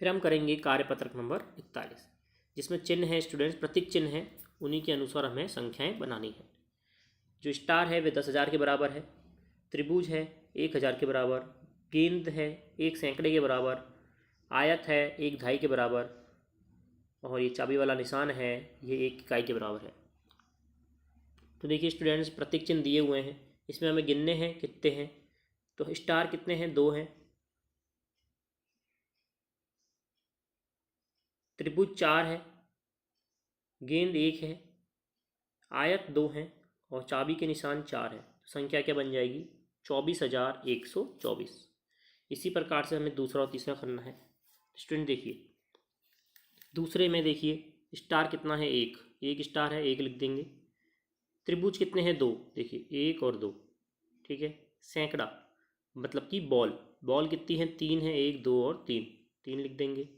फिर हम करेंगे कार्यपत्रक नंबर 41, जिसमें चिन्ह है स्टूडेंट्स, प्रतीक चिन्ह है, उन्हीं के अनुसार हमें संख्याएं बनानी है। जो स्टार है वे 10,000 के बराबर है, त्रिभुज है 1,000 के बराबर, गेंद है 1 सैकड़े के बराबर, आयत है 1 दहाई के बराबर, और ये चाबी वाला निशान है ये 1 इकाई के बराबर है। तो देखिए स्टूडेंट्स, प्रतीक चिन्ह दिए हुए हैं, इसमें हमें गिनने हैं कितने हैं। तो स्टार कितने हैं? 2 हैं, त्रिभुज 4 है, गेंद 1 है, आयत 2 है, और चाबी के निशान 4 है। तो संख्या क्या बन जाएगी? 24,124। इसी प्रकार से हमें दूसरा और तीसरा करना है। स्टूडेंट देखिए, दूसरे में देखिए स्टार कितना है? 1 स्टार है, 1 लिख देंगे। त्रिभुज कितने हैं? 2, देखिए 1 और 2, ठीक है। सैकड़ा मतलब कि बॉल कितनी है? 3 है, 1 2 और 3, 3 लिख देंगे।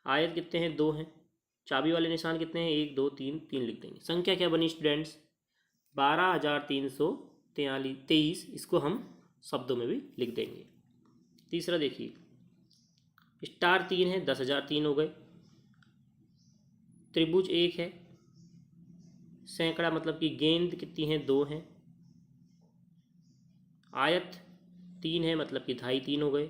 आयत कितने हैं? 2 हैं। चाबी वाले निशान कितने हैं? 1 2 3, 3 लिख देंगे। संख्या क्या बनी स्टूडेंट्स? 12,323। इसको हम शब्दों में भी लिख देंगे। तीसरा देखिए, स्टार 3 है, 10,003 हो गए। त्रिभुज 1 है, सैकड़ा मतलब कि गेंद कितनी है? 2 हैं। आयत 3 है मतलब कि दहाई 3 हो गए।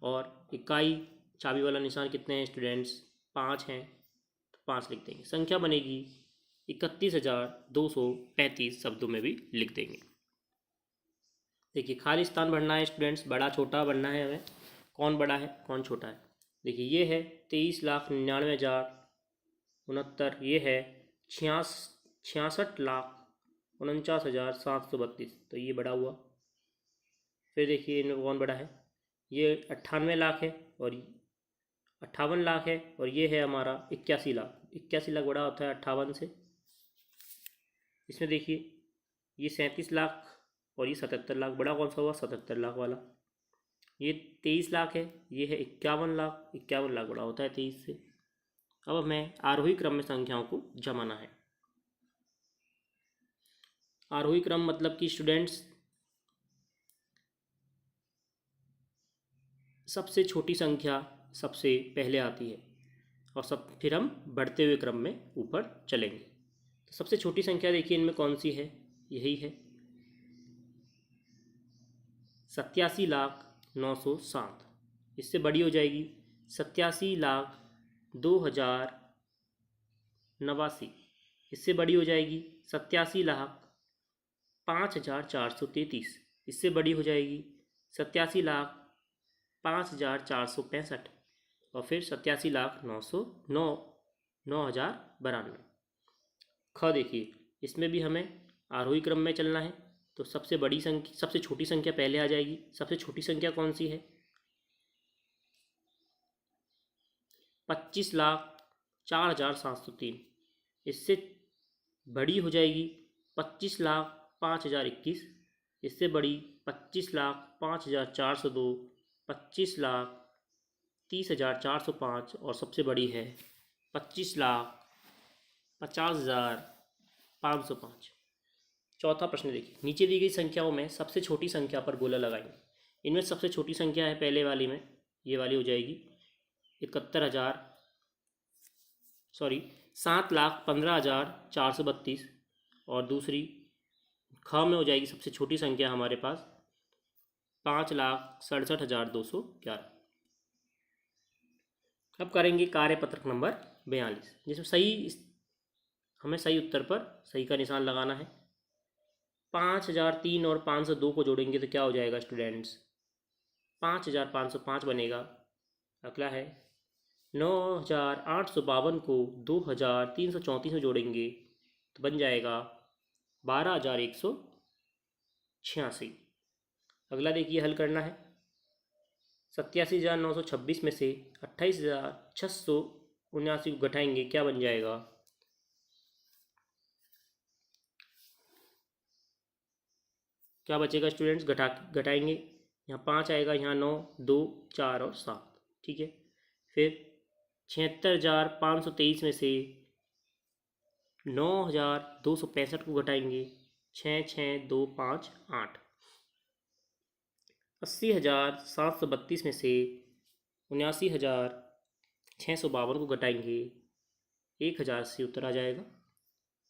और इकाई चाबी वाला निशान कितने हैं स्टूडेंट्स? 5 हैं, तो 5 लिख देंगे। संख्या बनेगी 31,235। शब्दों में भी लिख देंगे। देखिए खाली स्थान भरना है स्टूडेंट्स, बड़ा छोटा भरना है हमें। कौन बड़ा है कौन छोटा है? देखिए ये है 23,99,069। ये है 66,49,732। तो ये बड़ा हुआ। फिर देखिए इनमें कौन बड़ा है? ये 98 लाख है, और 58 लाख है, और ये है हमारा 81 लाख। 81 लाख बड़ा होता है 58 से। इसमें देखिए ये 37 लाख और ये 77 लाख। बड़ा कौन सा हुआ? 77 लाख वाला। ये 23 लाख है, ये है 51 लाख। 51 लाख बड़ा होता है 23 से। अब हमें आरोही क्रम में संख्याओं को जमाना है। आरोही क्रम मतलब कि स्टूडेंट्स सबसे छोटी संख्या सबसे पहले आती है, और फिर हम बढ़ते हुए क्रम में ऊपर चलेंगे। तो सबसे छोटी संख्या देखिए इनमें कौन सी है? यही है 87,09,07। इससे बड़ी हो जाएगी 87,02,089। इससे बड़ी हो जाएगी 87,05,433। इससे बड़ी हो जाएगी 87,05,465। और फिर 87,09,992। ख देखिए, इसमें भी हमें आरोही क्रम में चलना है। तो सबसे बड़ी संख्या, सबसे छोटी संख्या पहले आ जाएगी। सबसे छोटी संख्या कौन सी है? 25,04,703। इससे बड़ी हो जाएगी 25,05,021। इससे बड़ी 25,05,402, 25,30,405, और सबसे बड़ी है 25,50,505। चौथा प्रश्न देखिए, नीचे दी गई संख्याओं में सबसे छोटी संख्या पर गोला लगाएंगे। इनमें सबसे छोटी संख्या है पहले वाली में, ये वाली हो जाएगी 7,15,432। और दूसरी ख में हो जाएगी सबसे छोटी संख्या हमारे पास 5,67,211। अब करेंगे कार्यपत्रक नंबर 42, जिसमें हमें सही उत्तर पर सही का निशान लगाना है। 5,003 और 502 को जोड़ेंगे तो क्या हो जाएगा स्टूडेंट्स? 5,505 बनेगा। अगला है 9,852 को 2,334 में जोड़ेंगे तो बन जाएगा 12,186। अगला देखिए हल करना है। 87,926 में से 28,679 को घटाएंगे, क्या बन जाएगा? क्या बचेगा स्टूडेंट्स? घटाएंगे, यहाँ 5 आएगा, यहाँ 9, 2, 4 और 7, ठीक है। फिर 76,523 में से 9,265 को घटाएंगे, 6, 6, 2, 5, 8। 80,732 में से 79,000 652 को घटाएंगे 1000 से, उत्तर आ जाएगा।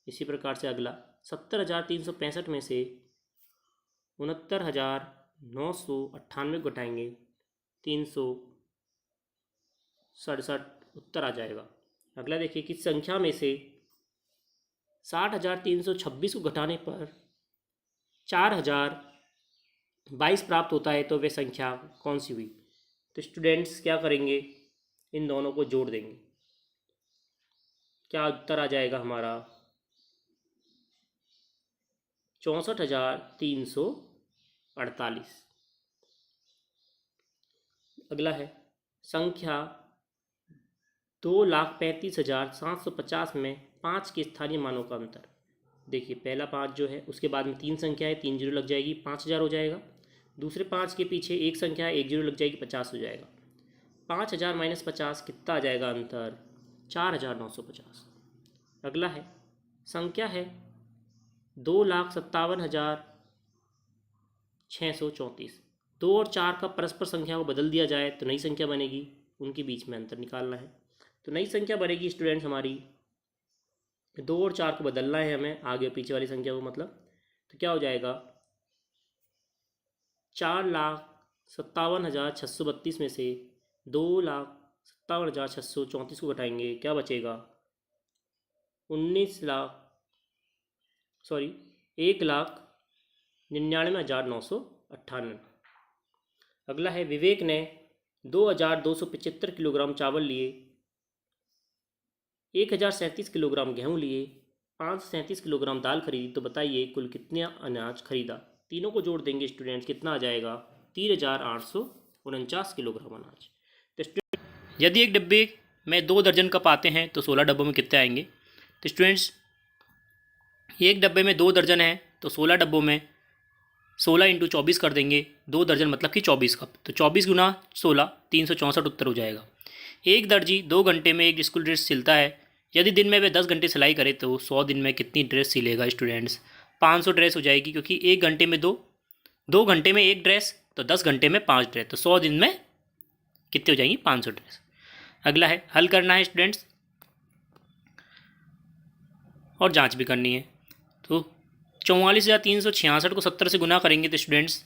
इसी प्रकार से अगला 70,365 में से 69,998 को घटाएंगे 367, उत्तर आ जाएगा। अगला देखिए किस संख्या में से 60,326 को घटाने पर 4,022 प्राप्त होता है, तो वह संख्या कौन सी हुई। तो स्टूडेंट्स क्या करेंगे, इन दोनों को जोड़ देंगे। क्या उत्तर आ जाएगा हमारा 64,348। अगला है संख्या 2,35,750 में 5 के स्थानीय मानों का अंतर। देखिए पहला 5 जो है उसके बाद में 3 संख्या है, 3 जीरो लग जाएगी, 5,000 हो जाएगा। दूसरे 5 के पीछे 1 संख्या है, 1 जीरो लग जाएगी, 50 हो जाएगा। 5,000 माइनस 50 कितना आ जाएगा अंतर, 4,950। अगला है संख्या है 2,57,634। 2 और 4 का परस्पर संख्या को बदल दिया जाए तो नई संख्या बनेगी, उनके बीच में अंतर निकालना है। तो नई संख्या बनेगी स्टूडेंट्स हमारी, 2 और 4 को बदलना है हमें आगे पीछे वाली संख्या को, मतलब तो क्या हो जाएगा 4,57,632 में से 2,57,634 को घटाएंगे, क्या बचेगा 1,99,998। अगला है विवेक ने 2,275 किलोग्राम चावल लिए, 1,037 किलोग्राम गेहूँ लिए, 537 किलोग्राम दाल खरीदी, तो बताइए कुल कितना अनाज खरीदा। तीनों को जोड़ देंगे स्टूडेंट्स, कितना आ जाएगा 3,849 किलोग्राम अनाज। तो यदि एक डब्बे में 2 दर्जन कप आते हैं तो 16 डब्बों में कितने आएंगे। तो स्टूडेंट्स एक डब्बे में 2 दर्जन है तो 16 डब्बों में 16 इंटू 24 कर देंगे, 2 दर्जन मतलब कि 24 कप, तो 24 गुना 16 364 उत्तर हो जाएगा। एक दर्जी 2 घंटे में एक स्कूल ड्रेस सिलता है, यदि दिन में वह 10 घंटे सिलाई करे तो 100 दिन में कितनी ड्रेस सिलेगा स्टूडेंट्स। 500 ड्रेस हो जाएगी, क्योंकि 1 घंटे में 2 घंटे में 1 ड्रेस, तो 10 घंटे में 5 ड्रेस, तो 100 दिन में कितने हो जाएंगी 500 ड्रेस। अगला है हल करना है स्टूडेंट्स और जांच भी करनी है। तो 44,366 को 70 से गुना करेंगे तो स्टूडेंट्स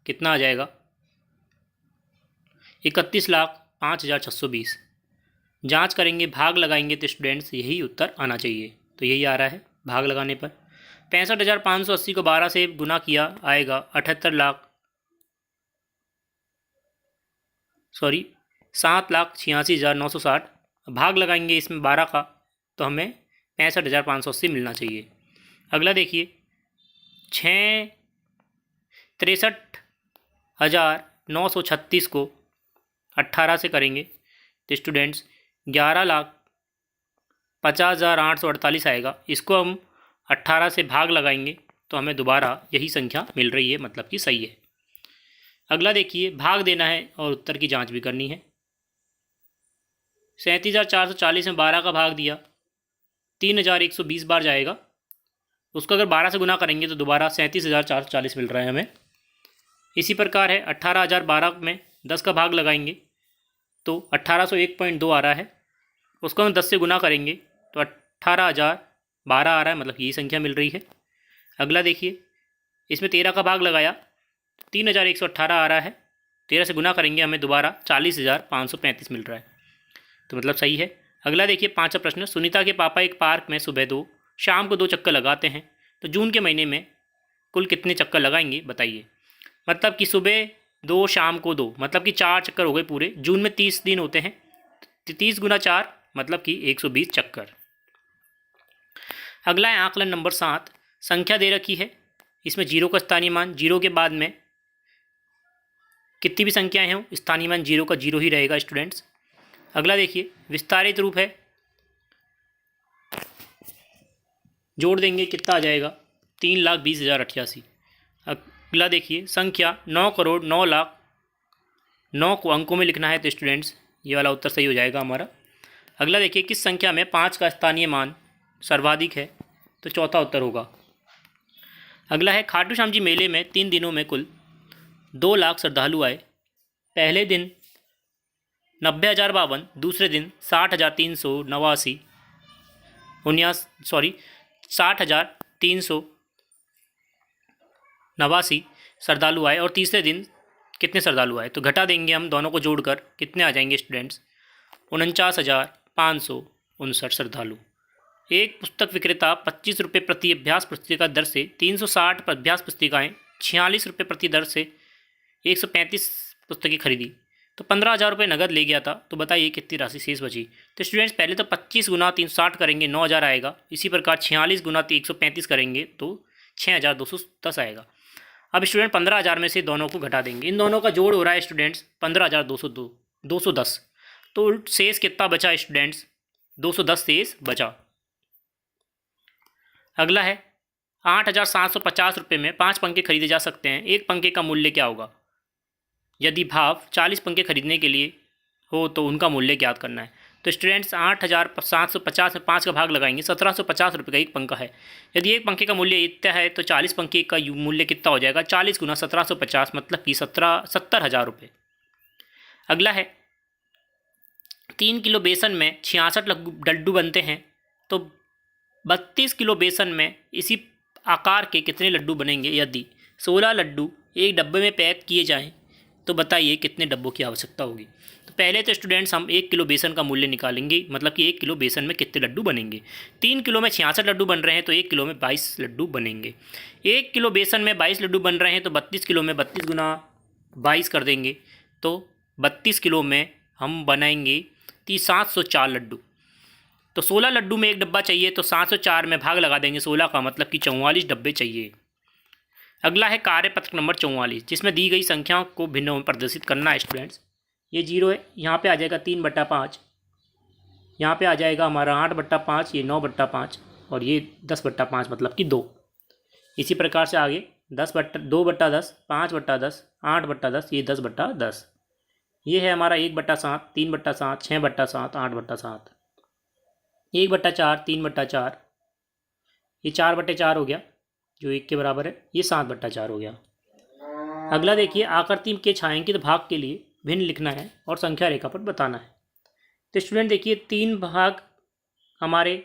कितना आ जाएगा 31,05,620। जांच करेंगे, भाग लगाएंगे तो स्टूडेंट्स यही उत्तर आना चाहिए, तो यही आ रहा है भाग लगाने पर। 65,580 को 12 से गुना किया आएगा 7,86,960। भाग लगाएंगे इसमें 12 का तो हमें 65,580 मिलना चाहिए। अगला देखिए 63,936 को 18 से करेंगे तो स्टूडेंट्स 11,50,848 आएगा। इसको हम 18 से भाग लगाएंगे तो हमें दोबारा यही संख्या मिल रही है, मतलब कि सही है। अगला देखिए भाग देना है और उत्तर की जांच भी करनी है। 37,440 में 12 का भाग दिया 3,120 बार जाएगा, उसको अगर 12 से गुना करेंगे तो दोबारा 37,440 मिल रहा है हमें। इसी प्रकार है 18,012 में 10 का भाग लगाएंगे तो 1801.2 आ रहा है, उसको हम 10 से गुना करेंगे तो 18,012 आ रहा है, मतलब यही संख्या मिल रही है। अगला देखिए इसमें 13 का भाग लगाया 3,118 आ रहा है, 13 से गुना करेंगे हमें दोबारा 40,535 मिल रहा है, तो मतलब सही है। अगला देखिए 5वां प्रश्न, सुनीता के पापा एक पार्क में सुबह 2 शाम को 2 चक्कर लगाते हैं, तो जून के महीने में कुल कितने चक्कर लगाएंगे बताइए। मतलब कि सुबह 2 शाम को 2 मतलब कि 4 चक्कर हो गए पूरे। जून में 30 दिन होते हैं, 30 गुना 4 मतलब कि 120 चक्कर। अगला है आकलन नंबर 7, संख्या दे रखी है, इसमें 0 का स्थानीय मान, 0 के बाद में कितनी भी संख्याएं हों स्थानीय मान 0 का 0 ही रहेगा स्टूडेंट्स। अगला देखिए विस्तारित रूप है, जोड़ देंगे कितना आ जाएगा 3,20,088। अगला देखिए संख्या 9,09,00,000 को अंकों में लिखना है तो स्टूडेंट्स ये वाला उत्तर सही हो जाएगा हमारा। अगला देखिए किस संख्या में 5 का स्थानीय मान सर्वाधिक है, तो चौथा उत्तर होगा। अगला है खाटू श्याम जी मेले में 3 दिनों में कुल 2 लाख श्रद्धालु आए, पहले दिन 90,052 दूसरे दिन 60,389 60,389 श्रद्धालु आए और तीसरे दिन कितने श्रद्धालु आए, तो घटा देंगे हम दोनों को जोड़कर, कितने आ जाएंगे स्टूडेंट्स, 49,559 श्रद्धालु। एक पुस्तक विक्रेता 25 रुपये प्रति अभ्यास पुस्तिका दर से 360 अभ्यास पुस्तिकाएँ 46 रुपये प्रति दर से 135 पुस्तकें खरीदी, तो 15,000 रुपये नगद ले गया था। तो बताइए कितनी राशि शेष बची। तो स्टूडेंट्स पहले तो 25 गुना 360 करेंगे 9,000 आएगा, इसी प्रकार 46 गुना 135 करेंगे तो 6,210 आएगा। अब स्टूडेंट 15,000 में से दोनों को घटा देंगे, इन दोनों का जोड़ हो रहा है स्टूडेंट्स 15,210, तो शेष कितना बचा स्टूडेंट्स, 210 शेष बचा। अगला है 8,750 रुपये में 5 पंखे खरीदे जा सकते हैं, एक पंखे का मूल्य क्या होगा। यदि भाव 40 पंखे खरीदने के लिए हो तो उनका मूल्य ज्ञात करना है। तो स्टूडेंट्स 8,750 में 5 का भाग लगाएंगे, 1,750 रुपये का एक पंखा है। यदि एक पंखे का मूल्य इतना है तो 40 पंखे का मूल्य कितना हो जाएगा, 40 गुना 1,750 मतलब कि 70,000 रुपये। अगला है 3 किलो बेसन में 66 लड्डू बनते हैं, तो 32 किलो बेसन में इसी आकार के कितने लड्डू बनेंगे। यदि 16 लड्डू एक डब्बे में पैक किए जाएं तो बताइए कितने डब्बों की आवश्यकता होगी। तो पहले तो स्टूडेंट्स हम 1 किलो बेसन का मूल्य निकालेंगे, मतलब कि 1 किलो बेसन में कितने लड्डू बनेंगे। 3 किलो में 66 लड्डू बन रहे हैं तो 1 किलो में 22 लड्डू बनेंगे। 1 किलो बेसन में 22 लड्डू बन रहे हैं तो 32 किलो में 32 गुना 22 कर देंगे, तो 32 किलो में हम बनाएंगे 704 लड्डू। तो 16 लड्डू में एक डब्बा चाहिए तो 704 में भाग लगा देंगे 16 का, मतलब कि 44 डब्बे चाहिए। अगला है कार्यपत्र नंबर 44, जिसमें दी गई संख्याओं को भिन्नों में प्रदर्शित करना है स्टूडेंट्स। ये 0 है, यहाँ पे आ जाएगा 3/5, यहाँ पे आ जाएगा हमारा 8/5, ये 9/5 और ये 10/5 मतलब कि 2। इसी प्रकार से आगे 2/10, 5/10, 8/10, ये 10/10। ये है हमारा 1/7, 3/7, 6/7, 8/7, 1/4, 3/4, ये 4/4 हो गया जो 1 के बराबर है, ये 7/4 हो गया। अगला देखिए, आकृति के छायांकित भाग के लिए भिन्न लिखना है और संख्या रेखा पर बताना है। तो स्टूडेंट देखिए 3 भाग हमारे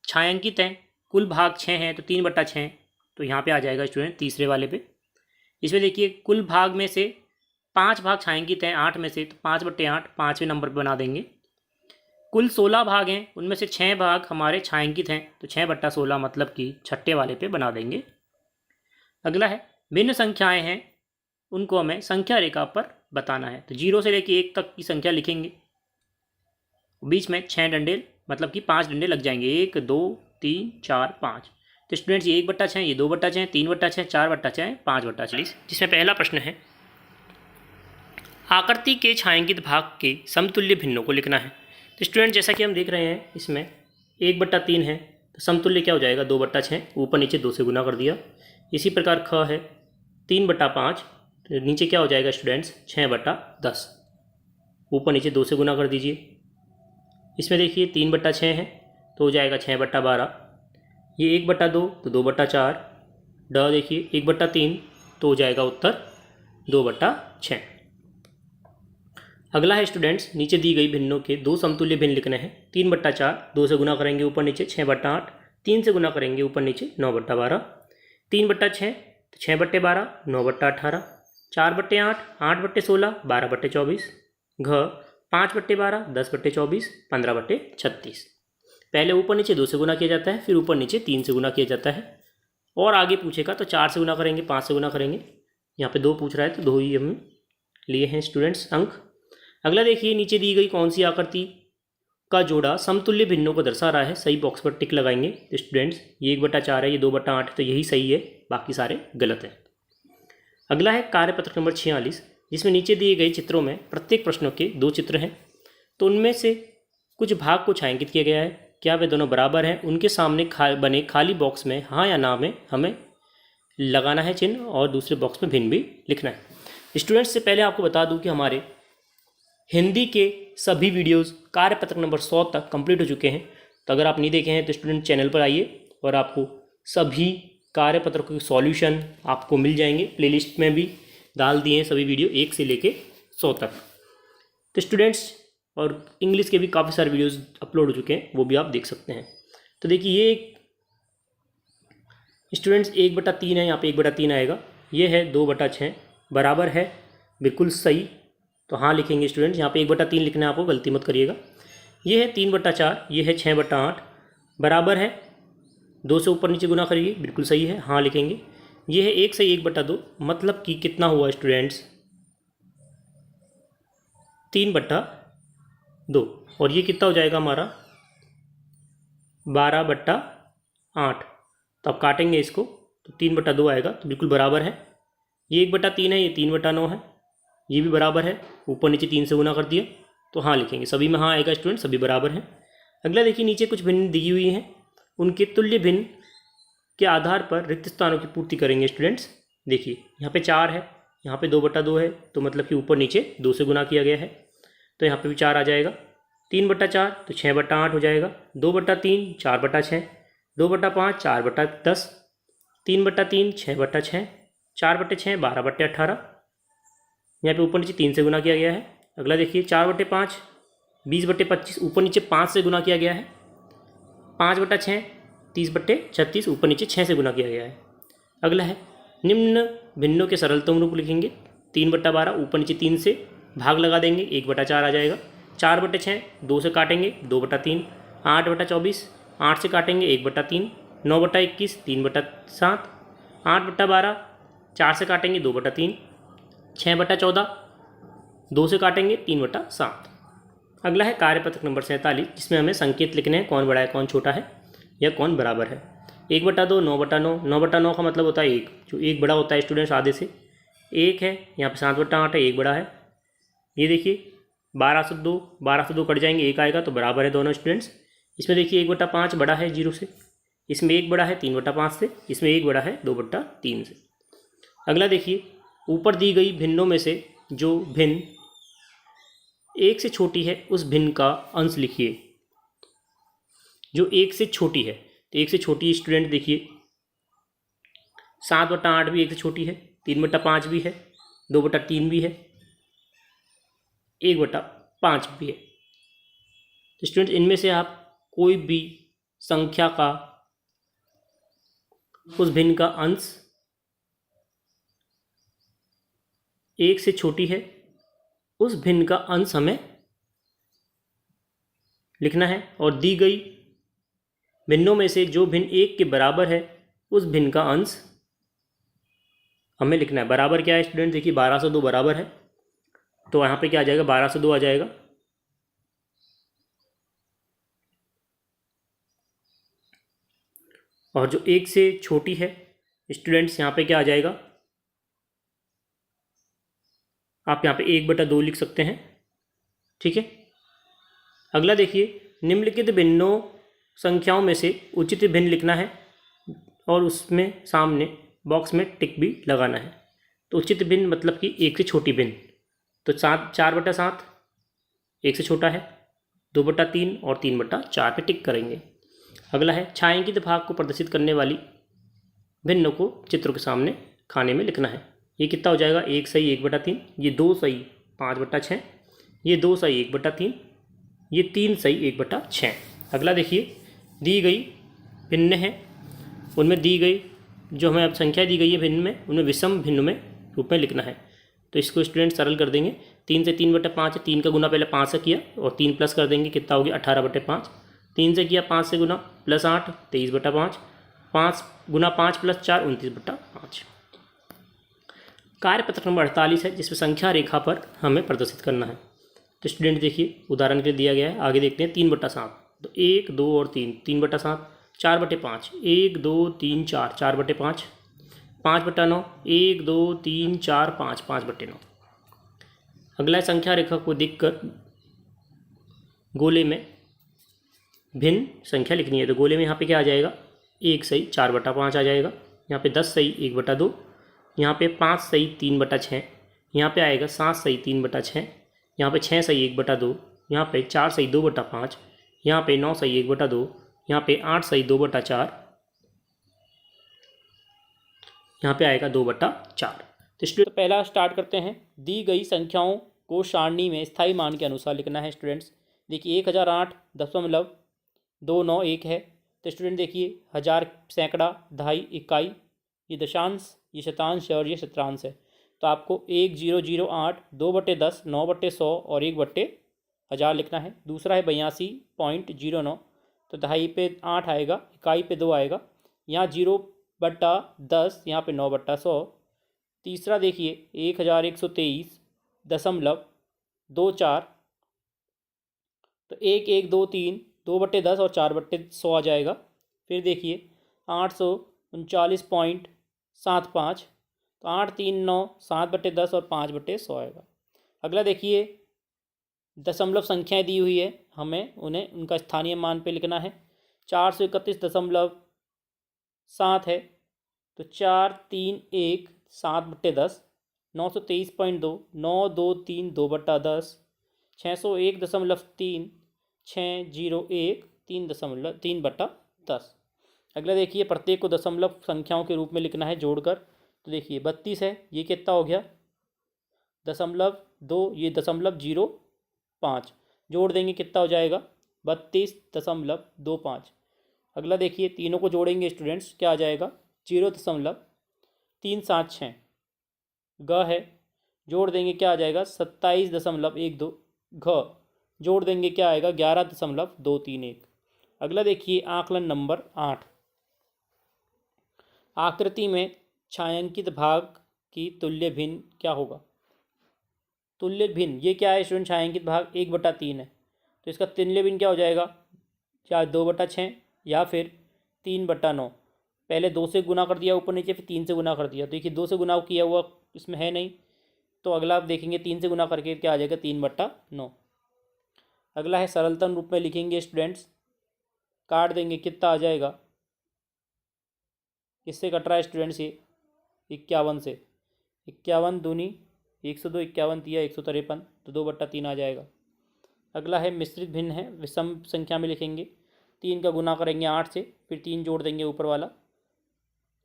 छायांकित हैं, कुल भाग 6 हैं, तो 3/6 तो यहाँ पे आ जाएगा स्टूडेंट तीसरे वाले पे। इसमें देखिए कुल भाग में से 5 भाग छायांकित हैं 8 में से, तो 5/8 5वें नंबर पर बना देंगे। कुल 16 भाग हैं, उनमें से 6 भाग हमारे छायांकित हैं, तो 6/16 मतलब कि छठे वाले पे बना देंगे। अगला है भिन्न संख्याएं हैं, उनको हमें संख्या रेखा पर बताना है। तो 0 से लेकर 1 तक की संख्या लिखेंगे, बीच में 6 डंडे मतलब कि 5 डंडे लग जाएंगे, 1 2 3 4 5। तो स्टूडेंट्स ये 1/6, ये 2/6, 3/6, 4/6, 5/6। जिसमें पहला प्रश्न है, आकृति के छायांकित भाग के समतुल्य भिन्नों को लिखना है। तो स्टूडेंट जैसा कि हम देख रहे हैं इसमें 1/3 है, तो समतुल्य क्या हो जाएगा 2/6, ऊपर नीचे 2 से गुना कर दिया। इसी प्रकार ख है 3/5, तो नीचे क्या हो जाएगा स्टूडेंट्स 6/10, ऊपर नीचे 2 से गुना कर दीजिए। इसमें देखिए 3/6 है तो हो जाएगा 6/12, ये 1/2 तो 2/4, ड देखिए 1/3 तो हो जाएगा उत्तर 2/6। अगला है स्टूडेंट्स, नीचे दी गई भिन्नों के 2 समतुल्य भिन्न लिखने हैं। 3/4 2 से गुना करेंगे ऊपर नीचे 6/8, 3 से गुना करेंगे ऊपर नीचे 9/12, 3/6 तो 6/12, 9/18, 4/8, 8/16, 12/24, घ 5/12, 10/24, 15/36। पहले ऊपर नीचे 2 से गुना किया जाता है, फिर ऊपर नीचे 3 से गुना किया जाता है, और आगे पूछेगा तो 4 से गुना करेंगे, 5 से गुना करेंगे। यहाँ पे 2 पूछ रहा है तो 2 ही हम लिए हैं स्टूडेंट्स अंक। अगला देखिए, नीचे दी गई कौन सी आकृति का जोड़ा समतुल्य भिन्नों को दर्शा रहा है, सही बॉक्स पर टिक लगाएंगे। तो स्टूडेंट्स ये 1/4 है, ये 2/8 है, तो यही सही है, बाकी सारे गलत हैं। अगला है कार्यपत्र नंबर 46, जिसमें नीचे दिए गए चित्रों में प्रत्येक प्रश्नों के 2 चित्र हैं, तो उनमें से कुछ भाग को छायांकित किया गया है, क्या वे दोनों बराबर हैं, उनके सामने बने खाली बॉक्स में हाँ या ना में हमें लगाना है चिन्ह, और दूसरे बॉक्स में भिन्न भी लिखना है। स्टूडेंट्स से पहले आपको बता दूं कि हमारे हिंदी के सभी वीडियोस कार्यपत्र नंबर 100 तक कंप्लीट हो चुके हैं, तो अगर आप नहीं देखे हैं तो स्टूडेंट चैनल पर आइए और आपको सभी कार्यपत्र के सॉल्यूशन आपको मिल जाएंगे। प्लेलिस्ट में भी डाल दिए हैं सभी वीडियो 1 से लेके 100 तक। तो स्टूडेंट्स, और इंग्लिश के भी काफ़ी सारे वीडियोस अपलोड हो चुके हैं, वो भी आप देख सकते हैं। तो देखिए ये स्टूडेंट्स 1/3 है, यहाँ पे 1/3 आएगा। ये है 2/6 बराबर है, बिल्कुल सही। तो हाँ लिखेंगे स्टूडेंट्स, यहाँ पे 1/3 लिखना है आपको, गलती मत करिएगा। ये है 3/4, ये है 6/8 बराबर है 2 से ऊपर नीचे गुना करिए, बिल्कुल सही है, हाँ लिखेंगे। ये है 1 से 1/2, मतलब कि कितना हुआ स्टूडेंट्स 3/2, और ये कितना हो जाएगा हमारा 12/8। तो अब काटेंगे इसको तो 3/2 आएगा, तो बिल्कुल बराबर है। ये 1/3 है, ये 3/9 है, ये भी बराबर है, ऊपर नीचे 3 से गुना कर दिया, तो हाँ लिखेंगे। सभी में हाँ आएगा स्टूडेंट, सभी बराबर हैं। अगला देखिए, नीचे कुछ भिन्न दी हुई हैं, उनके तुल्य भिन्न के आधार पर रिक्त स्थानों की पूर्ति करेंगे स्टूडेंट्स। देखिए यहाँ पे 4 है, यहाँ पे 2/2 है, तो मतलब कि ऊपर नीचे 2 से गुना किया गया है, तो यहाँ पे भी 4 आ जाएगा। 3/4 तो 6/8 हो जाएगा। 2/3 4/6, 2/5 4/10, 3/3 6/6, 4/6 12/18, यहाँ पे ऊपर नीचे 3 से गुना किया गया है। अगला देखिए 4/5 20/25, ऊपर नीचे 5 से गुना किया गया है। 5/6 30/36, ऊपर नीचे 6 से गुना किया गया है। अगला है निम्न भिन्नों के सरलतम रूप लिखेंगे। 3/12, ऊपर नीचे 3 से भाग लगा देंगे, 1/4 आ जाएगा। 4/6 2 से काटेंगे 2/3, 8/24 8 से काटेंगे 1/3, 9/21 3/7, 8/12 4 से काटेंगे 2/3, 6/14 2 से काटेंगे 3/7। अगला है कार्यपत्रक नंबर 47, जिसमें हमें संकेत लिखने हैं, कौन बड़ा है कौन छोटा है या कौन बराबर है। 1/2 9/9, 9/9 का मतलब होता है 1, जो 1 बड़ा होता है स्टूडेंट्स आधे से। 1 है, यहाँ पे 7/8 है, 1 बड़ा है। ये देखिए 12 से 2 कट जाएंगे, 1 आएगा, तो बराबर है दोनों स्टूडेंट्स। इसमें देखिए 1/5 बड़ा है 0 से, इसमें 1 बड़ा है 3/5 से, इसमें 1 बड़ा है 2/3 से। अगला देखिए, ऊपर दी गई भिन्नों में से जो भिन्न 1 से छोटी है उस भिन्न का अंश लिखिए। जो 1 से छोटी है, तो 1 से छोटी स्टूडेंट देखिए 7/8 भी 1 से छोटी है, 3/5 भी है, 2/3 भी है, 1/5 भी है। तो स्टूडेंट इनमें से आप कोई भी संख्या का उस भिन्न का अंश 1 से छोटी है, उस भिन्न का अंश हमें लिखना है, और दी गई भिन्नों में से जो भिन्न 1 के बराबर है उस भिन्न का अंश हमें लिखना है। बराबर क्या है स्टूडेंट, देखिए 12 से 2 बराबर है, तो यहाँ पे क्या आ जाएगा 12 से 2 आ जाएगा। और जो 1 से छोटी है स्टूडेंट्स, यहाँ पे क्या आ जाएगा, आप यहाँ पे 1/2 लिख सकते हैं, ठीक है। अगला देखिए, निम्नलिखित भिन्नों संख्याओं में से उचित भिन्न लिखना है, और उसमें सामने बॉक्स में टिक भी लगाना है। तो उचित भिन्न मतलब कि 1 से छोटी भिन्न, तो 4/7 1 से छोटा है, 2/3 और 3/4 पे टिक करेंगे। अगला है छायांकित भाग को प्रदर्शित करने वाली भिन्नों को चित्रों के सामने खाने में लिखना है। ये कितना हो जाएगा, 1 सही 1/3, ये 2 सही 5/6, ये 2 सही 1/3, ये 3 सही 1/6। अगला देखिए, दी गई भिन्न है, उनमें दी गई जो हमें अब संख्या दी गई है भिन्न में, उनमें विषम भिन्न में रूप में लिखना है। तो इसको स्टूडेंट सरल कर देंगे। 3 से 3/5 है, 3 का गुना पहले 5 से किया, और 3 प्लस कर देंगे, कितना हो गया 18/5। 3 से किया 5 से गुना, प्लस 8 23/5, 5 गुना 5 प्लस 4 29/5। कार्यपत्रक नंबर 48 है, जिसमें संख्या रेखा पर हमें प्रदर्शित करना है। तो स्टूडेंट देखिए उदाहरण के लिए दिया गया है, आगे देखते हैं 3/7, तो 1 2 और 3 3/7, 4/5 1 2 3 4 4/5, 5/9 1 2 3 4 5 5/9। अगला संख्या रेखा को देखकर गोले में भिन्न संख्या लिखनी है। तो गोले में यहाँ पे क्या आ जाएगा, 1 सही 4/5 आ जाएगा, यहाँ पे 10 सही 1/2, यहाँ पे 5 सही 3/6, यहाँ पे आएगा 7 सही 3/6, यहाँ पे 6 सही 1/2, यहाँ पे 4 सही 2/5, यहाँ पे 9 सही 1/2, यहाँ पे 8 सही 2/4, यहाँ पे आएगा 2/4। तो स्टूडेंट पहला स्टार्ट करते हैं, दी गई संख्याओं को सारणी में स्थायी मान के अनुसार लिखना है स्टूडेंट्स। देखिए 1008.291 है, तो स्टूडेंट देखिए 1000 सैकड़ा, दहाई, इकाई, ये दशांश, ये शतांश है और ये शतरांश है। तो आपको 1008, 2/10, 9/100 और 1/1000 लिखना है। दूसरा है 82.09, तो दहाई पे 8 आएगा, इकाई पे 2 आएगा, यहाँ 0/10, यहाँ पे 9/100। तीसरा देखिए 1123.24, तो 1123, 2/10 और 4/100 आ जाएगा। फिर देखिए 839.75, तो 839, 7/10 और 5/100 आएगा। अगला देखिए दशमलव संख्याएं दी हुई है, हमें उन्हें उनका स्थानीय मान पे लिखना है। 431.7 है, तो 431, 7/10, 923.2, 923, 2/10, 601.3, 601, 3/10। अगला देखिए प्रत्येक को दशमलव संख्याओं के रूप में लिखना है जोड़कर। तो देखिए 32 है, ये कितना हो गया 0.2, ये 0.05, जोड़ देंगे कितना हो जाएगा 32.25। अगला देखिए तीनों को जोड़ेंगे स्टूडेंट्स, क्या आ जाएगा 0.376। ग है, जोड़ देंगे क्या आ जाएगा 27.12। घ जोड़ देंगे क्या आएगा 11.231। अगला देखिए आकलन नंबर 8। आकृति में छायांकित भाग की तुल्य भिन्न क्या होगा। तुल्य भिन्न ये क्या है स्टूडेंट, छायांकित भाग 1/3 है, तो इसका तुल्य भिन्न क्या हो जाएगा, या 2/6 या फिर 3/9। पहले 2 से गुना कर दिया ऊपर नीचे, फिर 3 से गुना कर दिया। तो देखिए 2 से गुना किया हुआ इसमें है नहीं, तो अगला आप देखेंगे 3 से गुना करके क्या आ जाएगा 3/9। अगला है सरलतम रूप में लिखेंगे स्टूडेंट्स, काट देंगे कितना आ जाएगा, किससे कट रहा है स्टूडेंट्स ये 51 से, 51 दूनी 102, 51 तिया 153, तो 2/3 आ जाएगा। अगला है मिश्रित भिन्न है, विषम संख्या में लिखेंगे। 3 का गुना करेंगे 8 से, फिर 3 जोड़ देंगे ऊपर वाला,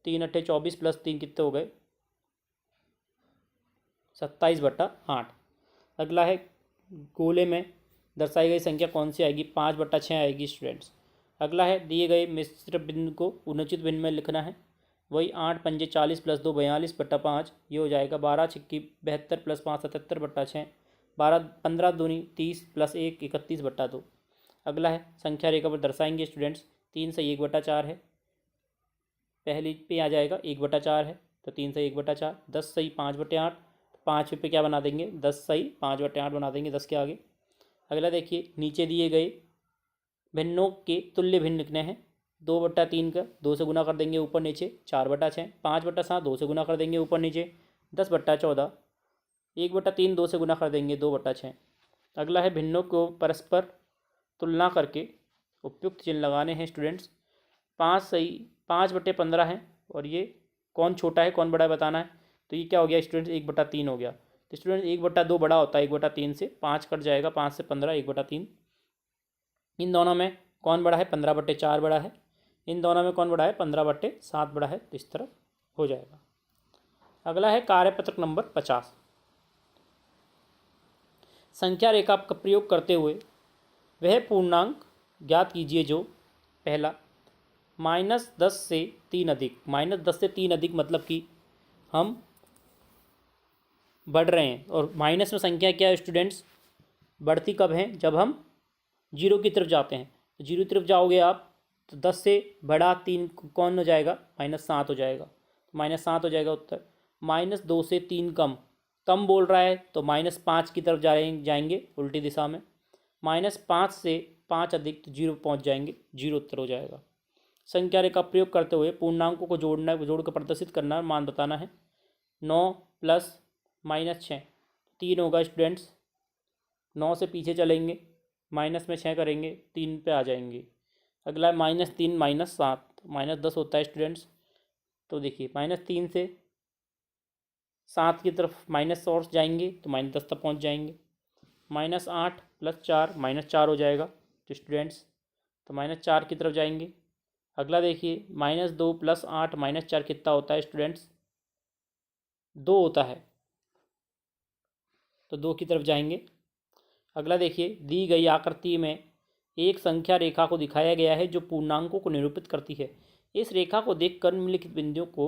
3 × 8 = 24 + 3 कितने हो गए 27/8। अगला है गोले में दर्शाई गई संख्या कौन सी आएगी, 5/6 आएगी स्टूडेंट्स। अगला है दिए गए मिश्र भिन्न को उन्नचित भिन्न में लिखना है। वही 8 × 5 = 40 + 2 = 42/5, ये हो जाएगा 12 × 6 = 72 + 5 = 77/6, 15 दूनी 30 + 1 = 31/2। अगला है संख्या रेखा पर दर्शाएंगे स्टूडेंट्स, 3 से 1/4 है, पहली पे आ जाएगा 1/4 है, तो 3 से 1/4, 10 सही 5/8, 5 पे क्या बना देंगे 10 सही 5/8 बना देंगे 10 के आगे। अगला देखिए नीचे दिए गए भिन्नों के तुल्य भिन्न लिखने हैं। 2/3 का 2 से गुना कर देंगे ऊपर नीचे 4/6, 5/7 2 से गुना कर देंगे ऊपर नीचे 10/14, 1/3 2 से गुना कर देंगे 2/6। अगला है भिन्नों को परस्पर तुलना करके उपयुक्त चिन्ह लगाने हैं स्टूडेंट्स। 5 सही 5/15 है, और ये कौन छोटा है कौन बड़ा है बताना है। तो ये क्या हो गया स्टूडेंट्स 1/3 हो गया। तो स्टूडेंट 1/2 बड़ा होता है 1/3 से, 5 कट जाएगा, 5 से 15 1/3। इन दोनों में कौन बड़ा है 15/4 बड़ा है, इन दोनों में कौन बड़ा है 15/7 बड़ा है, तो इस तरह हो जाएगा। अगला है कार्यपत्रक नंबर 50। संख्या रेखा का प्रयोग करते हुए वह पूर्णांक ज्ञात कीजिए जो पहला -10 से 3 अधिक। -10 से 3 अधिक मतलब कि हम बढ़ रहे हैं, और माइनस में संख्या क्या है स्टूडेंट्स, बढ़ती कब है जब हम 0 की तरफ जाते हैं। तो 0 की तरफ जाओगे आप तो 10 से बड़ा 3 कौन हो जाएगा -7 हो जाएगा, -7 हो जाएगा उत्तर। -2 से 3 कम, कम बोल रहा है तो -5 की तरफ जाएंगे उल्टी दिशा में। -5 से 5 अधिक तो 0 पहुँच जाएंगे, 0 उत्तर हो जाएगा। संख्या रेखा प्रयोग करते हुए पूर्णांकों को जोड़कर प्रदर्शित करना, मान बताना है। 9 + -6 3 होगा स्टूडेंट्स, 9 से पीछे चलेंगे, माइनस में 6 करेंगे 3 पे आ जाएंगे। अगला है -3 -7, -10 होता है स्टूडेंट्स। तो देखिए -3 से 7 की तरफ माइनस और जाएंगे तो -10 तक पहुंच जाएंगे। -8 + 4 -4 हो जाएगा तो स्टूडेंट्स, तो -4 की तरफ जाएंगे। अगला देखिए -2 + 8 -4 कितना होता है स्टूडेंट्स, 2 होता है। तो 2 की तरफ जाएंगे। अगला देखिए, दी गई आकृति में एक संख्या रेखा को दिखाया गया है जो पूर्णांकों को निरूपित करती है। इस रेखा को देखकर निम्नलिखित बिंदुओं को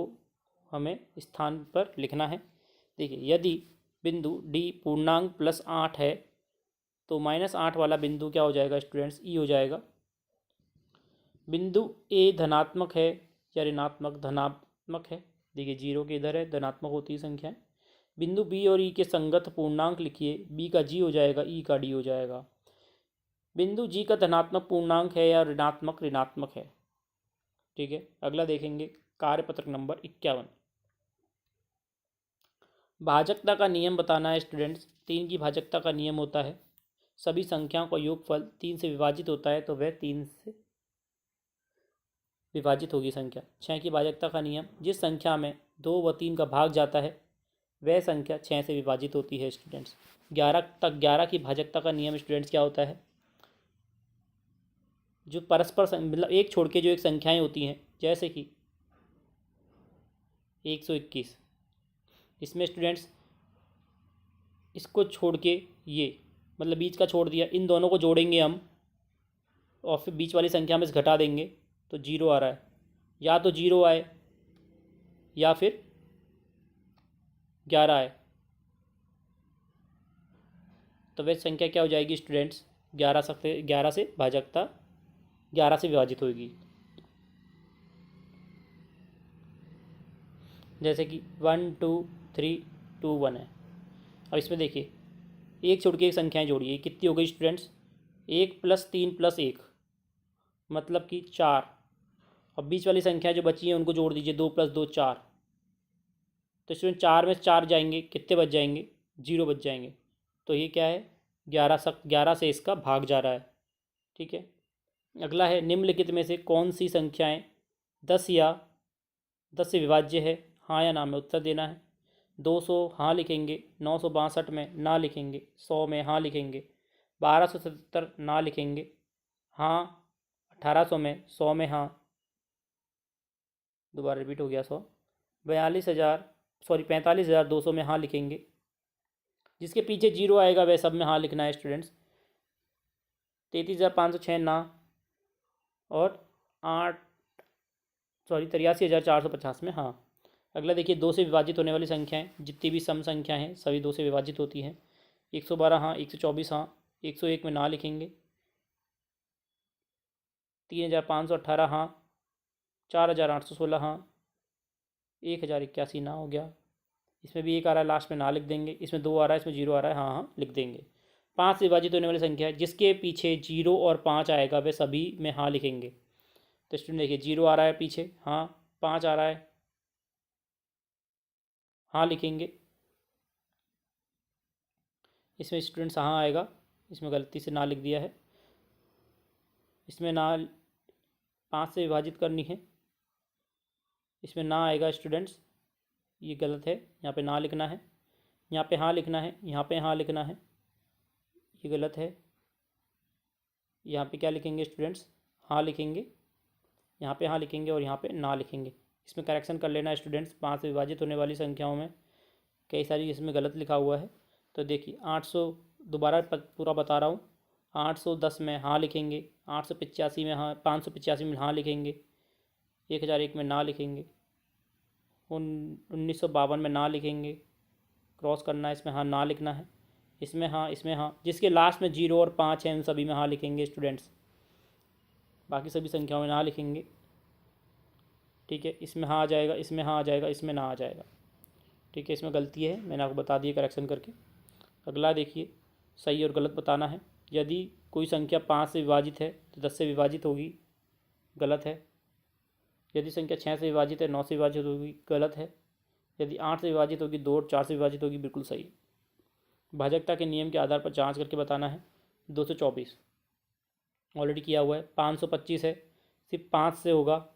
हमें स्थान पर लिखना है। देखिए, यदि बिंदु डी पूर्णांक +8 है तो -8 वाला बिंदु क्या हो जाएगा स्टूडेंट्स, ई हो जाएगा। बिंदु ए धनात्मक है या ऋणात्मक, धनात्मक है। देखिए 0 के इधर है, धनात्मक होती है संख्याएं। बिंदु बी और ई के संगत पूर्णांक लिखिए, बी का जी हो जाएगा, ई का डी हो जाएगा। बिंदु जी का धनात्मक पूर्णांक है या ऋणात्मक, ऋणात्मक है। ठीक है, अगला देखेंगे कार्यपत्रक नंबर 51। भाजकता का नियम बताना है स्टूडेंट्स। 3 की भाजकता का नियम होता है सभी संख्याओं का योगफल 3 से विभाजित होता है तो वह 3 से विभाजित होगी संख्या। 6 की भाजकता का नियम, जिस संख्या में 2 व 3 का भाग जाता है वह संख्या 6 से विभाजित होती है स्टूडेंट्स। 11 की भाजकता का नियम स्टूडेंट्स क्या होता है, जो परस्पर मतलब एक छोड़ के जो एक संख्याएं होती हैं, जैसे कि 121, इसमें स्टूडेंट्स इसको छोड़ के ये मतलब बीच का छोड़ दिया, इन दोनों को जोड़ेंगे हम और फिर बीच वाली संख्या में से घटा देंगे तो 0 आ रहा है। या तो 0 आए या फिर 11 आए, तो वह संख्या क्या हो जाएगी स्टूडेंट्स, 11 से भाजकता 11 से विभाजित होगी। जैसे कि 1 2 3 2 1 है। अब इसमें देखिए एक छोड़ के एक संख्याएं जोड़िए, कितनी हो गई स्टूडेंट्स, 1 + 3 + 1 मतलब कि 4। अब बीच वाली संख्या जो बची है उनको जोड़ दीजिए, 2 + 2 4। तो स्टूडेंट 4 में 4 जाएंगे, कितने बच जाएंगे, 0 बच जाएंगे। तो ये क्या है, 11 से इसका भाग जा रहा है। ठीक है, अगला है निम्नलिखित में से कौन सी संख्याएं 10 से विभाज्य है, हाँ या ना में उत्तर देना है। 200 हाँ लिखेंगे, 962 में ना लिखेंगे, 100 में हाँ लिखेंगे, 1277 ना लिखेंगे, हाँ 1800 में, 100 में हाँ, दोबारा रिपीट हो गया 100, 45,200 में हाँ लिखेंगे। जिसके पीछे 0 आएगा वह सब में हाँ लिखना है स्टूडेंट्स। 33,506 ना, और 83,450 में हाँ। अगला देखिए 2 से विभाजित होने वाली संख्याएं, जितनी भी सम संख्या हैं सभी 2 से विभाजित होती हैं। 112 हाँ, 124 हाँ, 101 में ना लिखेंगे, 3,518 हाँ, 4,816 हाँ, 1,081 ना हो गया। इसमें भी 1 आ रहा है, लास्ट में ना लिख देंगे। इसमें 2 आ रहा है, इसमें 0 आ रहा है, हाँ हाँ लिख देंगे। 5 से विभाजित होने वाली संख्या है, जिसके पीछे 0 और 5 आएगा वे सभी में हाँ लिखेंगे। तो स्टूडेंट देखिए 0 आ रहा है पीछे, हाँ, 5 आ रहा है, हाँ लिखेंगे। इसमें स्टूडेंट्स हाँ आएगा, इसमें गलती से ना लिख दिया है, इसमें ना 5 से विभाजित करनी है, इसमें ना आएगा स्टूडेंट्स, ये गलत है, यहाँ पे ना लिखना है, यहाँ पे हाँ लिखना है, यहाँ पे हाँ लिखना है, ये गलत है। यहाँ पे क्या लिखेंगे स्टूडेंट्स, हाँ लिखेंगे, यहाँ पे हाँ लिखेंगे और यहाँ पे ना लिखेंगे। इसमें करेक्शन कर लेना है स्टूडेंट्स, 5 से विभाजित होने वाली संख्याओं में कई सारी इसमें गलत लिखा हुआ है। तो देखिए 800, दोबारा पूरा बता रहा हूँ, 810 में हाँ लिखेंगे, 885 में हाँ, 585 में हाँ लिखेंगे, 1001 में ना लिखेंगे, 1952 में ना लिखेंगे, क्रॉस करना है, इसमें हाँ ना लिखना है, इसमें हाँ, इसमें हाँ, जिसके लास्ट में 0 और 5 हैं उन सभी में हाँ लिखेंगे स्टूडेंट्स, बाकी सभी संख्याओं में ना लिखेंगे। ठीक है, इसमें हाँ आ जाएगा, इसमें हाँ आ जाएगा, इसमें ना आ जाएगा। ठीक है, इसमें गलती है, मैंने आपको बता दी करेक्शन करके। अगला देखिए, सही और गलत बताना है। यदि कोई संख्या 5 से विभाजित है तो 10 से विभाजित होगी, गलत है। यदि संख्या 6 से विभाजित है, 9 से विभाजित होगी, गलत है। यदि 8 से विभाजित होगी, 2 और 4 से विभाजित होगी, बिल्कुल सही। भाजकता के नियम के आधार पर जांच करके बताना है। 224 ऑलरेडी किया हुआ है। 525 है, सिर्फ 5 से होगा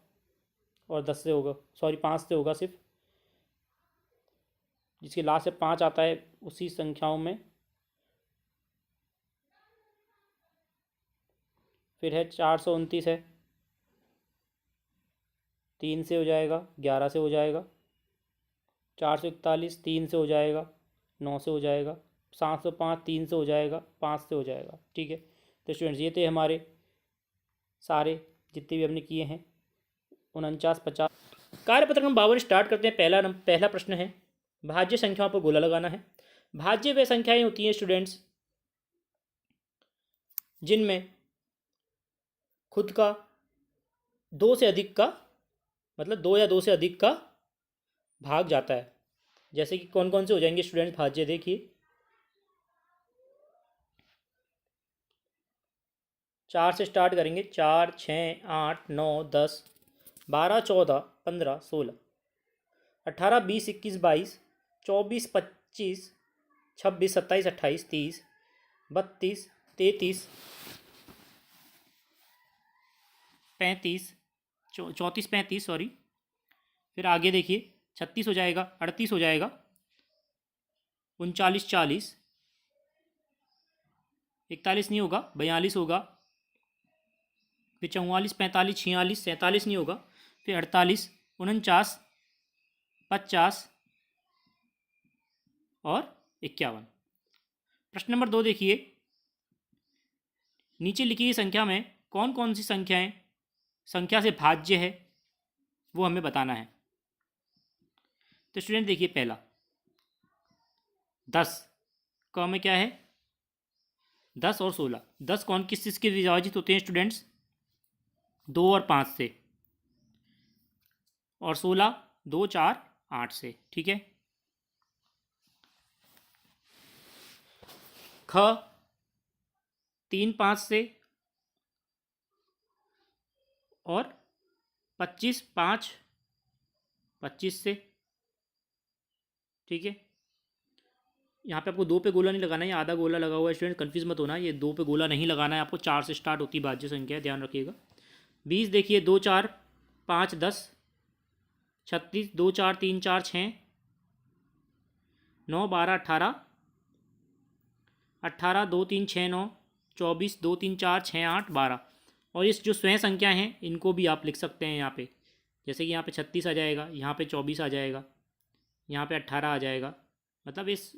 और 10 से होगा, सॉरी 5 से होगा सिर्फ, जिसके लास्ट से 5 आता है उसी संख्याओं में। फिर है 429 है, 3 से हो जाएगा, 11 से हो जाएगा। 441 3 से हो जाएगा, 9 से हो जाएगा। 705 3 से हो जाएगा, 5 से हो जाएगा। ठीक है, तो स्टूडेंट्स ये थे हमारे सारे जितने भी हमने किए हैं 49 50। कार्यपत्र नंबर 52 स्टार्ट करते हैं। पहला प्रश्न है, भाज्य संख्याओं पर गोला लगाना है। भाज्य वे संख्याएं होती हैं स्टूडेंट्स जिनमें खुद का दो से अधिक का मतलब 2 या 2 से अधिक का भाग जाता है। जैसे कि कौन कौन से हो जाएंगे स्टूडेंट्स भाज्य, देखिए 4 से स्टार्ट करेंगे। 4 6 8 9 10 12 14 15 16 18 20 21 22 24 25 26 27 28 30 32 33 35 34 35 सॉरी, फिर आगे देखिए 36 हो जाएगा, 38 हो जाएगा, 39 40, 41 नहीं होगा, 42 होगा, फिर 44 45 46 47 नहीं होगा, फिर 48 49 50 और 51। प्रश्न नंबर 2 देखिए, नीचे लिखी गई संख्या में कौन कौन सी संख्या से भाज्य है वो हमें बताना है। तो स्टूडेंट देखिए, पहला 10 का में क्या है 10 और 16। 10 कौन किस चीज़ के विभाजित होते हैं स्टूडेंट्स 2 और 5 से, और 16 2 4 8 से। ठीक है, ख 3 5 से और 25 5 25 से। ठीक है, यहाँ पे आपको 2 पे गोला नहीं लगाना है, ये आधा गोला लगा हुआ है स्टूडेंट, कन्फ्यूज मत होना, ये 2 पे गोला नहीं लगाना है आपको। 4 से स्टार्ट होती है भाज्य संख्या, ध्यान रखिएगा। 20 देखिए 2 4 5 10 36 2 4 3 4 6 9 12 18 18 2 3 6 9 24 2 3 4 6 8 12। और इस जो स्वयं संख्या हैं इनको भी आप लिख सकते हैं यहाँ पे, जैसे कि यहाँ पे 36 आ जाएगा, यहाँ पे 24 आ जाएगा, यहाँ पे 18 आ जाएगा। मतलब इस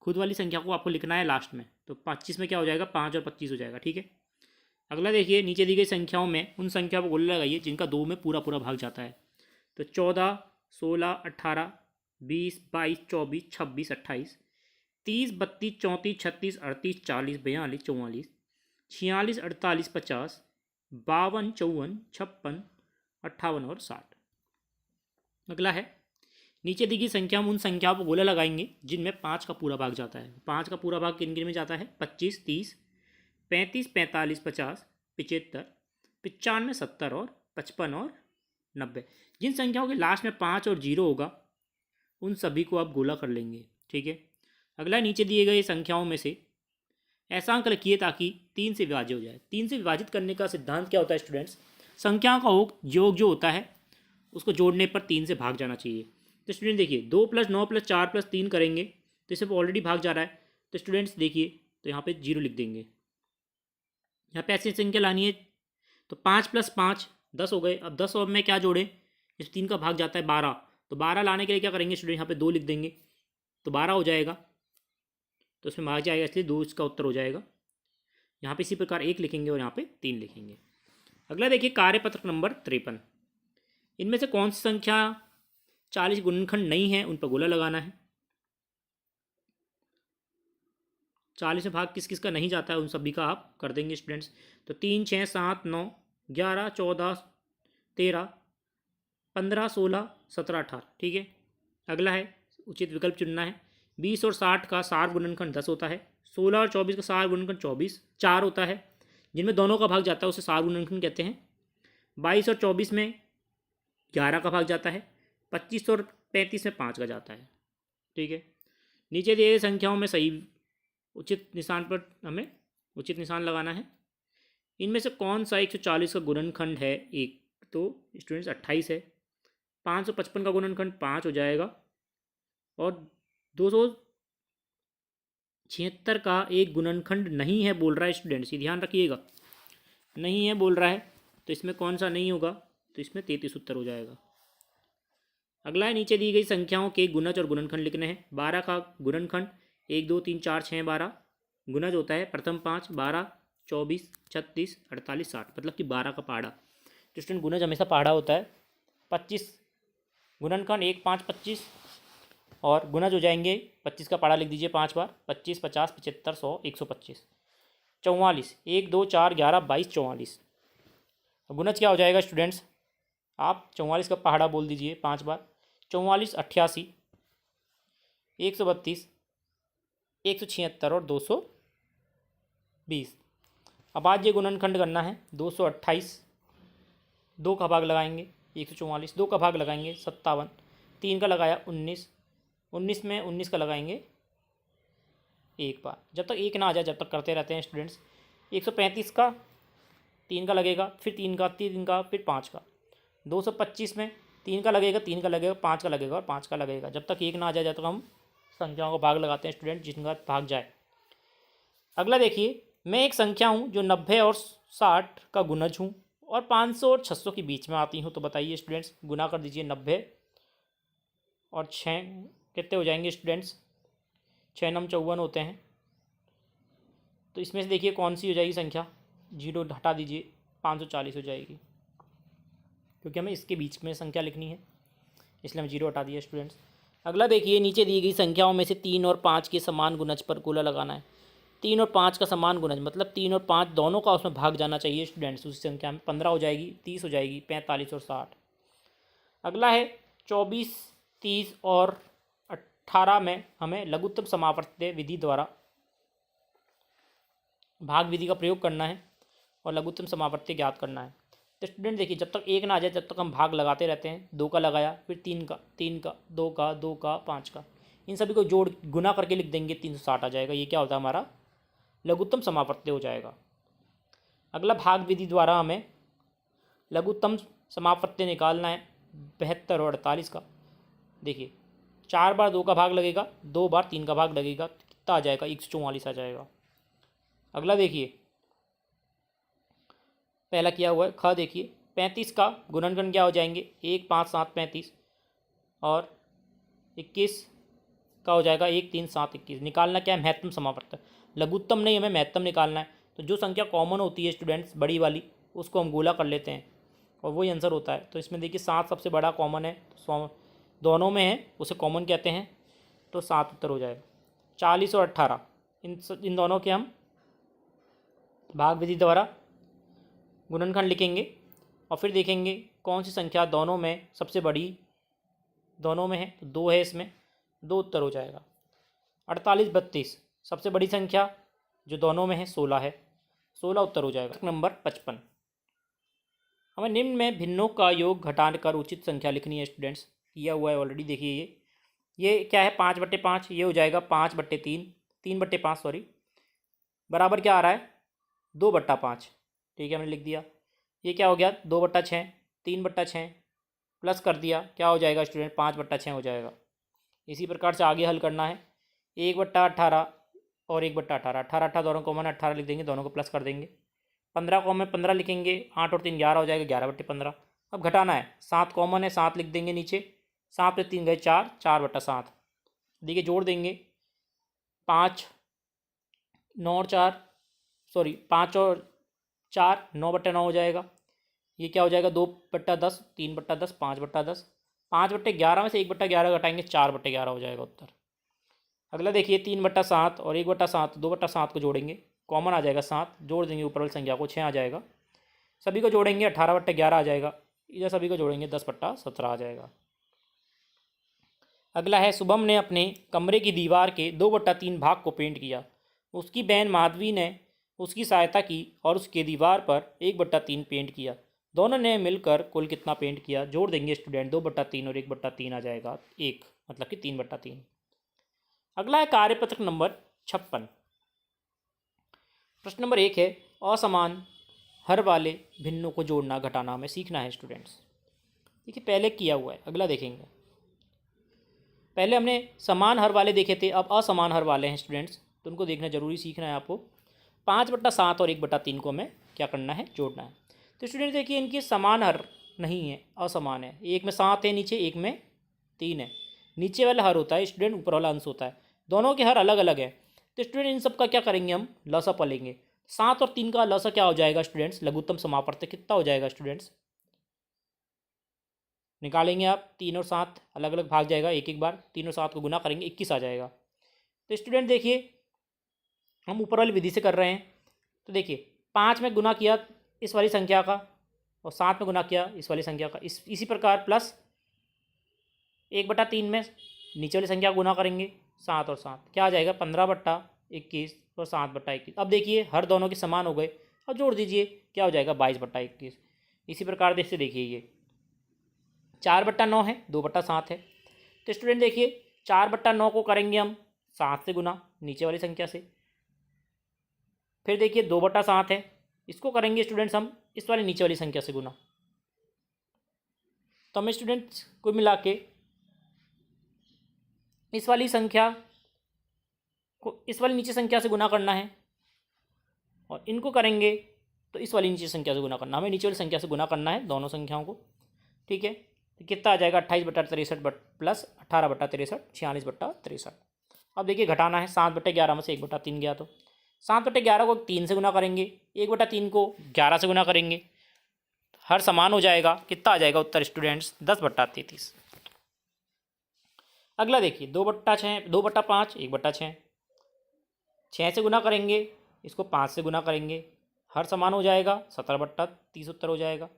खुद वाली संख्या को आपको लिखना है लास्ट में, तो 25 में क्या हो जाएगा 5 और 25 हो जाएगा। ठीक है, अगला देखिए, नीचे दी गई संख्याओं में उन संख्या को गोला लगाइए जिनका 2 में पूरा पूरा भाग जाता है। तो 14 16 18 20 22 24 26 28 30 32 34 36 38 40 42 44 46 48 50 52 54 56 58 और 60। अगला है, नीचे दी गई संख्या में उन संख्याओं पर गोला लगाएंगे जिनमें 5 का पूरा भाग जाता है। 5 का पूरा भाग किन किन में जाता है 25 30 35 45 50 75 95 70 और 55 और 90। जिन संख्याओं के लास्ट में 5 और 0 होगा उन सभी को आप गोला कर लेंगे। ठीक है, अगला नीचे दिए गए संख्याओं में से ऐसा अंक लिखिए ताकि 3 से विभाज्य हो जाए। 3 से विभाजित करने का सिद्धांत क्या होता है स्टूडेंट्स, संख्याओं का योग जो होता है उसको जोड़ने पर 3 से भाग जाना चाहिए। तो स्टूडेंट देखिए 2 + 9 + 4 + 3 करेंगे तो इससे ऑलरेडी भाग जा रहा है। तो स्टूडेंट्स देखिए, तो यहाँ पे 0 लिख देंगे। यहाँ पे ऐसी संख्या लानी है, तो 5 + 5 10 हो गए। अब 10 और में क्या जोड़े, इस 3 का भाग जाता है 12, तो 12 लाने के लिए क्या करेंगे स्टूडेंट, यहाँ पे 2 लिख देंगे तो 12 हो जाएगा, तो इसमें भाग जाएगा, इसलिए 2 इसका उत्तर हो जाएगा। यहाँ पे इसी प्रकार 1 लिखेंगे और यहाँ पे 3 लिखेंगे। अगला देखिए, कार्यपत्र नंबर 53। इनमें से कौन सी संख्या 40 गुणनखंड नहीं है उन पर गोला लगाना है। 40 में भाग किस किस का नहीं जाता है उन सभी का आप कर देंगे स्टूडेंट्स। तो 3 6 7 9 11 14 13 15 16 17 18। ठीक है, अगला है उचित विकल्प चुनना है। 20 और 60 का सार गुणनखंड 10 होता है। 16 और 24 का सार गुणनखंड 4 होता है, जिनमें दोनों का भाग जाता है उसे सार गुणनखंड कहते हैं। 22 और 24 में 11 का भाग जाता है। 25 और 35 में 5 का जाता है। ठीक है, नीचे दिए गए संख्याओं में सही उचित निशान पर हमें उचित निशान लगाना है। इनमें से कौन सा 140 का गुणनखंड है, एक तो स्टूडेंट्स 28 है। 555 का गुणनखंड 5 हो जाएगा, और 276 का एक गुणनखंड नहीं है बोल रहा है स्टूडेंट्स, ये ध्यान रखिएगा, नहीं है बोल रहा है, तो इसमें कौन सा नहीं होगा, तो इसमें 33 उत्तर हो जाएगा। अगला है, नीचे दी गई संख्याओं के गुणज और गुणनखंड लिखने हैं। 12 का गुणनखंड 1 2 3 4 6 12 गुणज होता है प्रथम 5 12 24 36 48 60, मतलब कि 12 का पहाड़ा। तो स्टूडेंट गुणज हमेशा पहाड़ा होता है। 25 गुणनखंड 1 5 25 और गुणज हो जाएंगे 25 का पहाड़ा लिख दीजिए 5 बार 25 50 75 100 125। 44 1 2 4 11 22 44। गुणज क्या हो जाएगा स्टूडेंट्स, आप 44 का पहाड़ा बोल दीजिए 5 बार। 44 88 132 176 और 220। अब आज ये गुणनखंड करना है 228, 2 का भाग लगाएंगे 144, 2 का भाग लगाएंगे 57, 3 का लगाया 19, 19 में 19 का लगाएंगे एक बार। जब तक एक ना आ जाए जब तक करते रहते हैं स्टूडेंट्स। 135 का 3 का लगेगा, फिर 3 का, 3 का, फिर 5 का। 225 में 3 का लगेगा, 3 का लगेगा, 5 का लगेगा और 5 का लगेगा। जब तक एक ना आ जाए जब तक हम संख्याओं को भाग लगाते हैं स्टूडेंट, जिनका भाग जाए। अगला देखिए, मैं एक संख्या हूँ जो 90 और 60 का गुणज हूँ और 500 और 600 के बीच में आती हूँ। तो बताइए स्टूडेंट्स, गुना कर दीजिए 90 और 6 कितने हो जाएंगे स्टूडेंट्स, 6 9 54 होते हैं। तो इसमें से देखिए कौन सी हो जाएगी संख्या, 0 हटा दीजिए 540 हो जाएगी, क्योंकि हमें इसके बीच में संख्या लिखनी है इसलिए हम 0 हटा दिए स्टूडेंट्स। अगला देखिए, नीचे दी गई संख्याओं में से 3 और 5 के समान गुणज पर गोला लगाना है। 3 और 5 का समान गुणज मतलब 3 और 5 दोनों का उसमें भाग जाना चाहिए स्टूडेंट्स। उसी संख्या में 15 हो जाएगी, 30 हो जाएगी, 45 और 60। अगला है 24 30 और 18 में हमें लघुत्तम समावर्त्य विधि द्वारा भाग विधि का प्रयोग करना है और लघुत्तम समावर्त्य ज्ञात करना है। तो स्टूडेंट देखिए, जब तक एक ना आ जाए जब तक हम भाग लगाते रहते हैं। 2 का लगाया, फिर 3 का, 3 का, 2 का, 2 का, 5 का, इन सभी को जोड़ गुना करके लिख देंगे, 360 आ जाएगा। ये क्या होता है, हमारा लघुत्तम समावर्त्य हो जाएगा। अगला भाग विधि द्वारा हमें लघुत्तम समावर्त्य निकालना है 72 और 48 का। देखिए 4 बार 2 का भाग लगेगा, 2 बार 3 का भाग लगेगा, कितना आ जाएगा, 144 आ जाएगा। अगला देखिए, पहला किया हुआ है ख। देखिए 35 का गुणनखंड क्या हो जाएंगे, 1 5 7 35 और 21 का हो जाएगा 1 3 7 21। निकालना क्या है, महत्तम समावर्त्य, लघुत्तम नहीं, हमें महत्तम निकालना है। तो जो संख्या कॉमन होती है स्टूडेंट्स बड़ी वाली, उसको हम गोला कर लेते हैं और वही आंसर होता है। तो इसमें देखिए 7 सबसे बड़ा कॉमन है, तो दोनों में है, उसे कॉमन कहते हैं, तो 7 उत्तर हो जाएगा। 40 और 18 इन दोनों के हम भाग विधि द्वारा गुणनखंड लिखेंगे और फिर देखेंगे कौन सी संख्या दोनों में सबसे बड़ी, दोनों में है तो 2 है, इसमें 2 उत्तर हो जाएगा। 48 32 सबसे बड़ी संख्या जो दोनों में है 16 है, 16 उत्तर हो जाएगा। नंबर 55, हमें निम्न में भिन्नों का योग घटाकर उचित संख्या लिखनी है स्टूडेंट्स। किया हुआ है ऑलरेडी, देखिए ये क्या है, 5/5, ये हो जाएगा 5/3, 3/5 सॉरी, बराबर क्या आ रहा है 2/5। ठीक है, हमने लिख दिया। ये क्या हो गया 2/6, 3/6 प्लस कर दिया, क्या हो जाएगा स्टूडेंट, 5/6 हो जाएगा। इसी प्रकार से आगे हल करना है। 1/18 और 1/18, 18 18 दोनों कॉमन, 18 लिख देंगे, दोनों को प्लस कर देंगे। 15 कॉमन 15 लिखेंगे, 8 और 3 11 हो जाएगा, 11/15। अब घटाना है, 7 कॉमन है, 7 लिख देंगे नीचे, 7 में 3 गए 4, 4/7। देखिए जोड़ देंगे, 5 9 और 4 सॉरी 5 और 4 9/9 हो जाएगा। ये क्या हो जाएगा 2/10, 3/10, 5/10, 5/11 में से 1/11 घटाएंगे, 4/11 हो जाएगा उत्तर। अगला देखिए 3/7 और 1/7, 2/7 को जोड़ेंगे, कॉमन आ जाएगा 7, जोड़ देंगे ऊपर वाली संख्या को, 6 आ जाएगा। सभी को जोड़ेंगे 18/11 आ जाएगा, इधर सभी को जोड़ेंगे 10/17 आ जाएगा। अगला है, शुभम ने अपने कमरे की दीवार के 2/3 भाग को पेंट किया। उसकी बहन माधवी ने उसकी सहायता की और उसके दीवार पर 1/3 पेंट किया। दोनों ने मिलकर कुल कितना पेंट किया, जोड़ देंगे स्टूडेंट, 2/3 और 1/3 आ जाएगा 1, मतलब कि 3/3। अगला है कार्यपत्रक नंबर 56। प्रश्न नंबर 1 है, असमान हर वाले भिन्नों को जोड़ना घटाना हमें सीखना है स्टूडेंट्स। देखिए पहले किया हुआ है, अगला देखेंगे। पहले हमने समान हर वाले देखे थे, अब असमान हर वाले हैं स्टूडेंट्स, तो उनको देखना जरूरी सीखना है आपको। 5/7 और 1/3 को हमें क्या करना है, जोड़ना है। तो स्टूडेंट देखिए इनके समान हर नहीं है, असमान है। एक में 7 है नीचे, एक में 3 है। नीचे वाला हर होता है स्टूडेंट, ऊपर वाला अंश होता है। दोनों के हर अलग अलग है। तो स्टूडेंट इन सब का क्या करेंगे, हम लसा पलेंगे। 7 और 3 का लसा क्या हो जाएगा स्टूडेंट्स, लघुत्तम समापवर्त कितना हो जाएगा स्टूडेंट्स, निकालेंगे आप। 3 और 7 अलग अलग भाग जाएगा, एक एक बार 3 और 7 को गुना करेंगे 21 आ जाएगा। तो स्टूडेंट देखिए हम ऊपर वाली विधि से कर रहे हैं। तो देखिए 5 में गुना किया इस वाली संख्या का और 7 में गुना किया इस वाली संख्या का, इसी प्रकार प्लस 1/3 में नीचे वाली संख्या गुना करेंगे 7 और 7, क्या आ जाएगा 15/21 और 7/21। अब देखिए हर दोनों के समान हो गए, अब जोड़ दीजिए क्या हो जाएगा 22/21। इसी प्रकार से देखिए ये 4/9 है, 2/7 है। तो स्टूडेंट देखिए 4/9 को करेंगे हम 7 से गुना नीचे वाली संख्या से, फिर देखिए 2/7 है, इसको करेंगे स्टूडेंट्स हम इस वाली नीचे वाली संख्या से गुना। तो हमें स्टूडेंट्स को मिला के इस वाली संख्या को इस वाली नीचे संख्या से गुना करना है और इनको करेंगे तो इस वाली नीचे संख्या से गुना करना, हमें नीचे वाली संख्या से गुना करना है दोनों संख्याओं को। ठीक है, तो कितना आ जाएगा 28/63 प्लस 18/63 46/63। अब देखिए घटाना है, 7/11 में से 1/3 गया, तो 7/11 को 3 से गुना करेंगे, 1/3 को 11 से गुना करेंगे, हर समान हो जाएगा, कितना आ जाएगा उत्तर स्टूडेंट्स 10/33। अगला देखिए 2/6 2/5 1/6, 6 से गुना करेंगे, इसको 5 से गुना करेंगे, हर समान हो जाएगा 17/30 उत्तर हो जाएगा।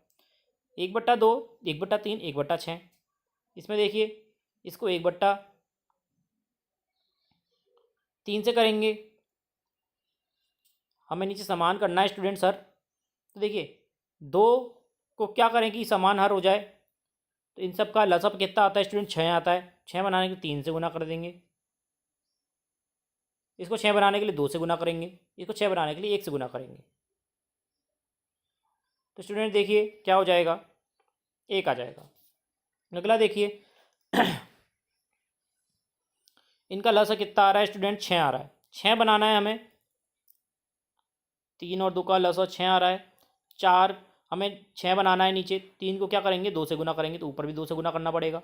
1/2 1/3 1/6, इसमें देखिए इसको 1/3 से करेंगे, हमें नीचे समान करना है स्टूडेंट सर। तो देखिए 2 को क्या करें कि समान हर हो जाए, तो इन सब का लसअप कितना आता है स्टूडेंट 6 आता है, 6 बनाने के लिए 3 से गुना कर देंगे, इसको 6 बनाने के लिए 2 से गुना करेंगे, इसको 6 बनाने के लिए 1 से गुना करेंगे। तो स्टूडेंट देखिए क्या हो जाएगा 1 आ जाएगा। अगला देखिए इनका लसा कितना आ रहा है स्टूडेंट 6 आ रहा है, 6 बनाना है हमें, 3 और 2 का लसा 6 आ रहा है। 4 हमें 6 बनाना है नीचे, 3 को क्या करेंगे 2 से गुना करेंगे, तो ऊपर भी 2 से गुना करना पड़ेगा।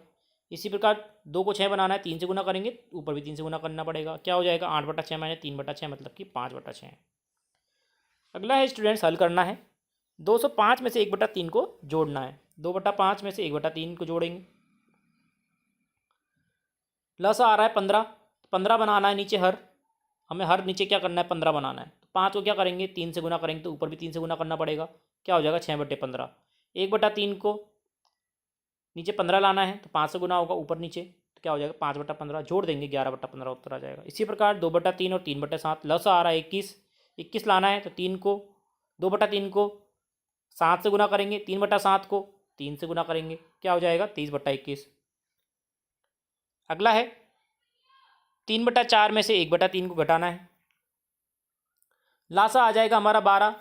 इसी प्रकार 2 को 6 बनाना है, 3 से गुना करेंगे, ऊपर भी 3 से गुना करना पड़ेगा, क्या हो जाएगा 8/6 माइनस 3/6 मतलब कि 5/6। अगला है स्टूडेंट्स हल करना है, 205 में से 1/3 को जोड़ना है, 2/5 में से 1/3 को जोड़ेंगे, लसा आ रहा है 15, 15 बनाना है नीचे हर, हमें हर नीचे क्या करना है 15 बनाना है। तो 5 को क्या करेंगे 3 से गुना करेंगे, तो ऊपर भी 3 से गुना करना पड़ेगा, क्या हो जाएगा 6/15। 1/3 को नीचे 15 लाना है, तो 5 से गुना होगा ऊपर नीचे, तो क्या हो जाएगा 5/15, जोड़ देंगे 11/15 उत्तर आ जाएगा। इसी प्रकार 2/3 और 3/7, लसा आ रहा है 21, 21 लाना है, तो 2/3 को 7 से गुना करेंगे, 3/7 को 3 से गुना करेंगे, क्या हो जाएगा 23/21। अगला है 3/4 में से 1/3 को घटाना है, लासा आ जाएगा हमारा 12,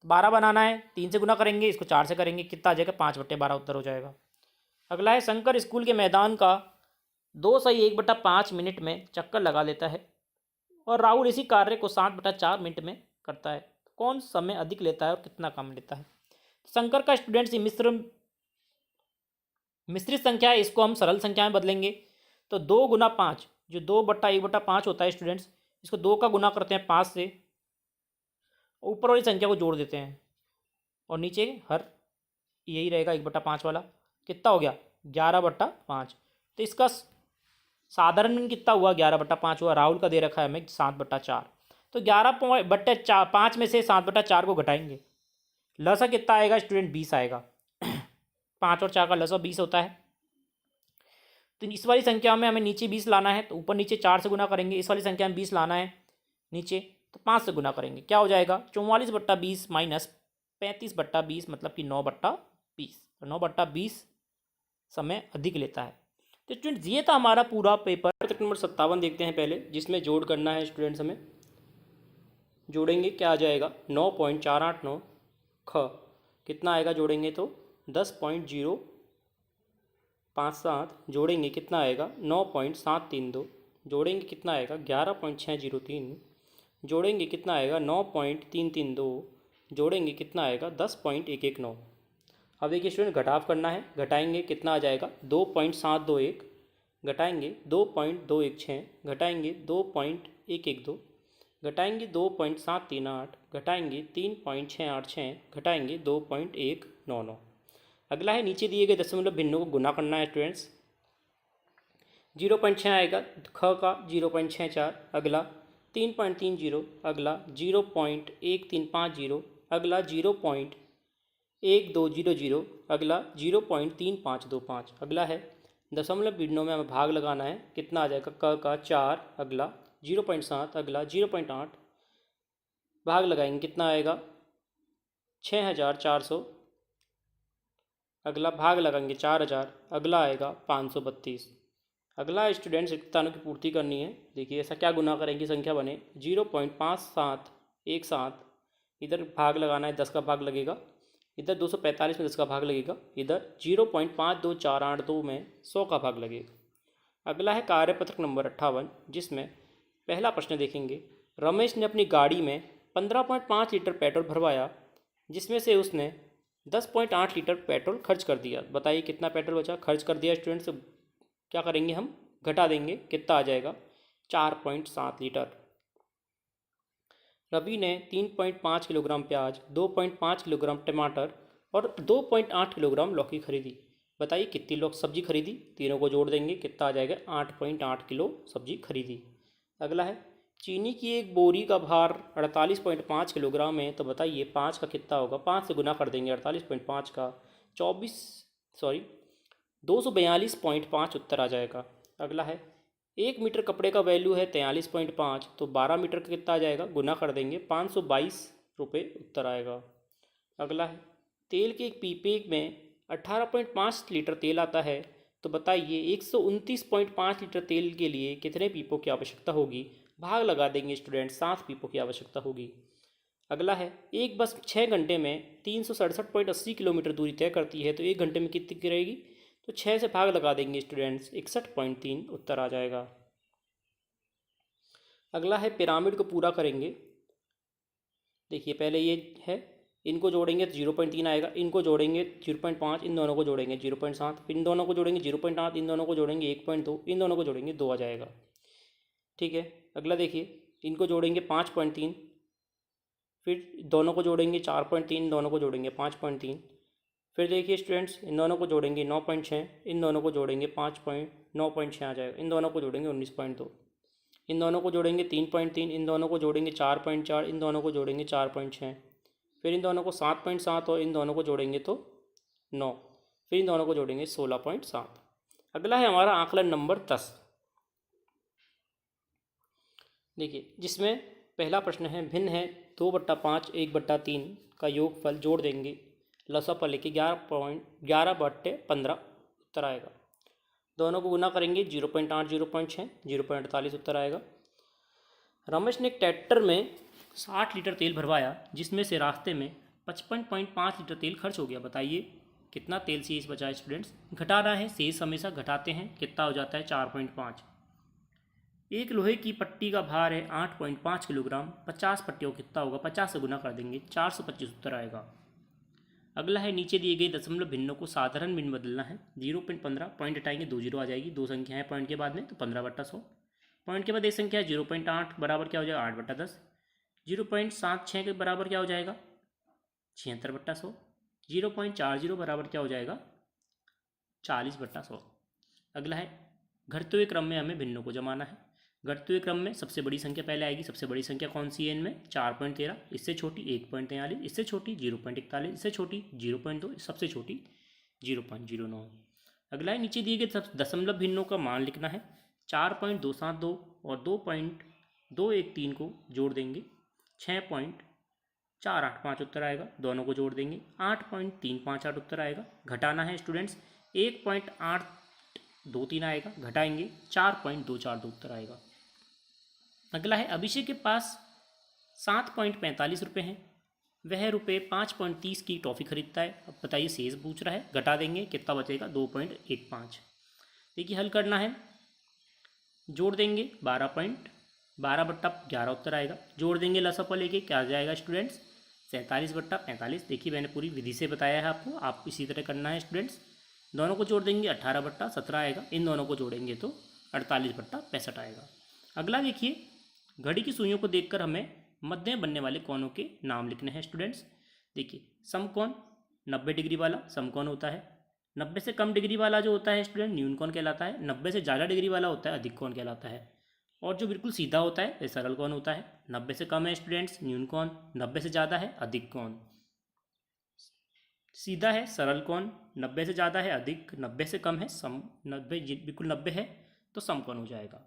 12 बनाना है, 3 से गुना करेंगे, इसको 4 से करेंगे, कितना आ जाएगा 5/12 उत्तर हो जाएगा। अगला है शंकर स्कूल के मैदान का 2 सही 1/5 मिनट में चक्कर लगा लेता है और राहुल इसी कार्य को 7/4 मिनट में करता है, कौन समय अधिक लेता है और कितना कम लेता है। शंकर का स्टूडेंट्स ये मिश्रित संख्या है, इसको हम सरल संख्या में बदलेंगे, तो 2 × 5 जो 2/1/5 होता है स्टूडेंट्स, इसको 2 का गुना करते हैं 5 से, ऊपर वाली संख्या को जोड़ देते हैं और नीचे हर यही रहेगा 1/5 वाला, कितना हो गया 11/5। तो इसका साधारण मीन कितना हुआ 11/5 हुआ, राहुल का दे रखा है हमें 7/4, तो 11/5 में से 7/4 को घटाएंगे, लसा कितना आएगा स्टूडेंट 20 आएगा। 5 और 4 का लसा 20 होता है। तो इस वाली संख्या में हमें नीचे 20 लाना है, तो ऊपर नीचे 4 से गुना करेंगे, इस वाली संख्या में 20 लाना है नीचे, तो 5 से गुना करेंगे, क्या हो जाएगा 44/20 माइनस 35/20 मतलब कि 9/20, तो 9/20 समय अधिक लेता है। तो स्टूडेंट्स ये था हमारा पूरा पेपर। तक नंबर 57 देखते हैं पहले, जिसमें जोड़ करना है स्टूडेंट्स, हमें जोड़ेंगे क्या आ जाएगा 9.489 ख, कितना आएगा जोड़ेंगे तो 10.057, जोड़ेंगे कितना आएगा 9.732, जोड़ेंगे कितना आएगा 11.603, जोड़ेंगे कितना आएगा 9.332, जोड़ेंगे कितना आएगा 10.119। अब देखिए स्टूडेंट घटाव करना है, घटाएंगे कितना आ जाएगा 2.721, घटाएंगे 2.216, घटाएंगे 2.112, घटाएंगे 2.738, घटाएंगे 3.686, घटाएंगे 2.199। अगला है नीचे दिए गए दशमलव भिन्नों को गुना करना है स्टूडेंट्स। 0.6 आएगा ख का 0.64, अगला 3.30, अगला 0.1350, अगला 0.1200, अगला 0.3525। अगला है दशमलव भिन्नों में हमें भाग लगाना है, कितना आ जाएगा क का 4, अगला 0.7, अगला 0.8, भाग लगाएंगे कितना आएगा 6400, अगला भाग लगाएंगे 4000, अगला आएगा 532। अगला स्टूडेंट्स रिक्तानों की पूर्ति करनी है। देखिए ऐसा क्या गुना करेंगे संख्या बने 0.5717, इधर भाग लगाना है 10 का भाग लगेगा, इधर 245 में 10 का भाग लगेगा, इधर 0.52482 में 100 का भाग लगेगा। अगला है कार्यपत्रक नंबर 58, जिसमें पहला प्रश्न देखेंगे। रमेश ने अपनी गाड़ी में 15.5 लीटर पेट्रोल भरवाया, जिसमें से उसने 10.8 लीटर पेट्रोल खर्च कर दिया। बताइए कितना पेट्रोल बचा, खर्च कर दिया स्टूडेंट्स। क्या करेंगे हम, घटा देंगे, कितना आ जाएगा 4.7 लीटर। रवि ने 3.5 किलोग्राम प्याज, 2.5 किलोग्राम टमाटर और 2.8 किलोग्राम लौकी खरीदी। बताइए कितनी लोग सब्जी खरीदी, तीनों को जोड़ देंगे, कितना आ जाएगा 8.8 किलो सब्जी खरीदी। अगला है चीनी की एक बोरी का भार 48.5 किलोग्राम है, तो बताइए 5 का कितना होगा, 5 से गुना कर देंगे 48.5 का 242.5 उत्तर आ जाएगा। अगला है 1 मीटर कपड़े का वैल्यू है 43.5, तो 12 मीटर का कितना आ जाएगा, गुना कर देंगे 522 रुपये उत्तर आएगा। अगला है तेल के एक पीपे में 18.5 लीटर तेल आता है, तो बताइए 129.5 लीटर तेल के लिए कितने पीपों की आवश्यकता होगी। भाग लगा देंगे स्टूडेंट, 7 पीपों की आवश्यकता होगी। अगला है एक बस 6 घंटे में 367.80 किलोमीटर दूरी तय करती है, तो 1 घंटे में कितनी की रहेगी, तो 6 से भाग लगा देंगे स्टूडेंट्स, 61.3 उत्तर आ जाएगा। अगला है पिरामिड को पूरा करेंगे। देखिए पहले ये है, इनको जोड़ेंगे तो 0.3 आएगा, इनको जोड़ेंगे 0.5, इन दोनों को जोड़ेंगे 0.7, इन दोनों को जोड़ेंगे 0.8, इन दोनों को जोड़ेंगे 1.2, इन दोनों को जोड़ेंगे 2 आ जाएगा। ठीक है, अगला देखिए इनको जोड़ेंगे 5.3, फिर दोनों को जोड़ेंगे 4.3, दोनों को जोड़ेंगे 5.3, फिर देखिए स्टूडेंट्स इन दोनों को जोड़ेंगे 9.6, इन दोनों को जोड़ेंगे 9.6 आ जाएगा, इन दोनों को जोड़ेंगे 19.2, इन दोनों को जोड़ेंगे 3.3, इन दोनों को जोड़ेंगे 4.4, इन दोनों को जोड़ेंगे 4.6, फिर इन दोनों को 7.7 और इन दोनों को जोड़ेंगे तो 9, फिर इन दोनों को जोड़ेंगे 16.7। अगला है हमारा आकलन नंबर 10। देखिए जिसमें पहला प्रश्न है भिन्न है 2/5 1/3 का योगफल जोड़ देंगे, लसापा लेके 11/15 उत्तर आएगा। दोनों को गुना करेंगे 0.8 0.6 0.48 उत्तर आएगा। रमेश ने एक ट्रैक्टर में 60 लीटर तेल भरवाया, जिसमें से रास्ते में 55.5 लीटर तेल खर्च हो गया। बताइए कितना तेल शेष बचा है स्टूडेंट्स। घटाना है, शेष हमेशा घटाते हैं, कितना हो जाता है 4.5। एक लोहे की पट्टी का भार है 8.5 किलोग्राम, 50 पट्टियों कितना होगा, 50 से गुना कर देंगे 425 उत्तर आएगा। अगला है नीचे दिए गए दशमलव भिन्नों को साधारण भिन्न बदलना है। 0.15 पॉइंट हटाएंगे 2 जीरो आ जाएगी, 2 संख्या है पॉइंट के बाद में, तो 15/100। पॉइंट के बाद एक संख्या है 0.8 बराबर क्या हो जाएगा 8/10। 0.76 के बराबर क्या हो जाएगा 76/100। 0.40 बराबर क्या हो जाएगा 40/100। अगला है घटते हुए क्रम में हमें भिन्नों को जमाना है। घटते हुए क्रम में सबसे बड़ी संख्या पहले आएगी। सबसे बड़ी संख्या कौन सी है इनमें 4.13, इससे छोटी 1.43, इससे छोटी 0.41, इससे छोटी 0.2, सबसे छोटी 0.09। अगला है नीचे दिए गए दशमलव भिन्नों का मान लिखना है। 4.272 और 2.213 को जोड़ देंगे 6.485 उत्तर आएगा। दोनों को जोड़ देंगे 8.358 उत्तर आएगा। घटाना है स्टूडेंट्स 1.823 आएगा, घटाएंगे 4.242 उत्तर आएगा। अगला है अभिषेक के पास 7.45 रुपये हैं, वह रुपये 5.30 की टॉफ़ी खरीदता है। अब बताइए शेष पूछ रहा है, घटा देंगे कितना बचेगा 2.15। देखिए हल करना है, जोड़ देंगे 12/11 उत्तर आएगा। जोड़ देंगे लसापा लेके क्या आ जाएगा स्टूडेंट्स 47/45। देखिए मैंने पूरी विधि से बताया है आपको, आप इसी तरह करना है स्टूडेंट्स। दोनों को जोड़ देंगे 18/17 आएगा, इन दोनों को जोड़ेंगे तो 48/65 आएगा। अगला देखिए, घड़ी की सुइयों को देखकर हमें मध्य में बनने वाले कोणों के नाम लिखने हैं स्टूडेंट्स। देखिए, समकोण 90 डिग्री वाला समकोण होता है, 90 से कम डिग्री वाला जो होता है स्टूडेंट न्यून कोण कहलाता है, 90 से ज़्यादा डिग्री वाला होता है अधिक कोण कहलाता है, और जो बिल्कुल सीधा होता है ये सरल कोण होता है। 90 से कम है स्टूडेंट्स न्यून कोण, 90 से ज़्यादा है अधिक कोण। सीधा है सरल कोण, 90 से ज़्यादा है अधिक, 90 से कम है सम, 90 बिल्कुल 90 है तो समकोण हो जाएगा।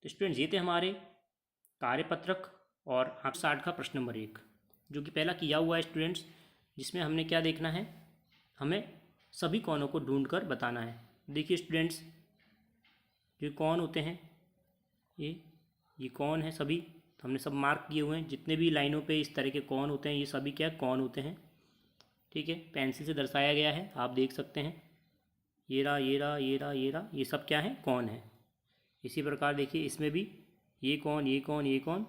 तो स्टूडेंट्स ये थे हमारे कार्यपत्रक और 60 का प्रश्न नंबर 1, जो कि पहला किया हुआ है स्टूडेंट्स, जिसमें हमने क्या देखना है, हमें सभी कोणों को ढूंढकर बताना है। देखिए स्टूडेंट्स, ये कोण होते हैं, ये कोण है सभी, तो हमने सब मार्क किए हुए हैं। जितने भी लाइनों पे इस तरह के कोण होते हैं ये सभी क्या कोण होते हैं, ठीक है, पेंसिल से दर्शाया गया है, आप देख सकते हैं। ये रहा, ये रहा, ये रहा, ये रहा, ये सब क्या है, कोण है। इसी प्रकार देखिए इसमें भी ये कोण, ये कोण, ये कोण,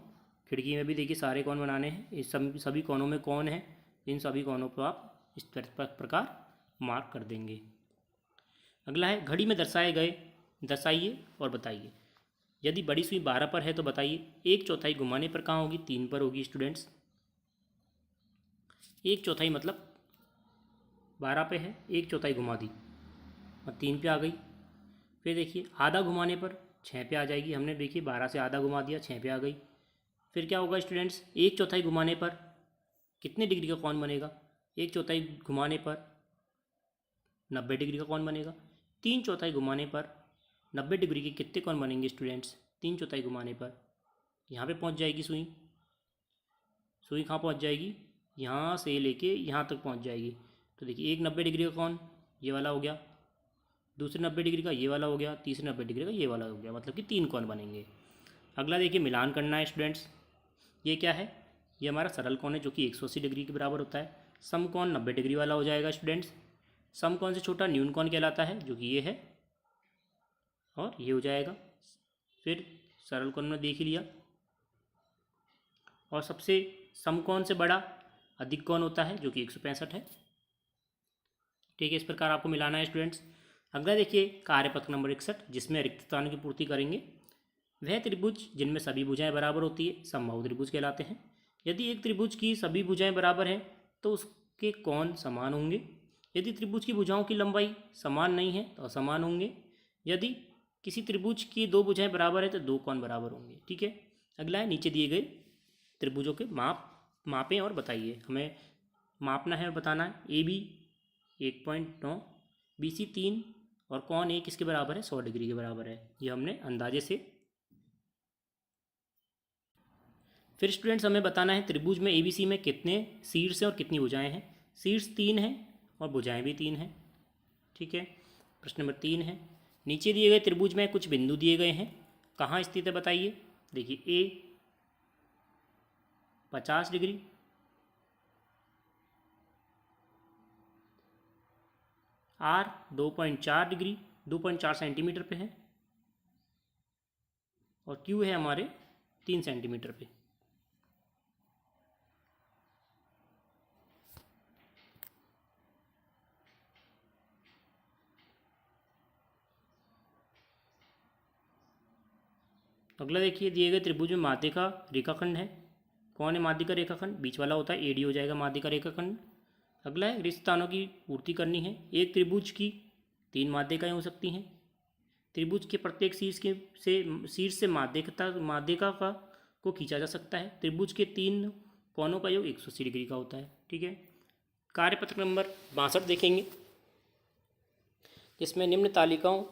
खिड़की में भी देखिए सारे कोण बनाने हैं, इस सभी कोणों में कोण है, इन सभी कोणों को आप इस प्रकार मार्क कर देंगे। अगला है, घड़ी में दर्शाए गए दर्शाइए और बताइए। यदि बड़ी सुई 12 पर है तो बताइए 1/4 घुमाने पर कहाँ होगी, 3 पर होगी स्टूडेंट्स। 1/4 मतलब 12 पे है, 1/4 घुमा दी और 3 पे आ गई। फिर देखिए आधा घुमाने पर 6 पे आ जाएगी, हमने देखिए 12 से आधा घुमा दिया, 6 पे आ गई। फिर क्या होगा स्टूडेंट्स, 1/4 घुमाने पर कितने डिग्री का कोण बनेगा, 1/4 घुमाने पर 90 डिग्री का कोण बनेगा। 3/4 घुमाने पर 90 डिग्री के कितने कोण बनेंगे स्टूडेंट्स, 3/4 घुमाने पर यहाँ पे पहुँच जाएगी सुई। सुई कहाँ पहुँच जाएगी, यहाँ से लेके यहाँ तक पहुँच जाएगी। तो देखिए एक 90 डिग्री का कोण ये वाला हो गया, दूसरे 90 डिग्री का ये वाला हो गया, तीसरे 90 डिग्री का ये वाला हो गया, मतलब कि 3 कोण बनेंगे। अगला देखिए मिलान करना है स्टूडेंट्स। ये क्या है, ये हमारा सरल कोण है जो कि 180 डिग्री के बराबर होता है। समकोण 90 डिग्री वाला हो जाएगा स्टूडेंट्स। समकोण से छोटा न्यून कोण कहलाता है, जो कि ये है, और ये हो जाएगा। फिर सरल कोण में देख ही लिया, और सबसे समकोण से बड़ा अधिक कोण होता है जो कि 165 है, ठीक है। इस प्रकार आपको मिलाना है स्टूडेंट्स। अगला देखिए कार्यपत्र नंबर 61, जिसमें रिक्त स्थान की पूर्ति करेंगे। वह त्रिभुज जिनमें सभी भुजाएं बराबर होती है समबाहु त्रिभुज कहलाते हैं। यदि एक त्रिभुज की सभी भुजाएं बराबर हैं तो उसके कोण समान होंगे। यदि त्रिभुज की भुजाओं की लंबाई समान नहीं है तो असमान होंगे। यदि किसी त्रिभुज की 2 भुजाएं बराबर है तो 2 कोण बराबर होंगे, ठीक है। अगला है, नीचे दिए गए त्रिभुजों के मापें और बताइए। हमें मापना है और बताना है। AB 1.9, BC 3 और कोण A किसके बराबर है, 100 डिग्री के बराबर है। ये हमने अंदाजे से। फिर स्टूडेंट्स हमें बताना है त्रिभुज में ABC में कितने शीर्ष हैं और कितनी भुजाएं हैं। शीर्ष 3 हैं और भुजाएं भी 3 हैं, ठीक है। प्रश्न नंबर 3 है, नीचे दिए गए त्रिभुज में कुछ बिंदु दिए गए हैं, कहाँ स्थित है बताइए। देखिए A 50 degree, R 2.4 degree 2.4 centimetre पे है, और Q है हमारे 3 सेंटीमीटर पे। अगला देखिए, दिए गए त्रिभुज में माध्य का रेखाखंड है। कौन है माध्य का रेखाखंड, बीच वाला होता है, AD हो जाएगा माध्य का रेखाखंड। अगला है, रिक्त स्थानों की पूर्ति करनी है। एक त्रिभुज की 3 माध्यिकाएँ हो सकती हैं। त्रिभुज के प्रत्येक शीर्ष से माध्यिका को खींचा जा सकता है। त्रिभुज के 3 कोणों का योग 180 डिग्री का होता है, ठीक है। कार्यपत्र नंबर 62 देखेंगे, जिसमें निम्न तालिकाओं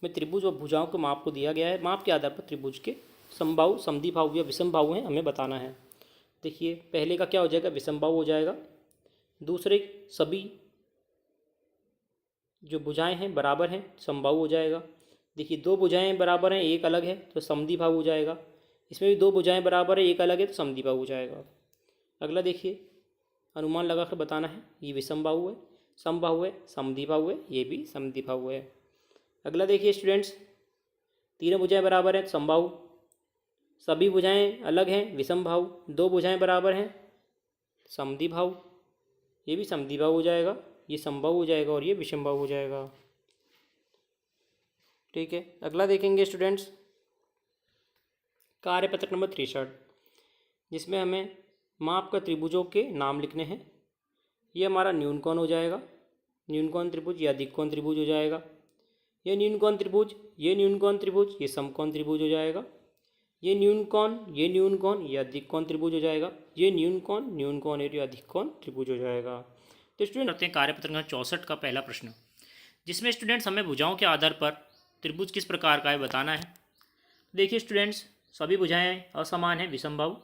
में त्रिभुज और भुजाओं के माप को दिया गया है। माप के आधार पर त्रिभुज के समबाहु, समद्विबाहु या विषमबाहु हैं, हमें बताना है। देखिए पहले का क्या हो जाएगा, विषमबाहु हो जाएगा। दूसरे सभी जो भुजाएं हैं बराबर हैं, समबाहु हो जाएगा। देखिए 2 भुजाएं बराबर हैं, एक अलग है तो समद्विबाहु हो जाएगा। इसमें भी 2 भुजाएं बराबर है, एक अलग है तो समद्विबाहु हो जाएगा। अगला देखिए, अनुमान लगाकर बताना है। ये विषमबाहु है, समबाहु है, समद्विबाहु है, ये भी समद्विबाहु है। अगला देखिए स्टूडेंट्स, तीनों भुजाएं बराबर हैं, समबाहु। सभी भुजाएं अलग हैं, विषमबाहु। 2 भुजाएं बराबर हैं, समद्विबाहु, ये भी समद्विबाहु हो जाएगा। ये समबाहु हो जाएगा और ये विषमबाहु हो जाएगा। ठीक है, अगला देखेंगे स्टूडेंट्स कार्यपत्रक नंबर 63, जिसमें हमें माप का त्रिभुजों के नाम लिखने हैं। ये हमारा न्यूनकोण हो जाएगा, न्यूनकोण त्रिभुज या अधिककोण त्रिभुज हो जाएगा। ये न्यूनकोण त्रिभुज, ये न्यूनकोण त्रिभुज, ये समकोण त्रिभुज हो जाएगा। ये न्यूनकोण, ये न्यूनकोण, ये अधिककोण त्रिभुज हो जाएगा। ये न्यूनकोण, न्यूनकोण और ये अधिककोण त्रिभुज हो जाएगा। तो स्टूडेंट करते हैं कार्यपत्रक नंबर 64 का पहला प्रश्न, जिसमें स्टूडेंट्स हमें भुजाओं के आधार पर त्रिभुज किस प्रकार का है बताना है। देखिए स्टूडेंट्स, सभी भुजाएं असमान हैं विषमबाहु,